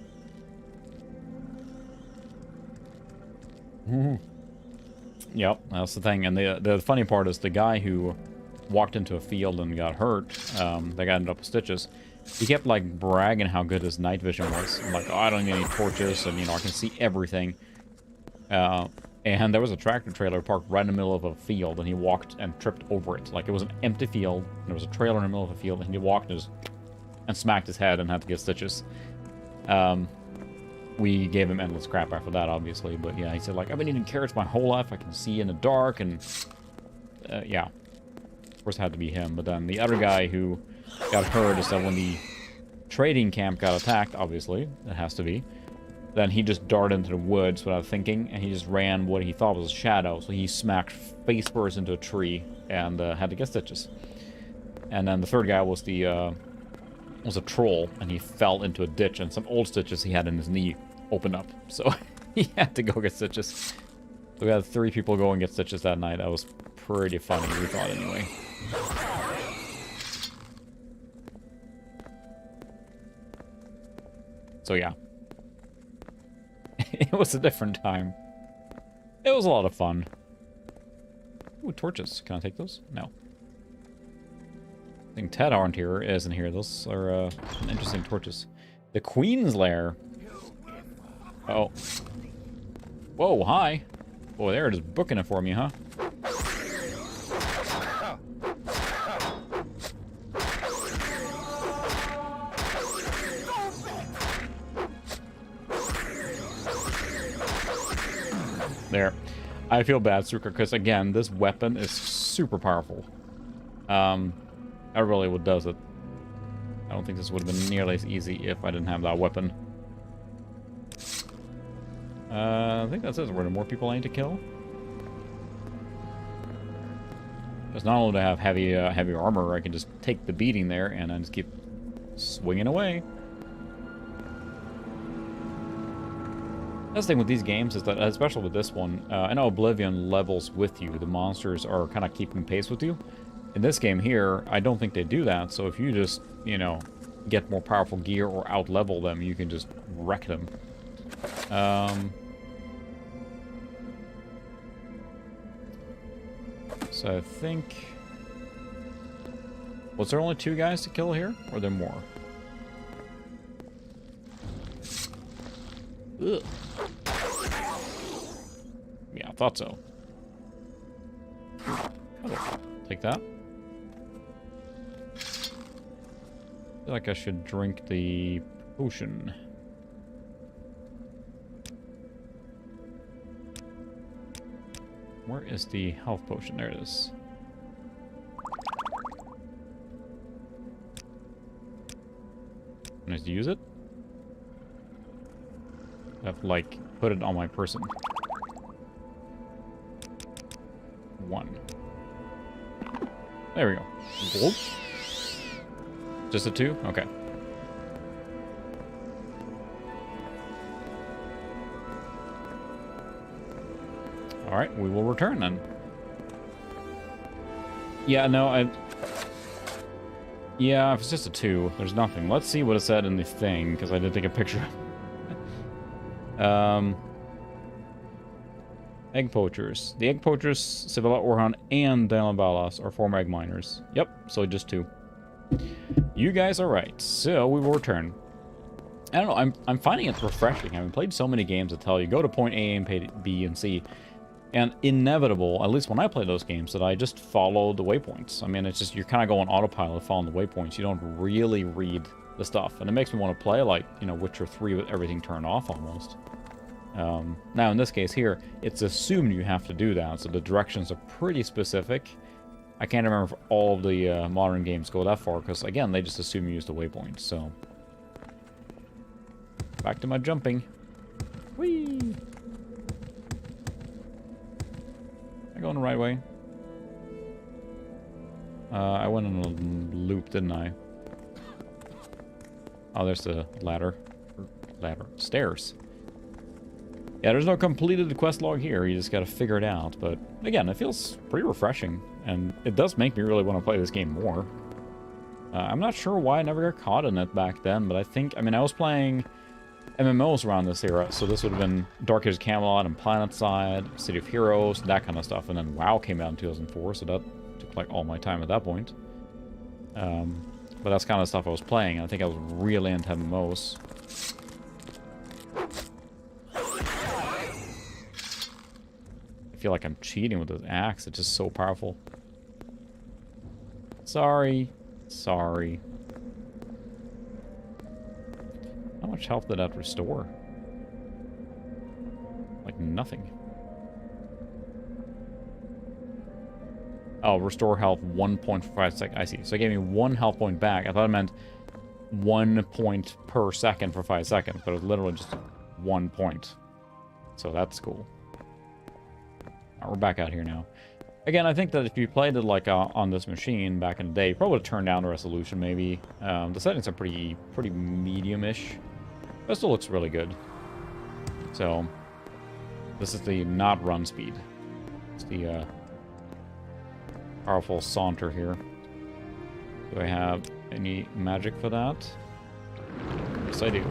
Yep, that's the thing. And the funny part is the guy who walked into a field and got hurt, that guy ended up with stitches. He kept, like, bragging how good his night vision was. I'm like, oh, I don't need any torches, and, you know, I can see everything. And there was a tractor trailer parked right in the middle of a field, and he walked and tripped over it. Like, it was an empty field, and there was a trailer in the middle of a field, and he walked and smacked his head and had to get stitches. We gave him endless crap after that, obviously, but yeah, he said, like, I've been eating carrots my whole life, I can see in the dark, and, yeah. Of course, it had to be him, but then the other guy who got hurt is that when the trading camp got attacked, obviously, it has to be, then he just darted into the woods without thinking, and he just ran what he thought was a shadow, so he smacked face first into a tree and had to get stitches. And then the third guy was was a troll, and he fell into a ditch, and some old stitches he had in his knee opened up, so he had to go get stitches. So we had 3 people go and get stitches that night. That was pretty funny, we thought, anyway. So yeah. It was a different time. It was a lot of fun. Ooh, torches. Can I take those? No. I think Ted isn't here. Those are interesting torches. The Queen's Lair. Oh. Whoa, hi. Boy, they're just booking it for me, huh? There. I feel bad, Suka, because again, this weapon is super powerful. That really what does it. I don't think this would have been nearly as easy if I didn't have that weapon. I think that's it. Were there more people I need to kill? Because not only do I have heavy armor, I can just take the beating there and then just keep swinging away. That's the thing with these games is that, especially with this one, I know Oblivion levels with you. The monsters are kind of keeping pace with you. In this game here, I don't think they do that. So if you just, you know, get more powerful gear or out-level them, you can just wreck them. So I think... Was there only 2 guys to kill here? Or are there more? Ugh. Yeah, I thought so. Hello. Take that. I feel like I should drink the potion. Where is the health potion? There it is. Can I use it? I have to, like, put it on my person. 1. There we go. Gold. Just a 2? Okay. Alright, we will return then. Yeah, no, yeah, if it's just a 2, there's nothing. Let's see what it said in the thing, because I did take a picture. Egg poachers. The egg poachers, Sevilla Orhan, and Dalabalas are former egg miners. Yep, so just 2. You guys are right. So we will return. I don't know, I'm finding it refreshing. I've played so many games that tell you go to point A and point B and C. And inevitable, at least when I play those games, that I just follow the waypoints. I mean, it's just, you're kind of going autopilot following the waypoints. You don't really read the stuff. And it makes me want to play, like, you know, Witcher 3 with everything turned off almost. Now, in this case here, it's assumed you have to do that, so the directions are pretty specific. I can't remember if all of the modern games go that far, because, again, they just assume you use the waypoints, so... Back to my jumping. Whee! Am I going the right way? I went on a loop, didn't I? Oh, there's the ladder. Stairs. Yeah, there's no completed quest log here. You just gotta figure it out. But, again, it feels pretty refreshing. And it does make me really want to play this game more. I'm not sure why I never got caught in it back then, but I mean, I was playing MMOs around this era, so this would have been Dark Age of Camelot and PlanetSide, City of Heroes, that kind of stuff. And then WoW came out in 2004, so that took like all my time at that point. But that's kind of stuff I was playing. I think I was really into MMOs. I feel like I'm cheating with this axe. It's just so powerful. Sorry. Sorry. How much health did that restore? Like nothing. Oh, restore health 1 point for 5 seconds. I see. So it gave me 1 health point back. I thought it meant 1 point per second for 5 seconds, but it was literally just 1 point. So that's cool. Right, we're back out here now. Again, I think that if you played it like on this machine back in the day, you probably would have turned down the resolution maybe. The settings are pretty medium-ish. But it still looks really good. So, this is the not run speed. It's the powerful saunter here. Do I have any magic for that? Yes, I do.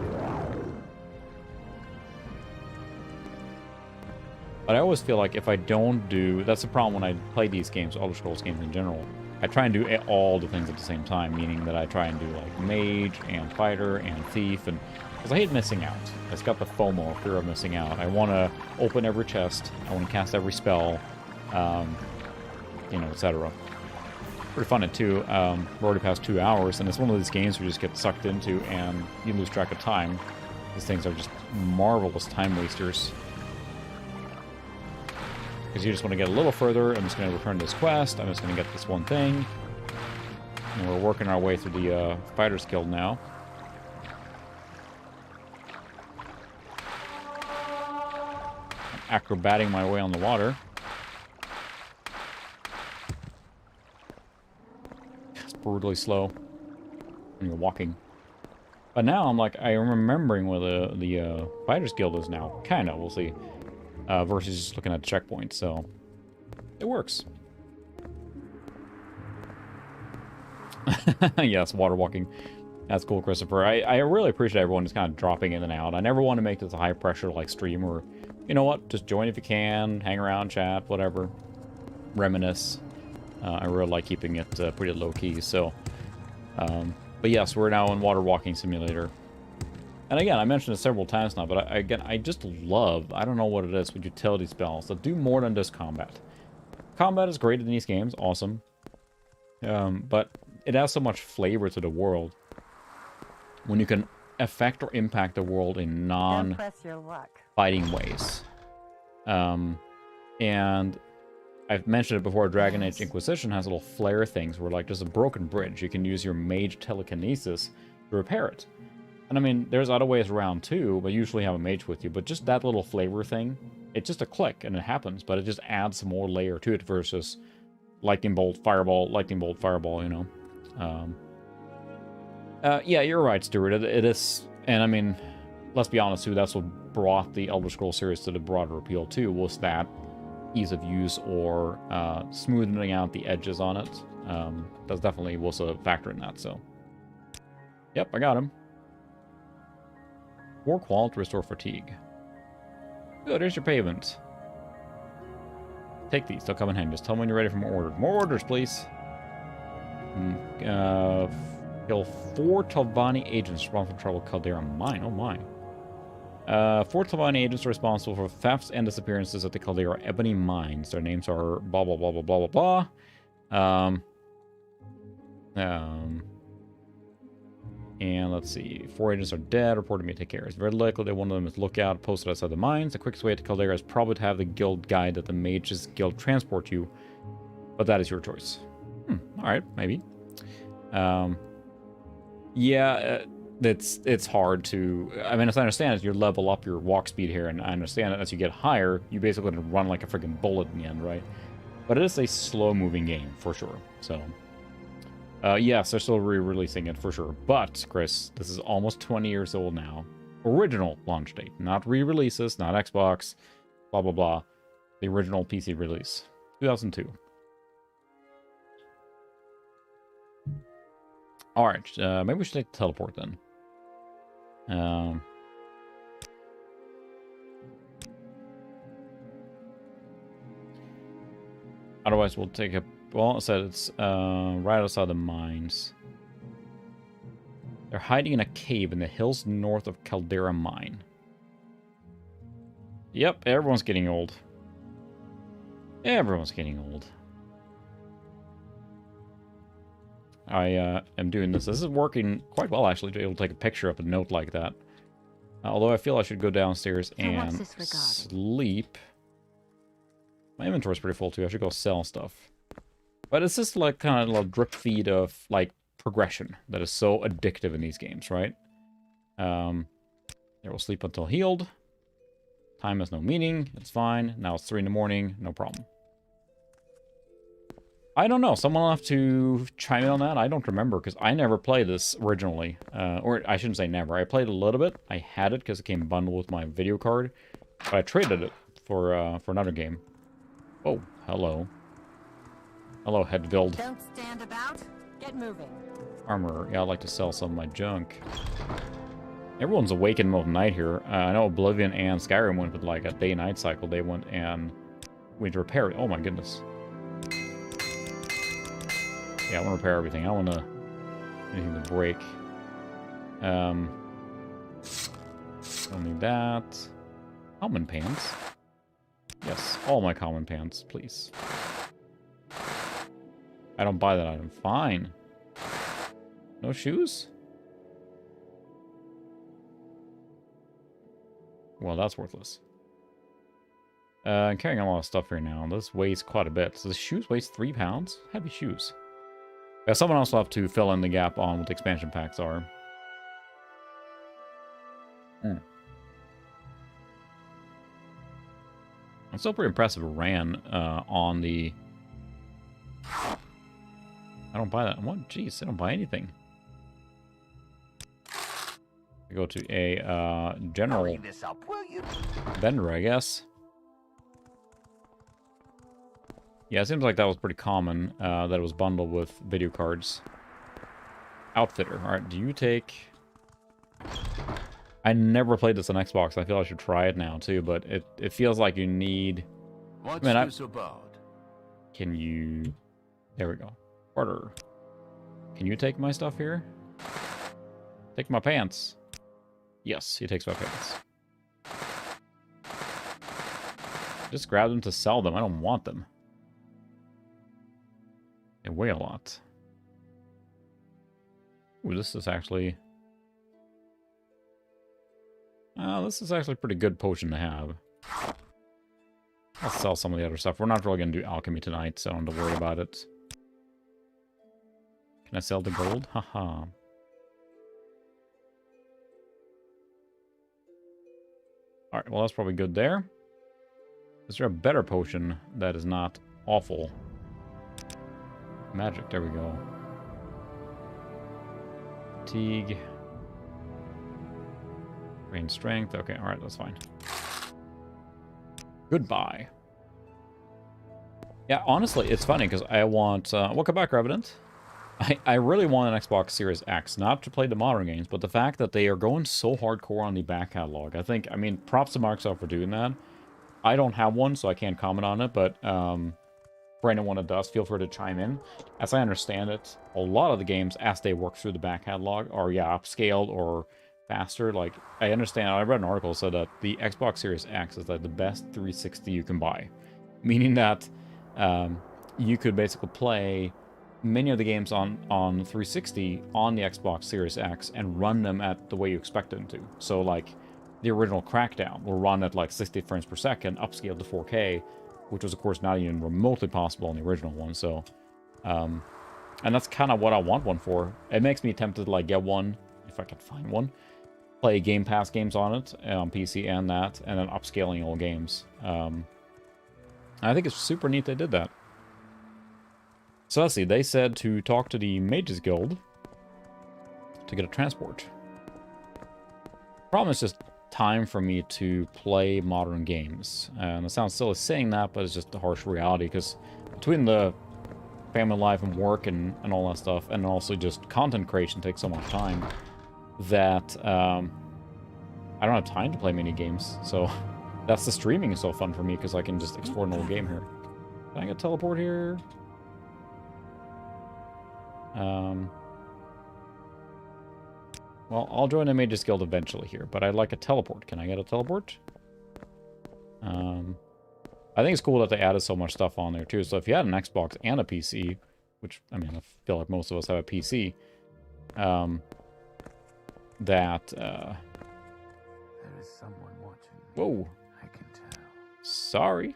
But I always feel like if I don't do... That's the problem when I play these games, Elder Scrolls games in general. I try and do all the things at the same time, meaning that I try and do like mage and fighter and thief, and because I hate missing out. It's got the FOMO, fear of missing out. I want to open every chest. I want to cast every spell, you know, etc. Pretty fun at 2. We're already past 2 hours, and it's one of these games where you just get sucked into and you lose track of time. These things are just marvelous time wasters. Because you just want to get a little further. I'm just going to return to this quest. I'm just going to get this one thing. And we're working our way through the Fighters Guild now. I'm acrobating my way on the water. It's brutally slow when you're walking. But now I'm like, I'm remembering where the Fighters Guild is now. Kind of, we'll see. Versus just looking at checkpoints, so it works. Yes, water walking. That's cool, Christopher. I really appreciate everyone just kind of dropping in and out. I never want to make this a high pressure like stream, or you know what, just join if you can, hang around, chat, whatever, reminisce. I really like keeping it pretty low key. So, but yes, we're now in Water Walking Simulator. And again, I mentioned it several times now, but I just love, I don't know what it is, with utility spells that do more than just combat. Combat is great in these games, awesome. But it adds so much flavor to the world when you can affect or impact the world in non-fighting ways. And I've mentioned it before, Dragon Age Inquisition has little flare things where, like, there's a broken bridge. You can use your mage telekinesis to repair it. And I mean, there's other ways around too, but usually have a mage with you. But just that little flavor thing, it's just a click and it happens, but it just adds some more layer to it versus lightning bolt, fireball, you know. Yeah, you're right, Stuart. It is, and I mean, let's be honest too, that's what brought the Elder Scrolls series to the broader appeal too, was that ease of use or smoothing out the edges on it. That definitely was a factor in that, so. Yep, I got him. 4 qual to restore fatigue. Good, here's your payment. Take these, they'll come in handy. Just tell me when you're ready for more orders. More orders, please. Kill 4 Talvani agents responsible for trouble Caldera Mine. Oh my. 4 Talvani agents are responsible for thefts and disappearances at the Caldera Ebony Mines. Their names are blah blah blah blah blah blah blah. And let's see. 4 agents are dead. Reported me to take care. It's very likely that one of them is lookout posted outside the mines. The quickest way to Caldera is probably to have the guild guide that the Mages Guild transport you. But that is your choice. Alright, maybe. Yeah, it's hard to... I mean, as I understand it, you level up your walk speed here, and I understand that as you get higher, you basically run like a freaking bullet in the end, right? But it is a slow-moving game, for sure, so... yes, they're still re-releasing it, for sure. But, Chris, this is almost 20 years old now. Original launch date. Not re-releases, not Xbox, blah, blah, blah. The original PC release. 2002. Alright, maybe we should take the teleport then. Otherwise, we'll take a... Well, it said it's right outside the mines. They're hiding in a cave in the hills north of Caldera Mine. Yep, everyone's getting old. Everyone's getting old. I am doing this. This is working quite well, actually, to be able to take a picture of a note like that. Although I feel I should go downstairs and sleep. My inventory's pretty full, too. I should go sell stuff. But it's just like kind of a little drip feed of, like, progression that is so addictive in these games, right? There, we'll sleep until healed. Time has no meaning. It's fine. Now it's 3 in the morning. No problem. I don't know. Someone will have to chime in on that. I don't remember, because I never played this originally. Or I shouldn't say never. I played a little bit. I had it because it came bundled with my video card. But I traded it for another game. Oh, hello. Hello, head build. Don't stand about. Get moving. Armor. Yeah, I'd like to sell some of my junk. Everyone's awake in the middle of the night here. I know Oblivion and Skyrim went with like a day-night cycle. They went and we had to repair it. Oh my goodness. Yeah, I want to repair everything. I don't want to anything to break. Don't need that. Common pants. Yes, all my common pants, please. I don't buy that item. Fine. No shoes? Well, that's worthless. I'm carrying a lot of stuff here now. This weighs quite a bit. So the shoes weighs 3 pounds? Heavy shoes. Yeah, someone else will have to fill in the gap on what the expansion packs are. It's still pretty impressive. It ran on the... I don't buy that. What? Jeez, I don't buy anything. I go to a general vendor, I guess. Yeah, it seems like that was pretty common, that it was bundled with video cards. Outfitter. Alright, do you take... I never played this on Xbox. I feel I should try it now, too, but it feels like you need... What's this about? Can you... There we go. Order. Can you take my stuff here? Take my pants. Yes, he takes my pants. Just grab them to sell them. I don't want them. They weigh a lot. Ooh, this is actually... this is actually a pretty good potion to have. I'll sell some of the other stuff. We're not really going to do alchemy tonight, so I don't have to worry about it. Can I sell the gold? Haha. Alright, well that's probably good there. Is there a better potion that is not awful? Magic, there we go. Fatigue. Brain strength. Okay, alright, that's fine. Goodbye. Yeah, honestly, it's funny because I want... welcome back, Revenant. I really want an Xbox Series X, not to play the modern games, but the fact that they are going so hardcore on the back catalog. I mean, props to Microsoft for doing that. I don't have one, so I can't comment on it, but for anyone that does, feel free to chime in. As I understand it, a lot of the games, as they work through the back catalog, are, yeah, upscaled or faster. Like, I understand, I read an article that said that the Xbox Series X is like the best 360 you can buy. Meaning that you could basically play many of the games on 360 on the Xbox Series X and run them at the way you expect them to. So, like, the original Crackdown will run at like 60 frames per second, upscaled to 4K, which was, of course, not even remotely possible on the original one. So, and that's kind of what I want one for. It makes me tempted to, like, get one, if I can find one, play Game Pass games on it, on PC and that, and then upscaling all games. I think it's super neat they did that. So let's see, they said to talk to the Mages Guild to get a transport. Problem is just time for me to play modern games. And it sounds silly saying that, but it's just the harsh reality, because between the family life and work and all that stuff, and also just content creation takes so much time, that I don't have time to play many games. So that's the streaming is so fun for me, because I can just explore an old game here. Can I get teleport here? Well, I'll join the Mages Guild eventually here, but I'd like a teleport. Can I get a teleport? I think it's cool that they added so much stuff on there, too. So if you had an Xbox and a PC, which, I mean, I feel like most of us have a PC, There is someone watching me. Whoa. I can tell. Sorry.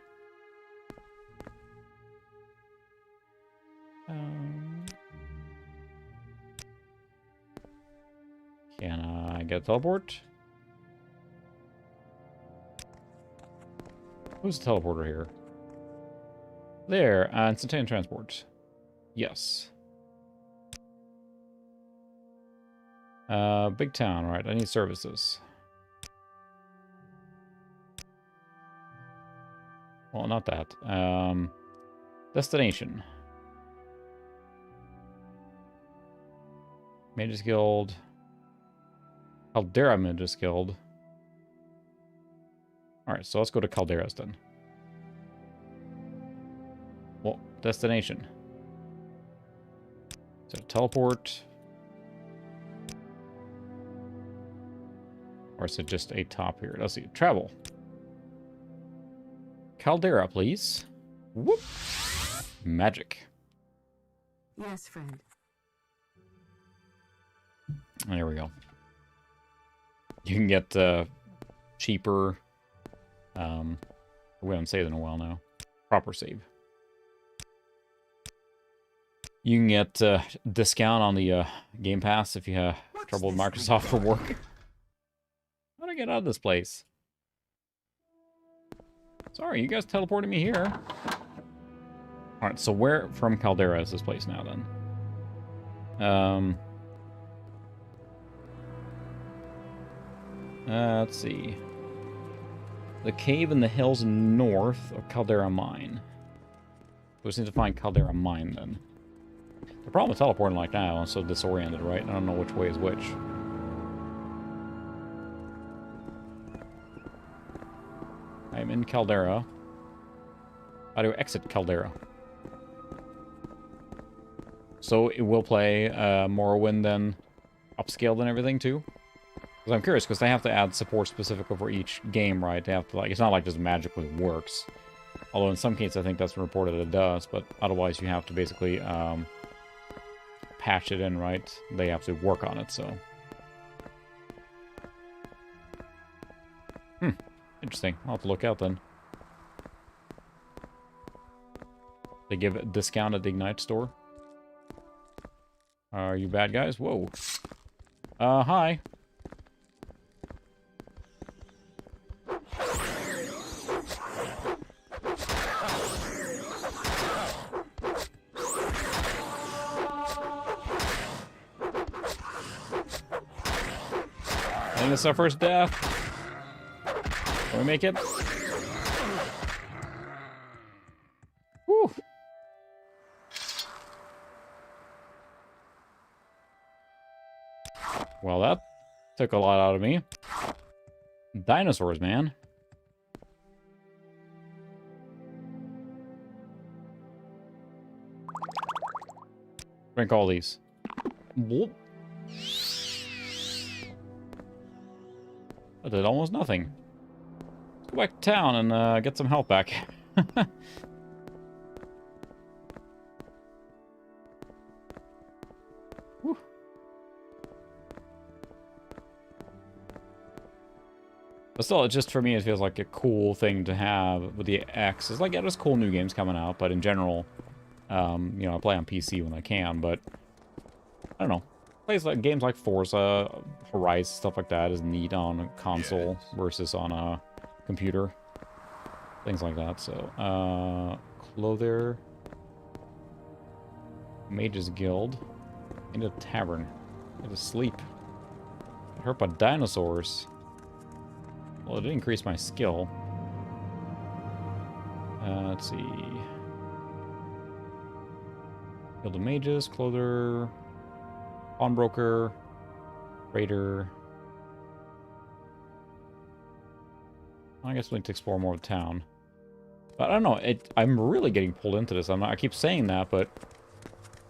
Can I get a teleport? Who's the teleporter here? There, instantaneous transport. Yes. Big town, right. I need services. Well, not that. Destination. Mages Guild. Caldera Mages Guild. Alright, so let's go to Caldera's then. Well, destination. So teleport. Or is it just a top here? Let's see. Travel. Caldera, please. Whoop. Magic. Yes, friend. There we go. You can get cheaper. We haven't saved in a while now. Proper save. You can get discount on the Game Pass if you have trouble with Microsoft for work. How do I get out of this place? Sorry, you guys teleported me here. Alright, so where from Caldera is this place now then? Let's see. The cave in the hills north of Caldera Mine. We just need to find Caldera Mine then. The problem with teleporting like that, I'm so disoriented, right? I don't know which way is which. I'm in Caldera. How do I exit Caldera? So it will play Morrowind then upscaled and everything too? Because I'm curious, because they have to add support specifically for each game, right? They have to, like, it's not like just magically works. Although in some cases I think that's been reported that it does, but otherwise you have to basically patch it in, right? They have to work on it, so. Interesting. I'll have to look out then. They give a discount at the Ignite store. Are you bad guys? Whoa. Hi. I think it's our first death. Can we make it? Whew. Well, that took a lot out of me. Dinosaurs, man. Drink all these. Whoop. I did almost nothing. Let's go back to town and get some health back. But still, it just, for me, it feels like a cool thing to have with the X. It's like, yeah, there's cool new games coming out, but in general, you know, I play on PC when I can, but I don't know. Plays like games like Forza, Horizon, stuff like that is neat on a console versus on a computer. Things like that, so, Clothier. Mage's Guild. Into a tavern. Into sleep. Get hurt by dinosaurs. Well, it did increase my skill. Let's see. Guild of Mages, Clothier, Pawnbroker, Raider. I guess we need to explore more of the town. But I don't know, I'm really getting pulled into this. I keep saying that, but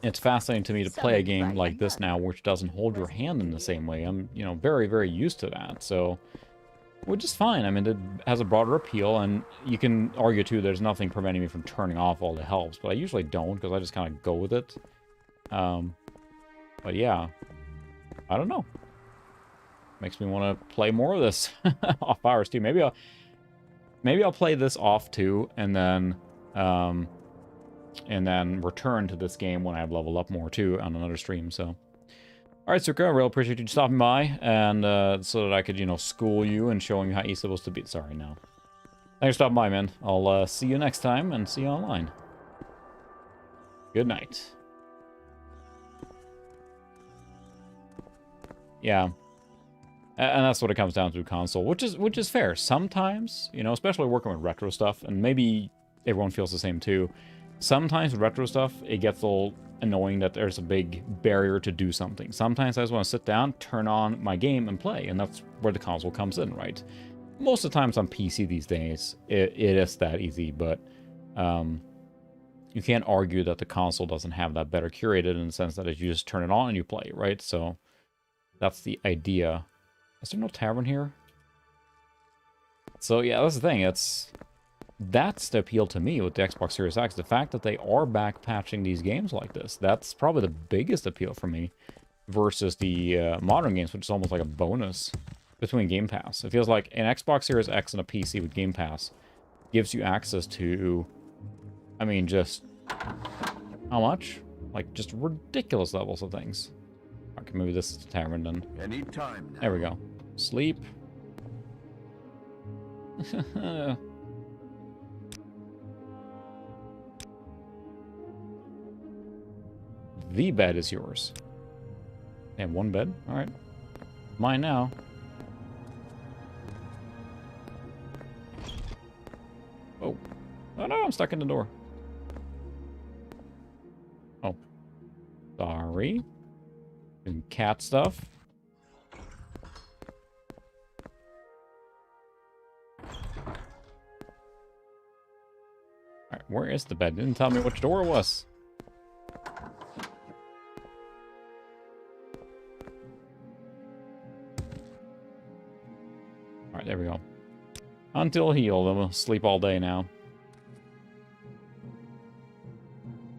it's fascinating to me to play a game like this now, which doesn't hold your hand in the same way. I'm, you know, very, very used to that, so... Which is fine. I mean, it has a broader appeal, and you can argue, too, there's nothing preventing me from turning off all the helps, but I usually don't, because I just kind of go with it. But yeah, I don't know. Makes me want to play more of this off hours, too. Maybe I'll play this off, too, and then return to this game when I've leveled up more, too, on another stream, so... Alright, Suka, I really appreciate you stopping by, and so that I could, you know, school you and showing you how he's supposed to be. Sorry, no. Thanks for stopping by, man. I'll see you next time, and see you online. Good night. Yeah. And that's what it comes down to, console, which is fair. Sometimes, you know, especially working with retro stuff, and maybe everyone feels the same too. Sometimes with retro stuff, it gets a little annoying that there's a big barrier to do something. Sometimes I just want to sit down, turn on my game, and play, and that's where the console comes in, right? Most of the times on PC these days, it is that easy, but you can't argue that the console doesn't have that better curated in the sense that you just turn it on and you play, right? So that's the idea. Is there no tavern here? So yeah, that's the thing. That's the appeal to me with the Xbox Series X. The fact that they are back patching these games like this. That's probably the biggest appeal for me versus the modern games, which is almost like a bonus between Game Pass. It feels like an Xbox Series X and a PC with Game Pass gives you access to, I mean, just how much? Like, just ridiculous levels of things. Okay, maybe this is the tavern then. Anytime now. There we go. Sleep. The bed is yours. They have one bed? Alright. Mine now. Oh. Oh no, I'm stuck in the door. Oh. Sorry. And cat stuff. Alright, where is the bed? Didn't tell me which door it was. Alright, there we go. Until healed, then we'll sleep all day now.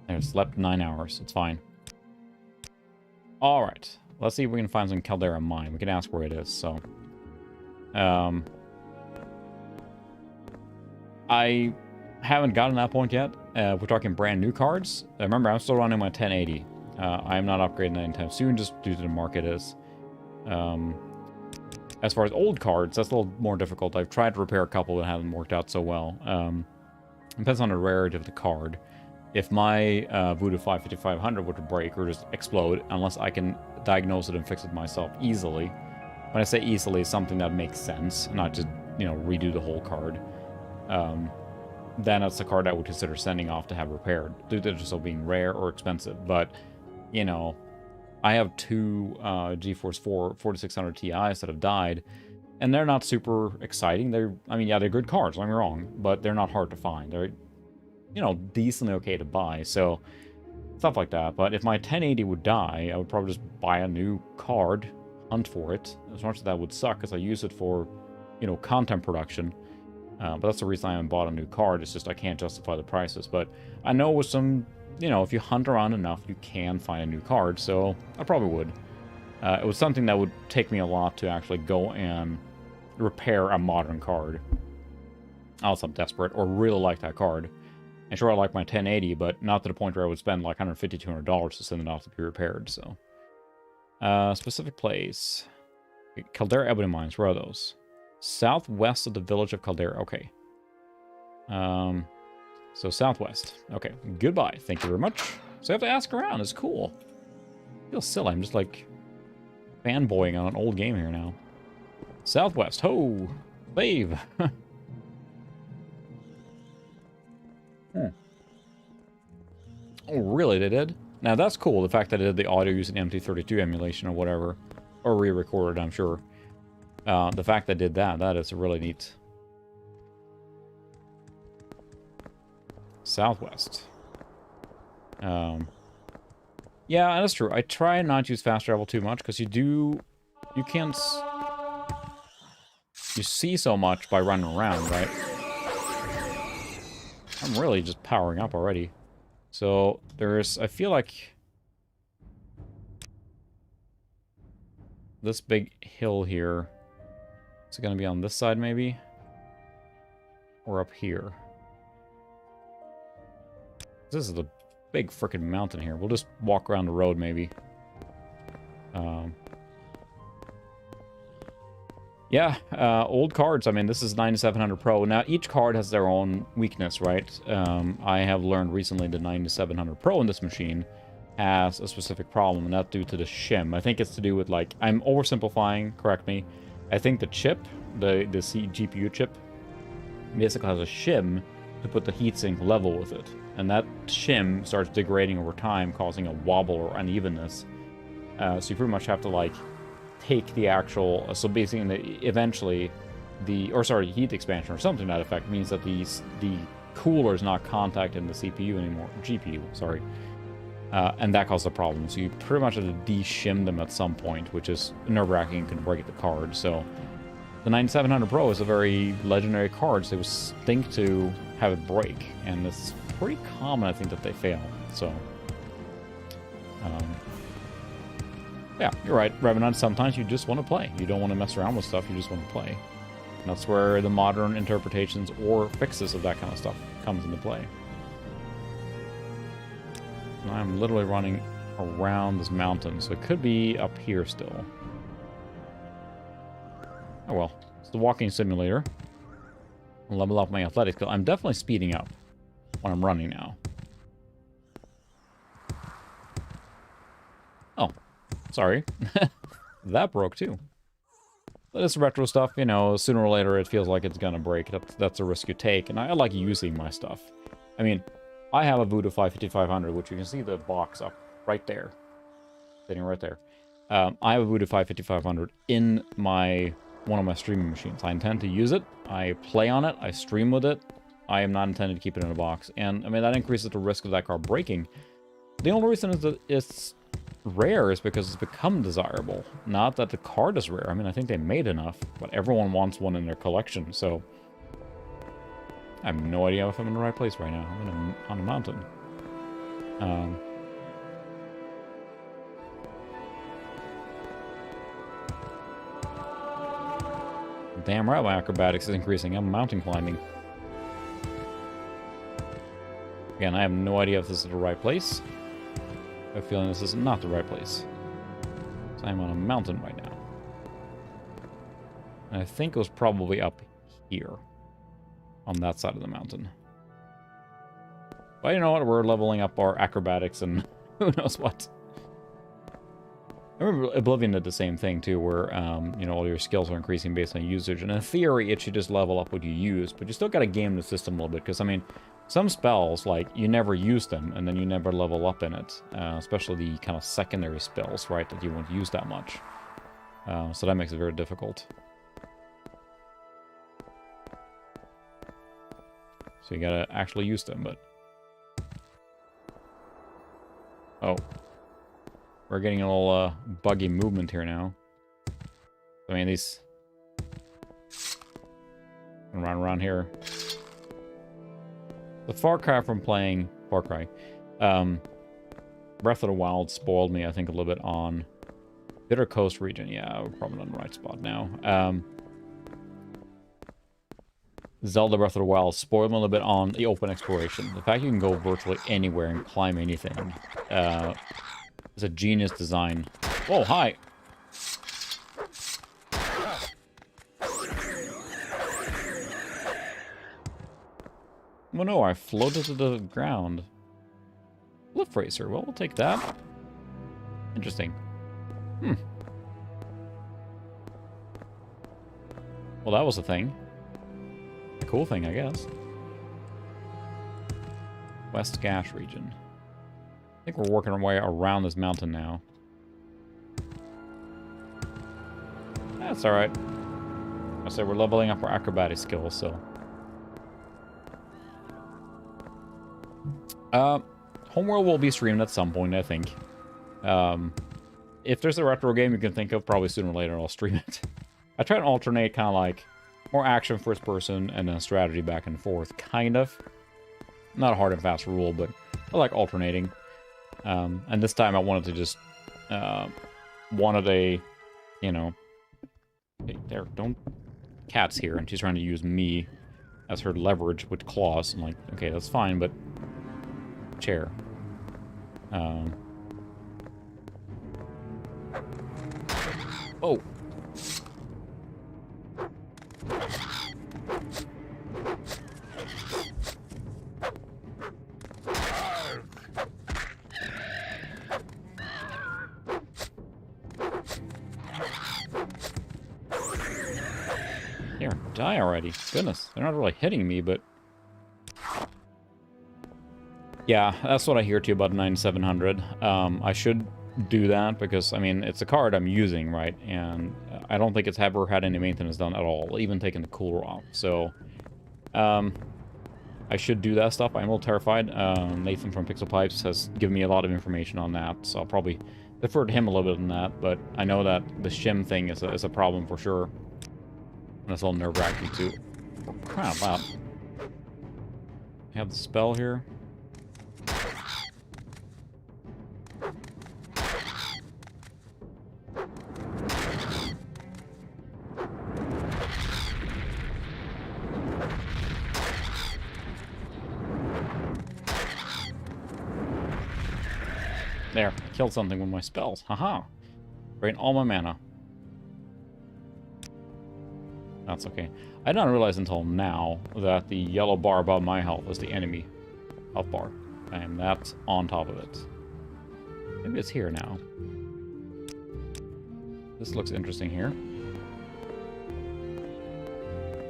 I slept 9 hours. It's fine. Alright. Let's see if we can find some Caldera Mine. We can ask where it is, so... I haven't gotten that point yet. we're talking brand new cards. Remember, I'm still running my 1080. I'm not upgrading that anytime soon, just due to the market is. As far as old cards, that's a little more difficult. I've tried to repair a couple that haven't worked out so well. Depends on the rarity of the card. If my Voodoo 5500 were to break or just explode, unless I can diagnose it and fix it myself easily. When I say easily, it's something that makes sense, not just, you know, redo the whole card. Then that's the card I would consider sending off to have repaired, due to just being rare or expensive. But, you know, I have two GeForce 4 4600 Ti's that have died, and they're not super exciting. I mean, yeah, they're good cards, don't get me wrong, but they're not hard to find. They're, you know, decently okay to buy, so stuff like that. But if my 1080 would die, I would probably just buy a new card, hunt for it. As much as that would suck, because I use it for, you know, content production. But that's the reason I haven't bought a new card. It's just I can't justify the prices. But I know with some, you know, if you hunt around enough, you can find a new card, so I probably would. It was something that would take me a lot to actually go and repair a modern card. Unless I'm desperate or really like that card. And sure, I like my 1080, but not to the point where I would spend like $150, $200 to send it off to be repaired, so. Specific place. Caldera Ebony Mines, where are those? Southwest of the village of Caldera, okay. So southwest. Okay, goodbye, thank you very much. So I have to ask around, it's cool. I feel silly, I'm just like fanboying on an old game here now. Southwest, ho! Save! Oh, really, they did? Now, that's cool, the fact that it did the audio using MT32 emulation or whatever. Or re-recorded, I'm sure. The fact that it did that, that is really neat. Southwest. Yeah, that's true. I try not to use fast travel too much, because you can't... You see so much by running around, right? I'm really just powering up already. So, I feel like... This big hill here... Is it going to be on this side, maybe? Or up here? This is a big frickin' mountain here. We'll just walk around the road, maybe. Yeah, old cards. I mean, this is 9700 Pro. Now, each card has their own weakness, right? I have learned recently the 9700 Pro in this machine has a specific problem, and that's due to the shim. I think it's to do with, like, I'm oversimplifying, correct me. I think the chip, the GPU chip, basically has a shim to put the heatsink level with it. And that shim starts degrading over time, causing a wobble or unevenness. So you pretty much have to, like, take the actual... So basically, eventually, heat expansion or something to that effect means that the cooler is not contacting the CPU anymore. GPU, sorry. And that causes a problem. So you pretty much have to de-shim them at some point, which is nerve-wracking and can break the card. So the 9700 Pro is a very legendary card, so they would stink to have it break. And it's pretty common, I think, that they fail. So, yeah, you're right, Revenant. Sometimes you just want to play. You don't want to mess around with stuff, you just want to play. And that's where the modern interpretations or fixes of that kind of stuff comes into play. And I'm literally running around this mountain, so it could be up here still. Oh well, it's the walking simulator. I'll level up my athletics skill. I'm definitely speeding up when I'm running now. Oh, sorry. That broke too. But it's retro stuff, you know, sooner or later it feels like it's gonna break. That's a risk you take, and I like using my stuff. I mean, I have a Voodoo 5500, which you can see the box up right there. Sitting right there. I have a Voodoo 5500 in one of my streaming machines. I intend to use it. I play on it. I stream with it. I am not intended to keep it in a box. And, I mean, that increases the risk of that card breaking. The only reason is that it's rare is because it's become desirable. Not that the card is rare. I mean, I think they made enough, but everyone wants one in their collection, so... I have no idea if I'm in the right place right now. I'm on a mountain. Damn right my acrobatics is increasing. I'm mountain climbing. Again, I have no idea if this is the right place. I have a feeling this is not the right place. So I'm on a mountain right now. And I think it was probably up here. On that side of the mountain. But you know what? We're leveling up our acrobatics and who knows what. I remember Oblivion did the same thing too, where, you know, all your skills are increasing based on usage. And in theory, it should just level up what you use. But you still got to game the system a little bit. Because, I mean, some spells, like, you never use them. And then you never level up in it. Especially the kind of secondary spells, right? That you won't use that much. So that makes it very difficult. So you gotta actually use them, but... Oh. We're getting a little buggy movement here now. I mean, these... Around here. The Far Cry from playing... Far Cry. Breath of the Wild spoiled me, I think, a little bit on... Bitter Coast region. Yeah, we're probably on the right spot now. Zelda Breath of the Wild spoiled me a little bit on the open exploration. The fact you can go virtually anywhere and climb anything is a genius design. Oh, hi! Oh no, I floated to the ground. Cliff Racer, well, we'll take that. Interesting. Well, that was a thing. Cool thing, I guess. West Gash region. I think we're working our way around this mountain now. That's alright. I say we're leveling up our acrobatic skills, so... Homeworld will be streamed at some point, I think. If there's a retro game you can think of, probably sooner or later I'll stream it. I try and alternate kind of like... more action first person and then strategy back and forth, kind of. Not a hard and fast rule, but I like alternating. And this time I wanted to just... wanted a... You know... Hey, there, don't... Cat's here, and she's trying to use me as her leverage with claws. I'm like, okay, that's fine, but... Chair. Oh! Here, die already. Goodness, they're not really hitting me, but... Yeah, that's what I hear too about 9700. I should do that because, I mean, it's a card I'm using, right? And I don't think it's ever had any maintenance done at all, even taking the cooler off. So, I should do that stuff. I'm a little terrified. Nathan from Pixel Pipes has given me a lot of information on that, so I'll probably defer to him a little bit on that. But I know that the shim thing is a problem for sure. And it's a little nerve-wracking too. Oh, crap, wow. I have the spell here. There, I killed something with my spells. Haha. Drain all my mana. That's okay. I didn't realize until now that the yellow bar above my health is the enemy health bar. And that's on top of it. Maybe it's here now. This looks interesting here.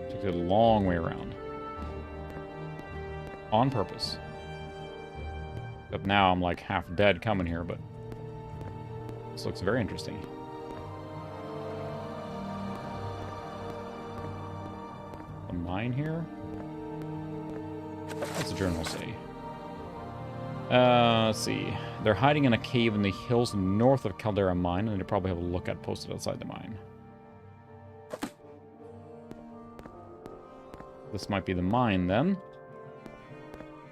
Took it a long way around. On purpose. Except now I'm like half dead coming here, but this looks very interesting. A mine here? What's the journal say? Let's see. They're hiding in a cave in the hills north of Caldera Mine, and they probably have a lookout posted outside the mine. This might be the mine then.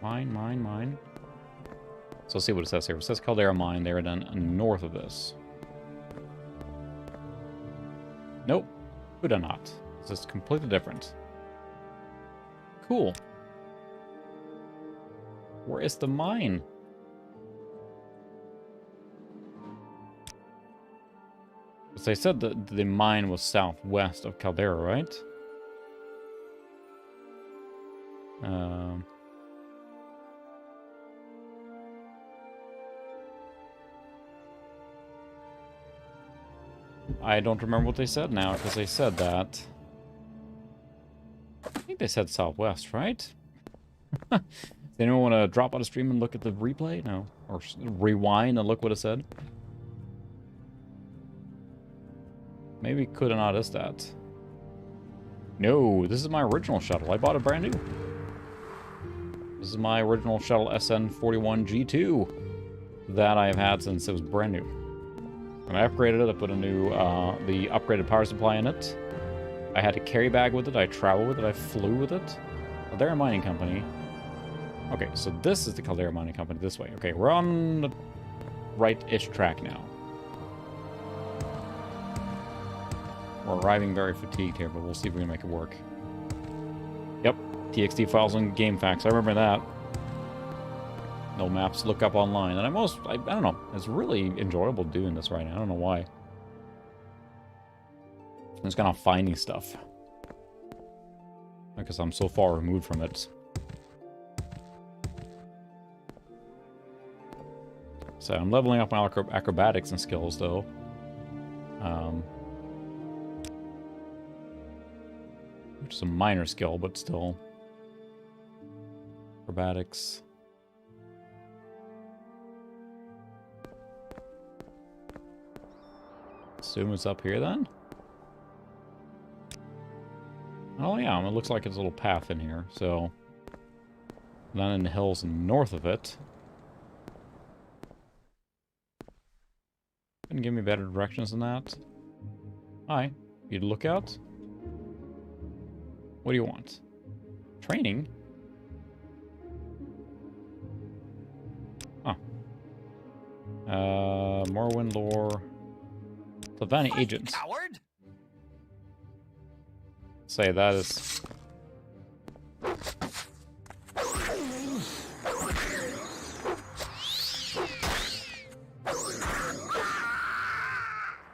Mine. So let's see what it says here. It says Caldera Mine. They're then north of this. Nope. Could not. This is completely different. Cool. Where is the mine? Because they said that the mine was southwest of Caldera, right? I don't remember what they said now, because they said that. I think they said southwest, right? Does anyone want to drop out of stream and look at the replay? No. Or rewind and look what it said? Maybe could have noticed that. No, this is my original shuttle. I bought it brand new. This is my original shuttle SN41G2 that I've had since it was brand new. And I upgraded it. I put a new, the upgraded power supply in it. I had a carry bag with it. I traveled with it. I flew with it. Caldera Mining Company. Okay, so this is the Caldera Mining Company this way. Okay, we're on the right-ish track now. We're arriving very fatigued here, but we'll see if we can make it work. Yep, TXT files and game facts. I remember that. No maps, look up online. And I don't know, it's really enjoyable doing this right now. I don't know why. I'm just kind of finding stuff. Because I'm so far removed from it. So I'm leveling up my acrobatics and skills, though. Which is a minor skill, but still. Acrobatics. Assume it's up here, then? Oh, yeah, it looks like it's a little path in here, so... Then in the hills north of it. Couldn't give me better directions than that. Hi, you'd look out? What do you want? Training? Huh. Morrowind lore. Savannah agents. Coward! Say that is...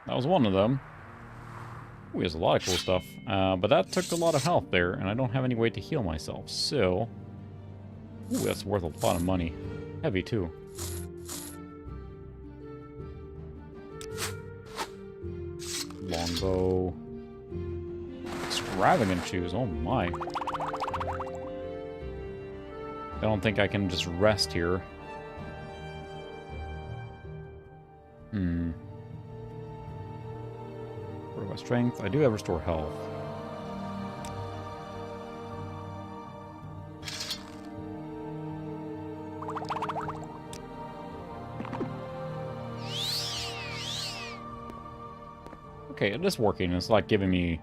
That was one of them. Ooh, he has a lot of cool stuff. But that took a lot of health there, and I don't have any way to heal myself, so... Ooh, that's worth a lot of money. Heavy, too. Longbow. Extravagant shoes, oh my. I don't think I can just rest here. What about strength? I do have restore health. Okay, it is working. It's like giving me...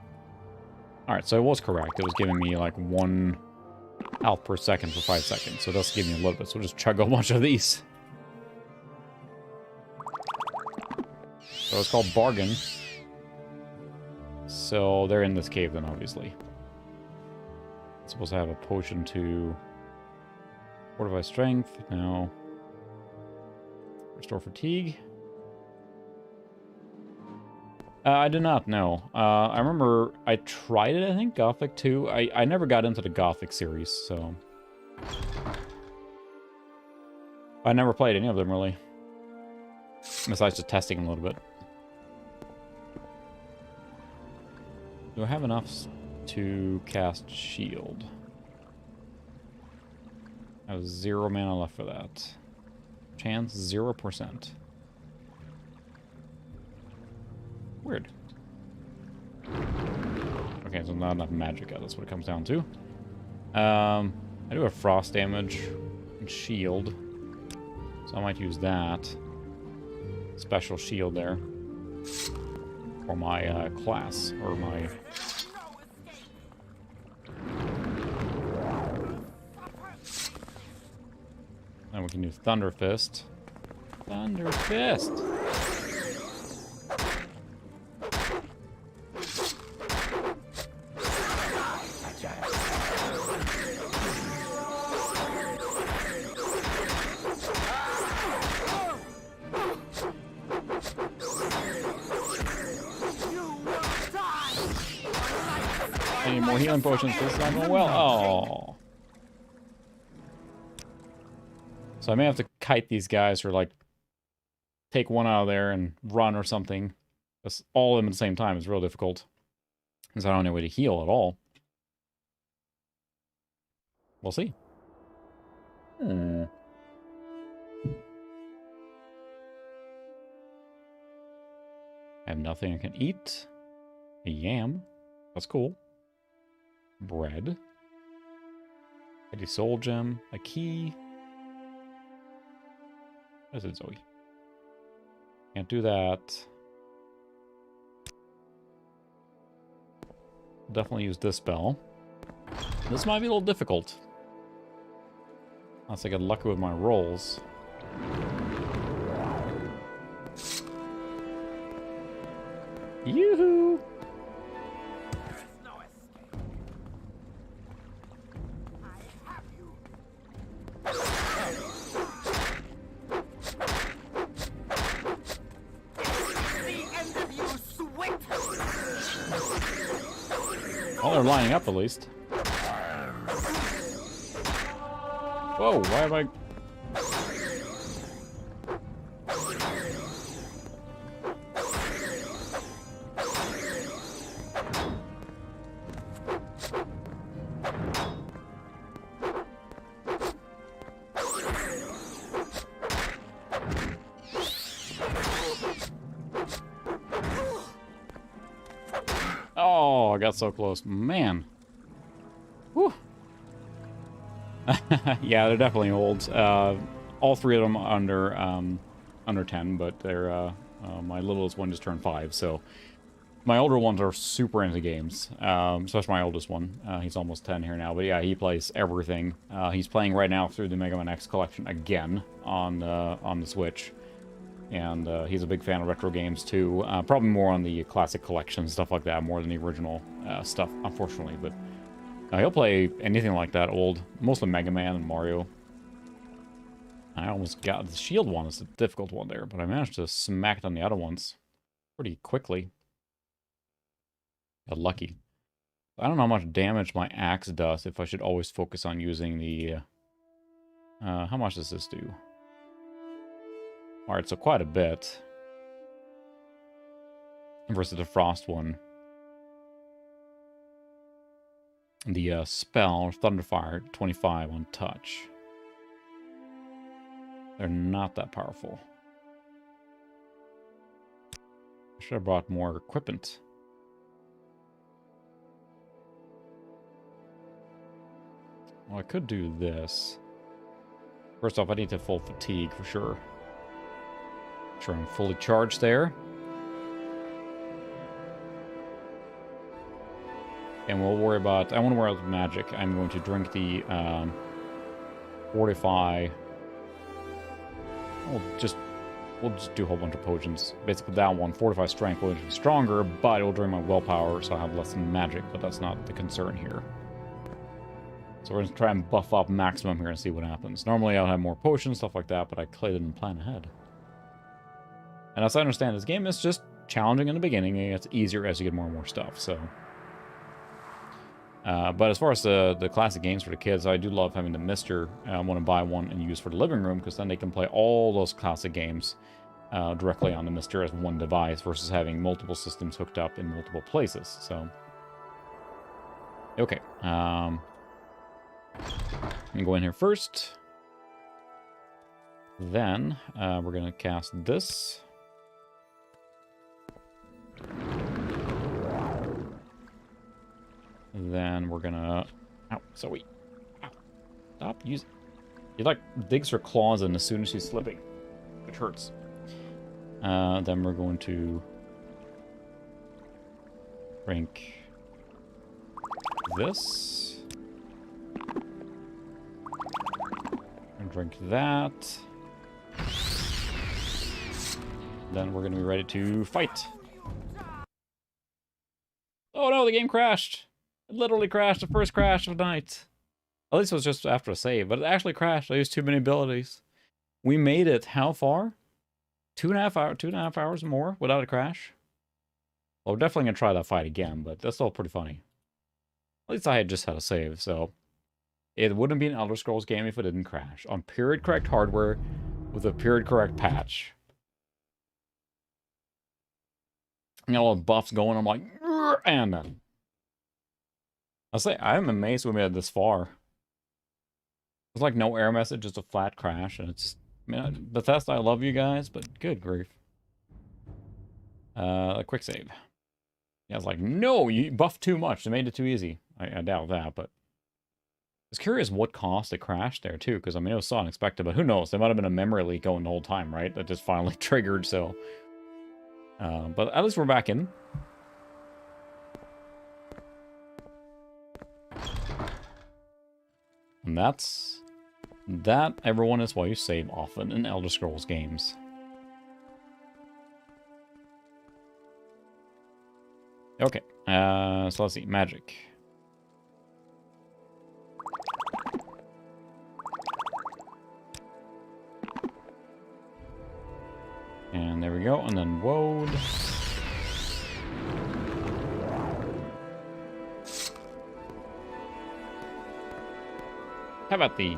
Alright, so it was correct. It was giving me like 1 health per second for 5 seconds. So it does give me a little bit. So we'll just chug a bunch of these. So it's called Bargain. So they're in this cave then, obviously. I'm supposed to have a potion to fortify strength. No. Restore fatigue. I did not know. I remember I tried it, I think, Gothic 2. I never got into the Gothic series, so... I never played any of them, really. Besides just testing them a little bit. Do I have enough to cast shield? I have 0 mana left for that. Chance 0%. Weird. Okay, so not enough magic. That's what it comes down to. I do have frost damage and shield, so I might use that. Special shield there. For my class, or my... And we can do Thunder Fist. Thunder Fist! I need more healing potions. This is not going well. Oh. So I may have to kite these guys or, like, take one out of there and run or something. That's all of them at the same time is real difficult. Because I don't have any way to heal at all. We'll see. I have nothing I can eat. A yam. That's cool. Bread. A soul gem. A key. What is it, Zoe? Can't do that. Definitely use this spell. This might be a little difficult. Unless I get lucky with my rolls. Yoo-hoo! Well, they're lining up at least. Whoa, why have I... Oh, I got so close. Man. Whew. Yeah, they're definitely old. All three of them under 10, but they're my littlest one just turned 5, so my older ones are super into games, especially my oldest one. He's almost 10 here now, but yeah, he plays everything. He's playing right now through the Mega Man X collection again on the Switch, and he's a big fan of retro games too. Probably more on the classic collection, stuff like that, more than the original stuff, unfortunately, but he'll play anything like that old, mostly Mega Man and Mario. I almost got the shield one is a difficult one there, but I managed to smack it on the other ones pretty quickly. Got lucky. I don't know how much damage my axe does, if I should always focus on using the... how much does this do? Alright, so quite a bit. Versus the frost one. The spell, Thunderfire, 25 on touch. They're not that powerful. I should have brought more equipment. Well, I could do this. First off, I need to full fatigue for sure. Make sure I'm fully charged there. And we'll worry about... I want to worry about magic. I'm going to drink the Fortify... We'll just do a whole bunch of potions. Basically that one, Fortify Strength, will be stronger, but it will drain my willpower, so I have less magic, but that's not the concern here. So we're going to try and buff up maximum here and see what happens. Normally I would have more potions, stuff like that, but I clearly didn't plan ahead. And as I understand, this game is just challenging in the beginning, and it's easier as you get more and more stuff, so... but as far as the classic games for the kids, I do love having the Mister. I want to buy one and use for the living room, because then they can play all those classic games directly on the Mister as one device, versus having multiple systems hooked up in multiple places. So, okay. I'm gonna go in here first. Then we're gonna cast this. Then we're gonna... Ow, Zoe. Ow. Stop using... He, like, digs her claws in as soon as she's slipping. Which hurts. Then we're going to... drink... this. And drink that. Then we're gonna be ready to fight. Oh no, the game crashed! It literally crashed, the first crash of the night. At least it was just after a save, but it actually crashed. I used too many abilities. We made it how far? 2.5 hours more without a crash? Well, we're definitely going to try that fight again, but that's still pretty funny. least I had just had a save, so it wouldn't be an Elder Scrolls game if it didn't crash on period correct hardware with a period correct patch. You know, all the buffs going, I'm like, and then I'll say I'm amazed we made it this far. There's like no error message, just a flat crash, and it's, I mean, Bethesda, I love you guys, but good grief. A quick save. Yeah, I was like, no, you buffed too much. They made it too easy. I doubt that, but I was curious what caused it crashed there too, because I mean it was so unexpected, but who knows? There might have been a memory leak going the whole time, right? That just finally triggered. So, but at least we're back in. And that, everyone, is why you save often in Elder Scrolls games. Okay, so let's see, magic. And there we go, and then woad. How about the...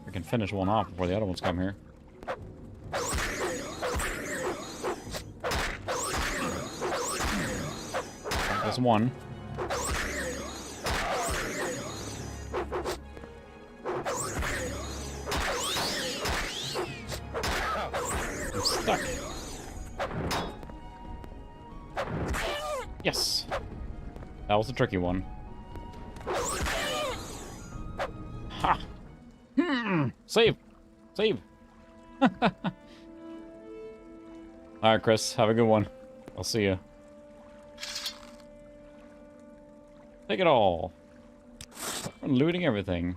We can finish one off before the other ones come here. There's one. I'm stuck. Yes. That was a tricky one. Ha! Save! Save! Alright, Chris. Have a good one. I'll see you. Take it all. I'm looting everything.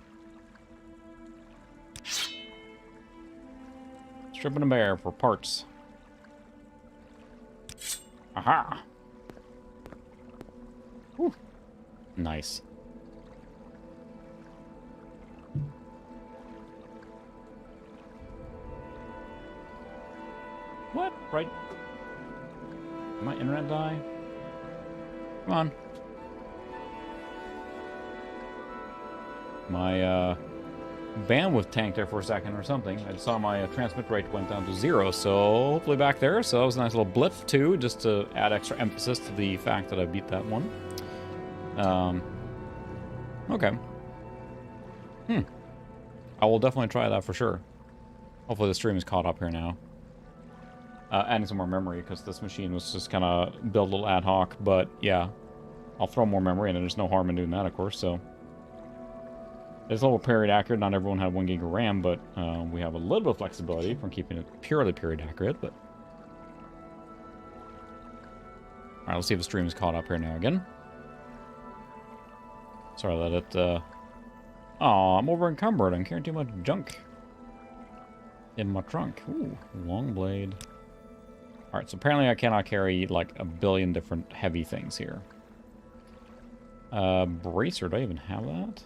Stripping a bear for parts. Aha! Whew. Nice. What? Right? Did my internet die? Come on. My bandwidth tanked there for a second or something. I saw my transmit rate went down to 0, so hopefully back there. So that was a nice little blip too, just to add extra emphasis to the fact that I beat that one. Okay. I will definitely try that for sure. Hopefully the stream is caught up here now. Adding some more memory, because this machine was just kind of built a little ad hoc, but yeah. I'll throw more memory in, and there's no harm in doing that, of course, so... It's a little period accurate. Not everyone had 1 gig of RAM, but we have a little bit of flexibility from keeping it purely period accurate, but... Alright, let's see if the stream is caught up here now again. Sorry that it, Aw, I'm over encumbered. I'm carrying too much junk in my trunk. Ooh, long blade. Alright, so apparently I cannot carry, like, a billion different heavy things here. Bracer, do I even have that?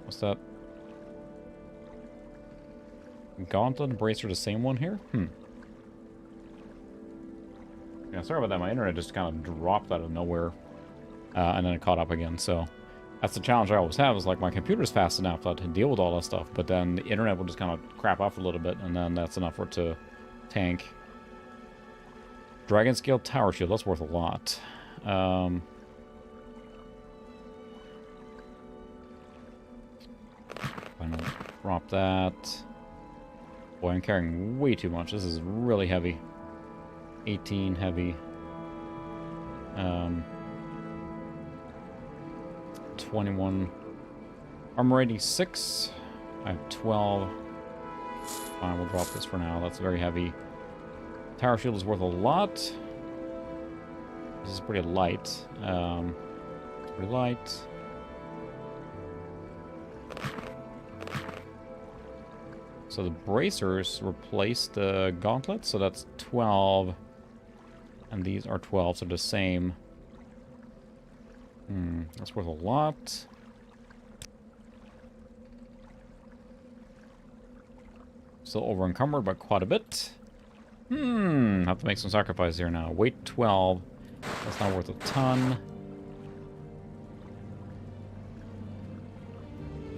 What's that? Gauntlet and bracer, the same one here? Yeah, sorry about that. My internet just kind of dropped out of nowhere. And then it caught up again, so... That's the challenge I always have, is like my computer's fast enough to deal with all that stuff, but then the internet will just kind of crap off a little bit, and then that's enough for it to tank. Dragon Scale Tower Shield, that's worth a lot. Why not drop that? Boy, I'm carrying way too much. This is really heavy. 18 heavy. 21. Armor 86. I have 12. Fine, we'll drop this for now. That's very heavy. Tower shield is worth a lot. This is pretty light. It's pretty light. So the bracers replace the gauntlets, so that's 12. And these are 12, so the same. That's worth a lot. Still over encumbered by quite a bit. Have to make some sacrifices here now. Weight 12. That's not worth a ton.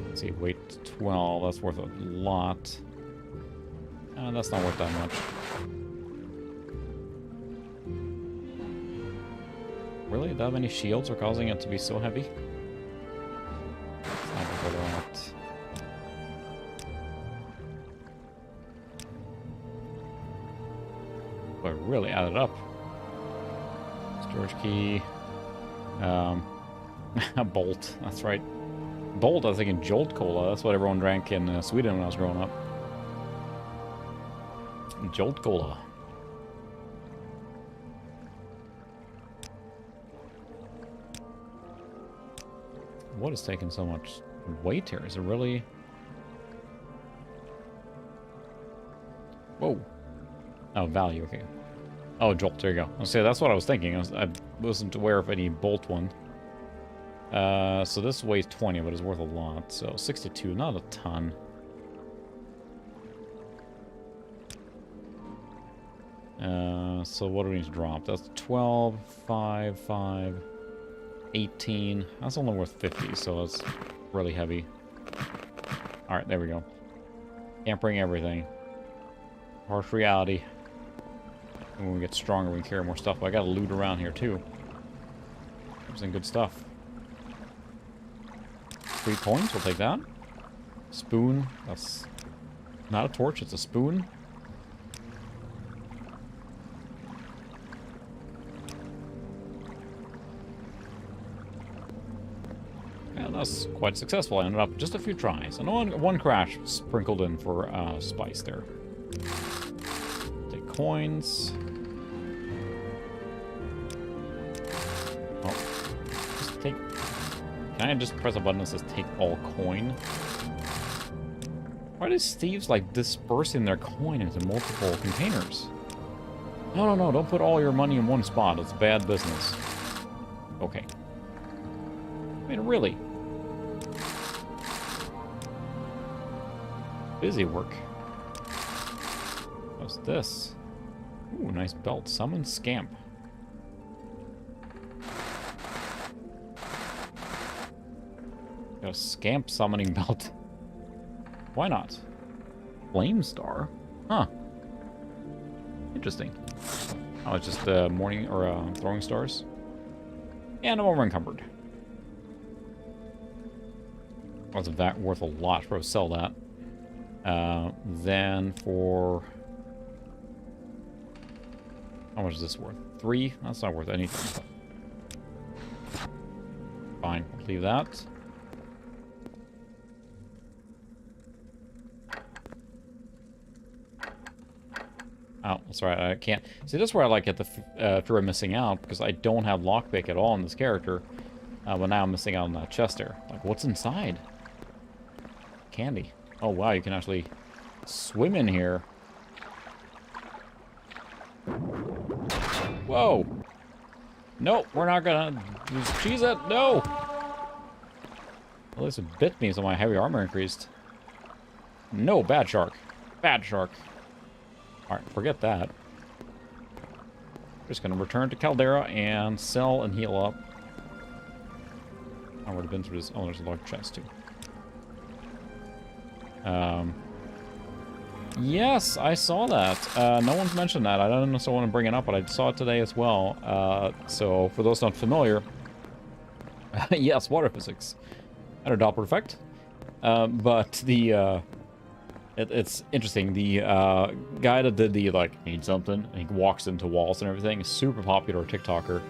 Let's see, weight 12. That's worth a lot. That's not worth that much. Really? That many shields are causing it to be so heavy? It's not worth a lot. But really added up. Storage key. A bolt. That's right. Bolt, I was thinking Jolt Cola. That's what everyone drank in Sweden when I was growing up. Jolt Cola. What is taking so much weight here? Is it really... Whoa. Oh, value, okay. Oh, Jolt, there you go. I'll say that's what I was thinking. I wasn't aware of any Bolt one. So this weighs 20, but it's worth a lot. So 62, not a ton. So what do we need to drop? That's 12, 5, 5, 18. That's only worth 50, so that's really heavy. Alright, there we go. Can't bring everything. Harsh reality. And when we get stronger, we can carry more stuff. But I gotta loot around here, too. Some good stuff. 3 coins, we'll take that. Spoon, that's not a torch, it's a spoon. And that's quite successful. I ended up just a few tries. And one crash sprinkled in for spice there. Take coins. Oh, just take... Can I just press a button that says take all coin? Why does thieves like dispersing their coin into multiple containers? No, no, no, don't put all your money in one spot. It's bad business. Okay. I mean, really. Busy work. What's this? Ooh, nice belt. Summon Scamp. Got a Scamp summoning belt. Why not? Flame Star? Huh. Interesting. Oh, it's just morning or throwing stars. And I'm over encumbered. That's worth a lot. Probably sell that. Then for... How much is this worth? 3? That's not worth anything. Fine. Leave that. Oh, that's right. I can't... See, this is where I like get the fear of missing out, because I don't have lockpick at all in this character. But now I'm missing out on that chest there. Like, what's inside? Candy. Oh, wow, you can actually swim in here. Whoa! Nope, we're not gonna cheese it. No! At least it bit me, so my heavy armor increased. No, bad shark. Bad shark. Alright, forget that. Just gonna return to Caldera and sell and heal up. I would have been through this. Oh, there's a large chest, too. Yes, I saw that. No one's mentioned that. I don't know if I want to bring it up, but I saw it today as well. So, for those not familiar, yes, water physics. And a Doppler effect. But the, it's interesting. The guy that did the, like, need something, and he walks into walls and everything, is super popular TikToker.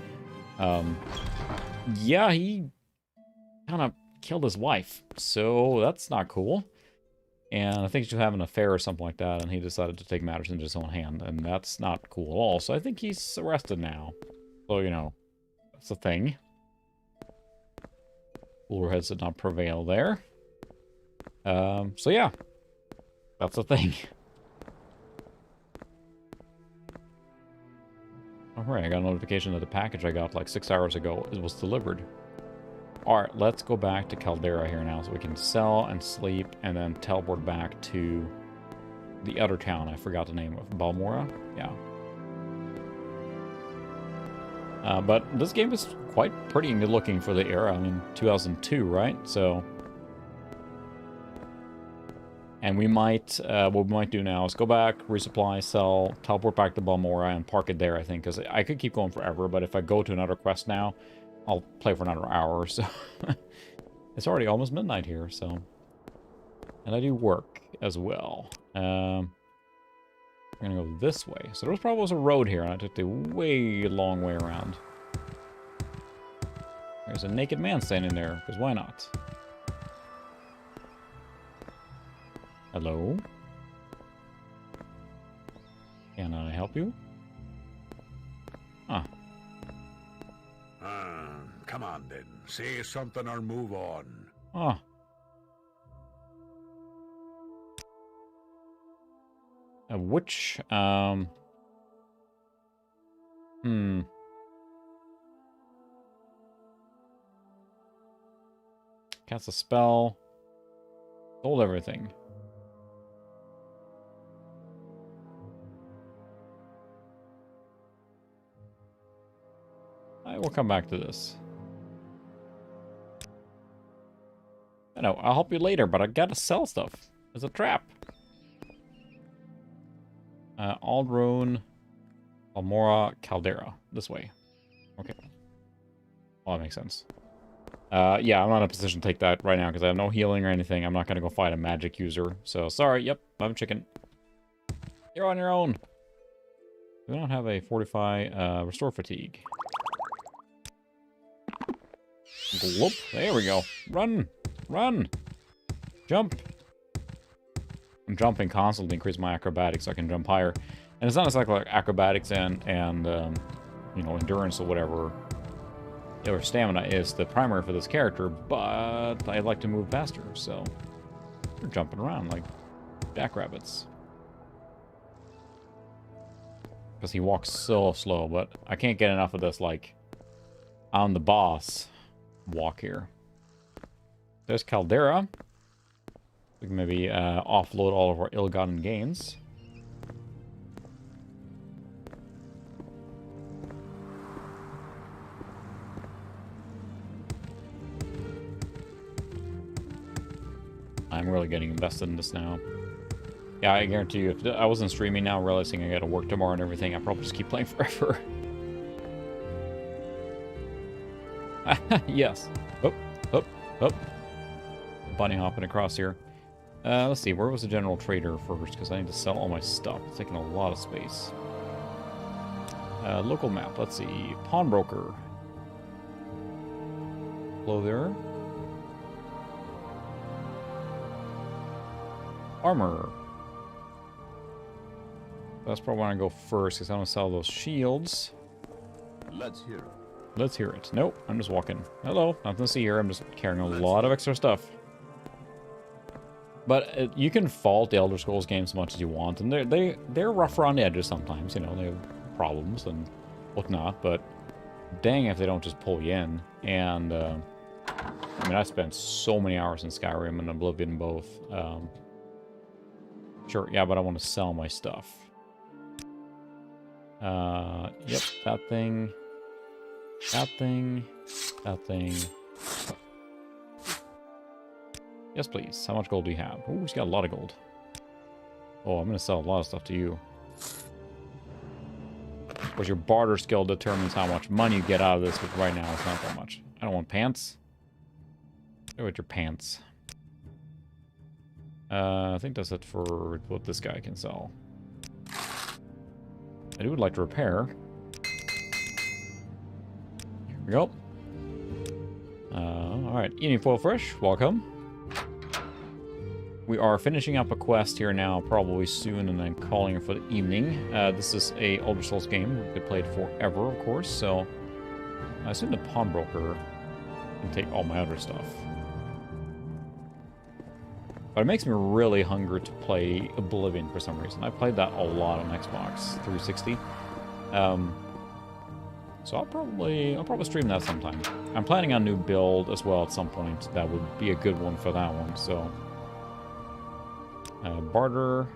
Yeah, he kind of killed his wife, so that's not cool. And I think she was having an affair or something like that, and he decided to take matters into his own hand, and that's not cool at all. So I think he's arrested now. So, you know, that's a thing. Cooler heads did not prevail there. So yeah, that's a thing. Alright, I got a notification that the package I got like 6 hours ago was delivered. Alright, let's go back to Caldera here now so we can sell and sleep and then teleport back to the other town. I forgot the name of Balmora. Yeah. But this game is quite pretty and good looking for the era. I mean, 2002, right? So, and we might, what we might do now is go back, resupply, sell, teleport back to Balmora, and park it there, I think, because I could keep going forever, but if I go to another quest now, I'll play for another hour or so. It's already almost midnight here, so. And I do work as well. I'm gonna go this way. So there probably was a road here, and I took the way long way around. There's a naked man standing there, because why not? Hello? Can I help you? Ah. Come on then. Say something or move on. Ah. Which, Cast a spell. Sold everything. I will come back to this. I know, I'll help you later, but I gotta sell stuff. It's a trap. Aldrone, Balmora, Caldera. This way. Okay. Well, that makes sense. Yeah, I'm not in a position to take that right now because I have no healing or anything. I'm not going to go fight a magic user. So, sorry. Yep, I'm chicken. You're on your own. We don't have a fortify, restore fatigue. Gloop. There we go. Run. Run. Jump. I'm jumping constantly to increase my acrobatics so I can jump higher. And it's not exactly like acrobatics and you know, endurance or whatever, or stamina is the primary for this character, but I like to move faster, so we're jumping around like jackrabbits. Because he walks so slow, but I can't get enough of this, like, I'm the boss walk here. There's Caldera. We can maybe offload all of our ill-gotten gains. I'm really getting invested in this now. Yeah, I guarantee you, if I wasn't streaming now, realizing I gotta work tomorrow and everything, I'd probably just keep playing forever. Yes. Up, up, up. Bunny hopping across here. Let's see, where was the general trader first? Because I need to sell all my stuff. It's taking a lot of space. Local map, let's see. Pawnbroker. Hello there. Armor. That's probably where I go first, because I want to sell those shields. Let's hear it. Let's hear it. Nope, I'm just walking. Hello, nothing to see here. I'm just carrying a lot of extra stuff. But you can fault the Elder Scrolls games as much as you want, and they're rough around the edges sometimes. You know, they have problems and whatnot. But dang if they don't just pull you in. And I mean, I spent so many hours in Skyrim and Oblivion both. Sure, yeah, but I want to sell my stuff. Yep, that thing. That thing. That thing. Yes, please. How much gold do you have? Oh, he's got a lot of gold. Oh, I'm going to sell a lot of stuff to you. Of course, your barter skill determines how much money you get out of this, but right now it's not that much. I don't want pants. Go with your pants. I think that's it for what this guy can sell. I would like to repair. Here we go. Alright, eating foil fresh, welcome. We are finishing up a quest here now, probably soon, and then calling it for the evening. This is a Elder Scrolls game. We could play it forever, of course, so I assume the pawnbroker can take all my other stuff. But it makes me really hungry to play Oblivion for some reason. I played that a lot on Xbox 360. So I'll probably stream that sometime. I'm planning on a new build as well at some point. That would be a good one for that one, so... barter.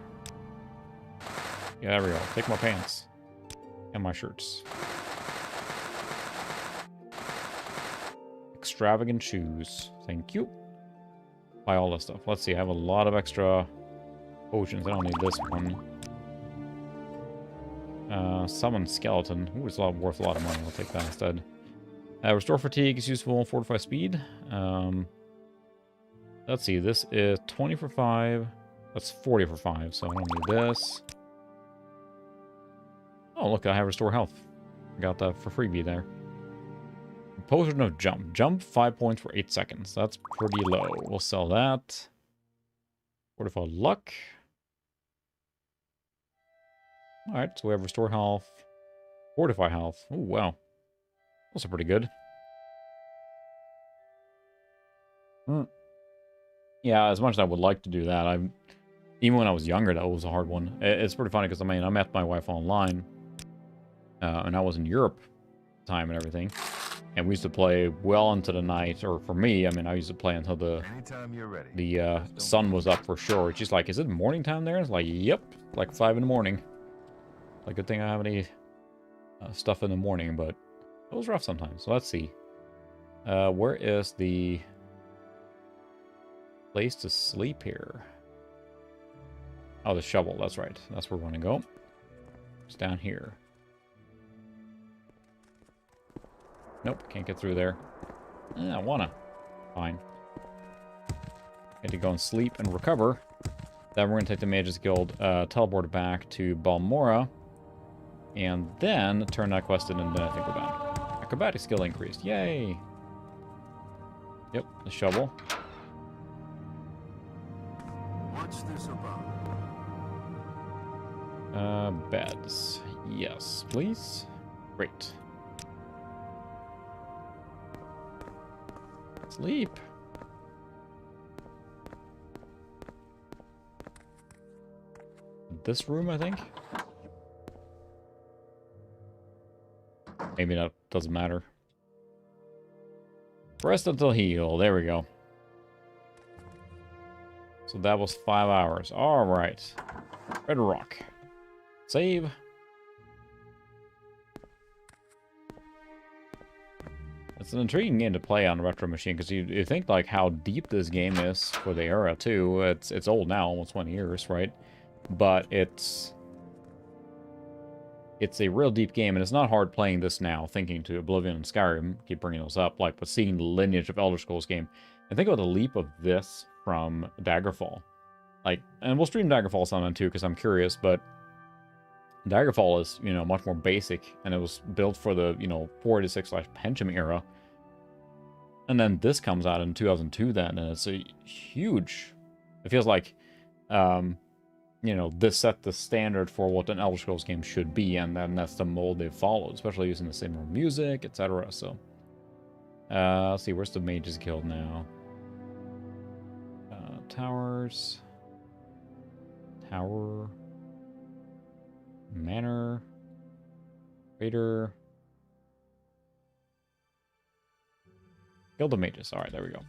Yeah, there we go. Take my pants. And my shirts. Extravagant shoes. Thank you. Buy all this stuff. Let's see, I have a lot of extra potions. I don't need this one. Summon skeleton. Ooh, it's worth a lot of money. I'll take that instead. Restore fatigue is useful. Fortify speed. Let's see, this is 20 for 5. That's 40 for 5, so I don't need this. Oh, look, I have restore health. I got that for freebie there. Potion of jump. Jump 5 points for 8 seconds. That's pretty low. We'll sell that. Fortify luck. Alright, so we have restore health. Fortify health. Oh, wow. Also pretty good. Yeah, as much as I would like to do that, even when I was younger, that was a hard one. It's pretty funny because, I mean, I met my wife online. And I was in Europe at the time and everything. And we used to play well into the night. Or for me, I mean, I used to play until the sun was up for sure. She's like, is it morning time there? It's like, yep. Like 5 in the morning. Like, good thing I have any stuff in the morning, but it was rough sometimes. So let's see. Where is the place to sleep here? Oh, the shovel. That's right. That's where we want to go. It's down here. Nope, can't get through there. I wanna. Fine. Get to go and sleep and recover. Then we're gonna take the Mage's Guild, teleport back to Balmora, and then turn that quest in, and then I think we're done. Acrobatic skill increased. Yay! Yep, the shovel. What's this about? Beds. Yes, please. Great. Sleep. This room, I think. Maybe that doesn't matter. Rest until heal. There we go. So that was 5 hours. All right. Red Rock. Save. It's an intriguing game to play on a retro machine because you think like how deep this game is for the era too. It's old now, almost 20 years, right? But it's a real deep game, and it's not hard playing this now. Thinking to Oblivion and Skyrim, keep bringing those up, like, but seeing the lineage of Elder Scrolls game, and think about the leap of this from Daggerfall. Like, and we'll stream Daggerfall sometime too because I'm curious, but Daggerfall is, you know, much more basic, and it was built for the, you know, 486/Pentium era. And then this comes out in 2002 then, and it's a huge... It feels like, you know, this set the standard for what an Elder Scrolls game should be, and then that's the mold they've followed, especially using the same music, etc. So, let's see, where's the Mage's Guild now? Towers... Tower... Manor... Raider... Guild of Mages. Alright, there we go.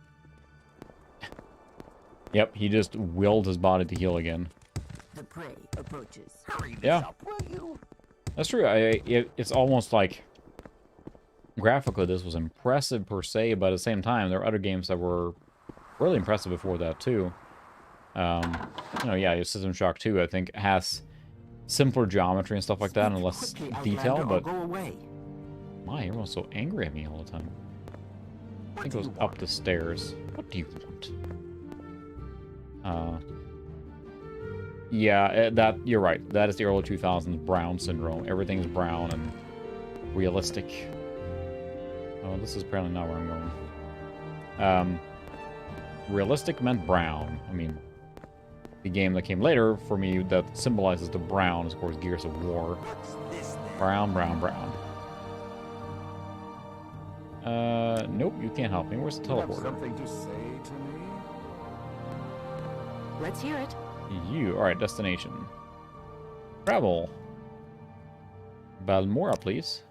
Yep, he just willed his body to heal again. The prey approaches. Hurry this Yeah. up, will you? That's true. It's almost like... Graphically, this was impressive per se, but at the same time, there are other games that were really impressive before that, too. You know, yeah, System Shock 2, I think, has simpler geometry and stuff like that, and less detail, but... Go away. My, everyone's so angry at me all the time. I think it was up the stairs. What do you want? Yeah, that you're right. That is the early 2000s brown syndrome. Everything's brown and realistic. Oh, this is apparently not where I'm going. Realistic meant brown. I mean, the game that came later for me that symbolizes the brown is, of course, Gears of War. Brown, brown, brown. Nope, you can't help me. Where's the teleporter? Something to say to me? Let's hear it. Alright, destination. Travel. Balmora, please.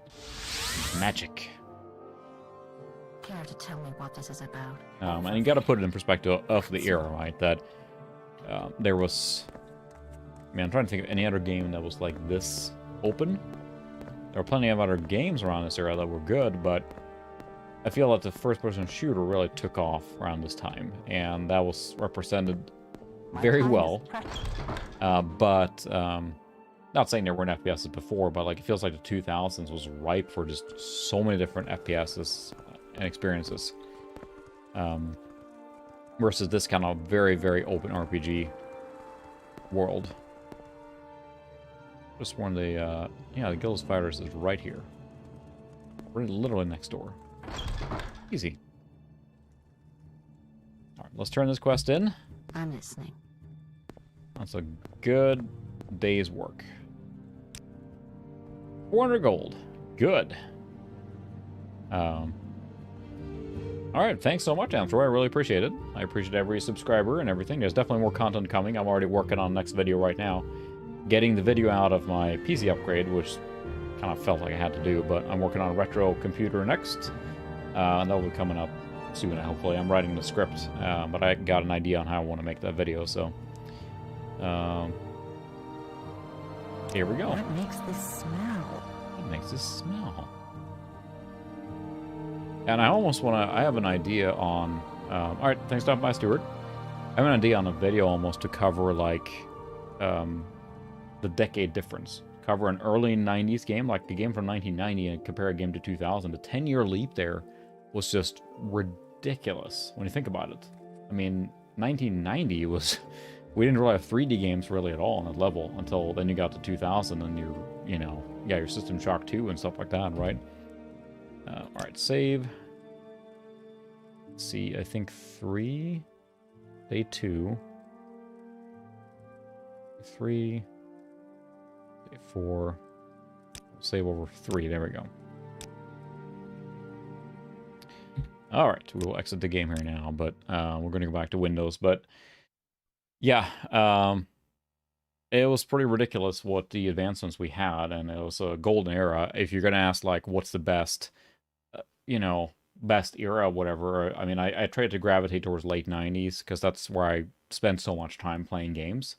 Magic. Care to tell me what this is about? And you gotta put it in perspective of the era, right? That there was I mean, I'm trying to think of any other game that was like this open. There were plenty of other games around this era that were good, but I feel that the first-person shooter really took off around this time, and that was represented very well. Not saying there weren't FPSs before, but like it feels like the 2000s was ripe for just so many different FPSs and experiences. Versus this kind of very, very open RPG world. Just one of the, yeah, the Guild Fighters is right here. We're literally next door. Easy. Alright, let's turn this quest in. I'm listening. That's a good day's work. 400 gold. Good. Alright, thanks so much, Amthroy. I really appreciate it. I appreciate every subscriber and everything. There's definitely more content coming. I'm already working on the next video right now. Getting the video out of my PC upgrade, which kind of felt like I had to do, but I'm working on a retro computer next. And that will be coming up soon, hopefully. I'm writing the script, but I got an idea on how I want to make that video, so... here we go. What makes this smell? What makes this smell? And I almost want to... I have an idea on... Alright, thanks for stopping by, Stuart. I have an idea on a video almost to cover, like... the decade difference. Cover an early 90s game, like the game from 1990, and compare a game to 2000. The 10-year leap there was just ridiculous when you think about it. I mean, 1990 was... we didn't really have 3D games really at all on that level until then you got to 2000 and you know, yeah, your System Shock 2 and stuff like that, right? Alright, save. Let's see, I think 3, day 2, 3, day 4, save over 3, there we go. Alright, we will exit the game here now, but we're going to go back to Windows, but yeah, it was pretty ridiculous what the advancements we had, and it was a golden era. If you're going to ask, like, what's the best, you know, best era, whatever, I mean, I tried to gravitate towards late 90s, because that's where I spent so much time playing games.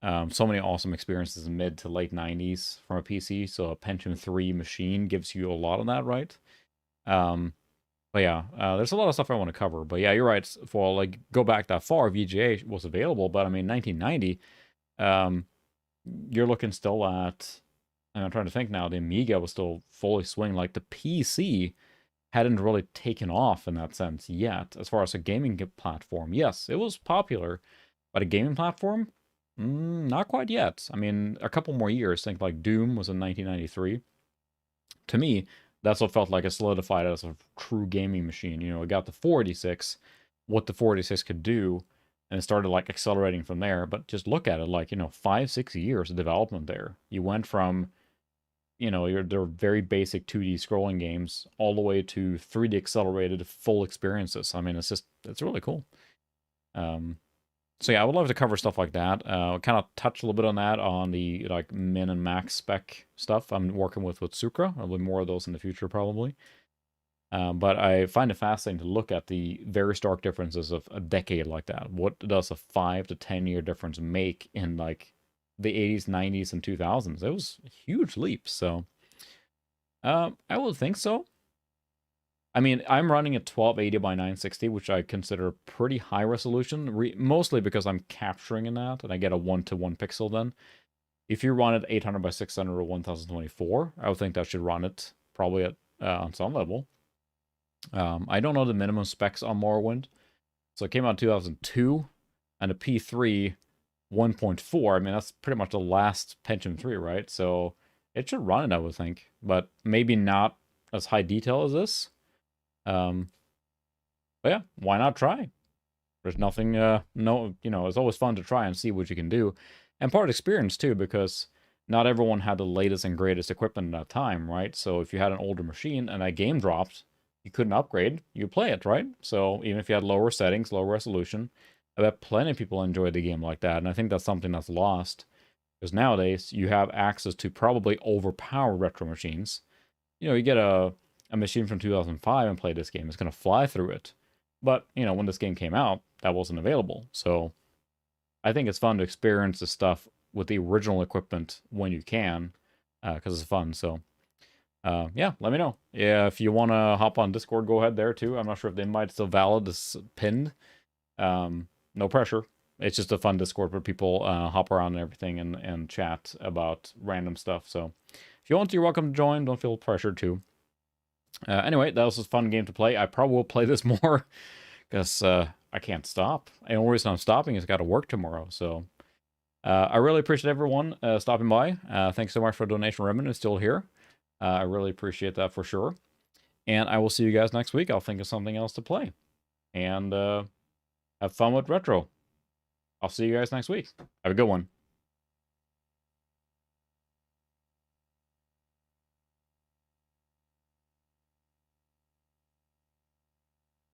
So many awesome experiences in mid to late 90s from a PC, so a Pentium 3 machine gives you a lot of that, right? But yeah, there's a lot of stuff I want to cover. But yeah, you're right. For like go back that far, VGA was available. But I mean, 1990, you're looking still at. And I'm trying to think now. The Amiga was still fully swing. Like the PC hadn't really taken off in that sense yet. As far as a gaming platform, yes, it was popular, but a gaming platform, not quite yet. I mean, a couple more years. Think like Doom was in 1993. To me, that's what felt like it solidified as a true gaming machine. You know, it got the 486, what the 486 could do, and it started like accelerating from there. But just look at it, like, you know, 5-6 years of development there. You went from, you know, their very basic 2D scrolling games all the way to 3D accelerated full experiences. I mean, it's really cool. So yeah, I would love to cover stuff like that. Kind of touch a little bit on that on the like min and max spec stuff I'm working with Sucra. There'll be more of those in the future probably. But I find it fascinating to look at the very stark differences of a decade like that. What does a 5 to 10 year difference make in like the 80s, 90s, and 2000s? It was a huge leap. So I would think so. I mean, I'm running at 1280 by 960, which I consider pretty high resolution, mostly because I'm capturing in that, and I get a 1-to-1 pixel then. If you run it 800 by 600 or 1024, I would think that should run it probably at on some level. I don't know the minimum specs on Morrowind. So it came out in 2002, and a P3 1.4, I mean, that's pretty much the last Pentium 3, right? So it should run it, I would think, but maybe not as high detail as this. But yeah, why not try? There's nothing, no, you know, it's always fun to try and see what you can do. And part of experience too, because not everyone had the latest and greatest equipment at that time, right? So if you had an older machine and that game dropped, you couldn't upgrade, you play it, right? So even if you had lower settings, lower resolution, I bet plenty of people enjoyed the game like that. And I think that's something that's lost. Because nowadays, you have access to probably overpowered retro machines. You know, you get a machine from 2005 and play this game, it's going to fly through it. But, you know, when this game came out, that wasn't available. So I think it's fun to experience the stuff with the original equipment when you can, because it's fun. So, yeah, let me know. Yeah, if you want to hop on Discord, go ahead there too. I'm not sure if the invite's still valid. It's pinned. No pressure. It's just a fun Discord where people hop around and everything and chat about random stuff. So if you want to, you're welcome to join. Don't feel pressured to. Anyway, that was a fun game to play. I probably will play this more because I can't stop. And the only reason I'm stopping is I got to work tomorrow. So I really appreciate everyone stopping by. Thanks so much for donation. Remnant is still here. I really appreciate that for sure. And I will see you guys next week. I'll think of something else to play. And have fun with Retro. I'll see you guys next week. Have a good one.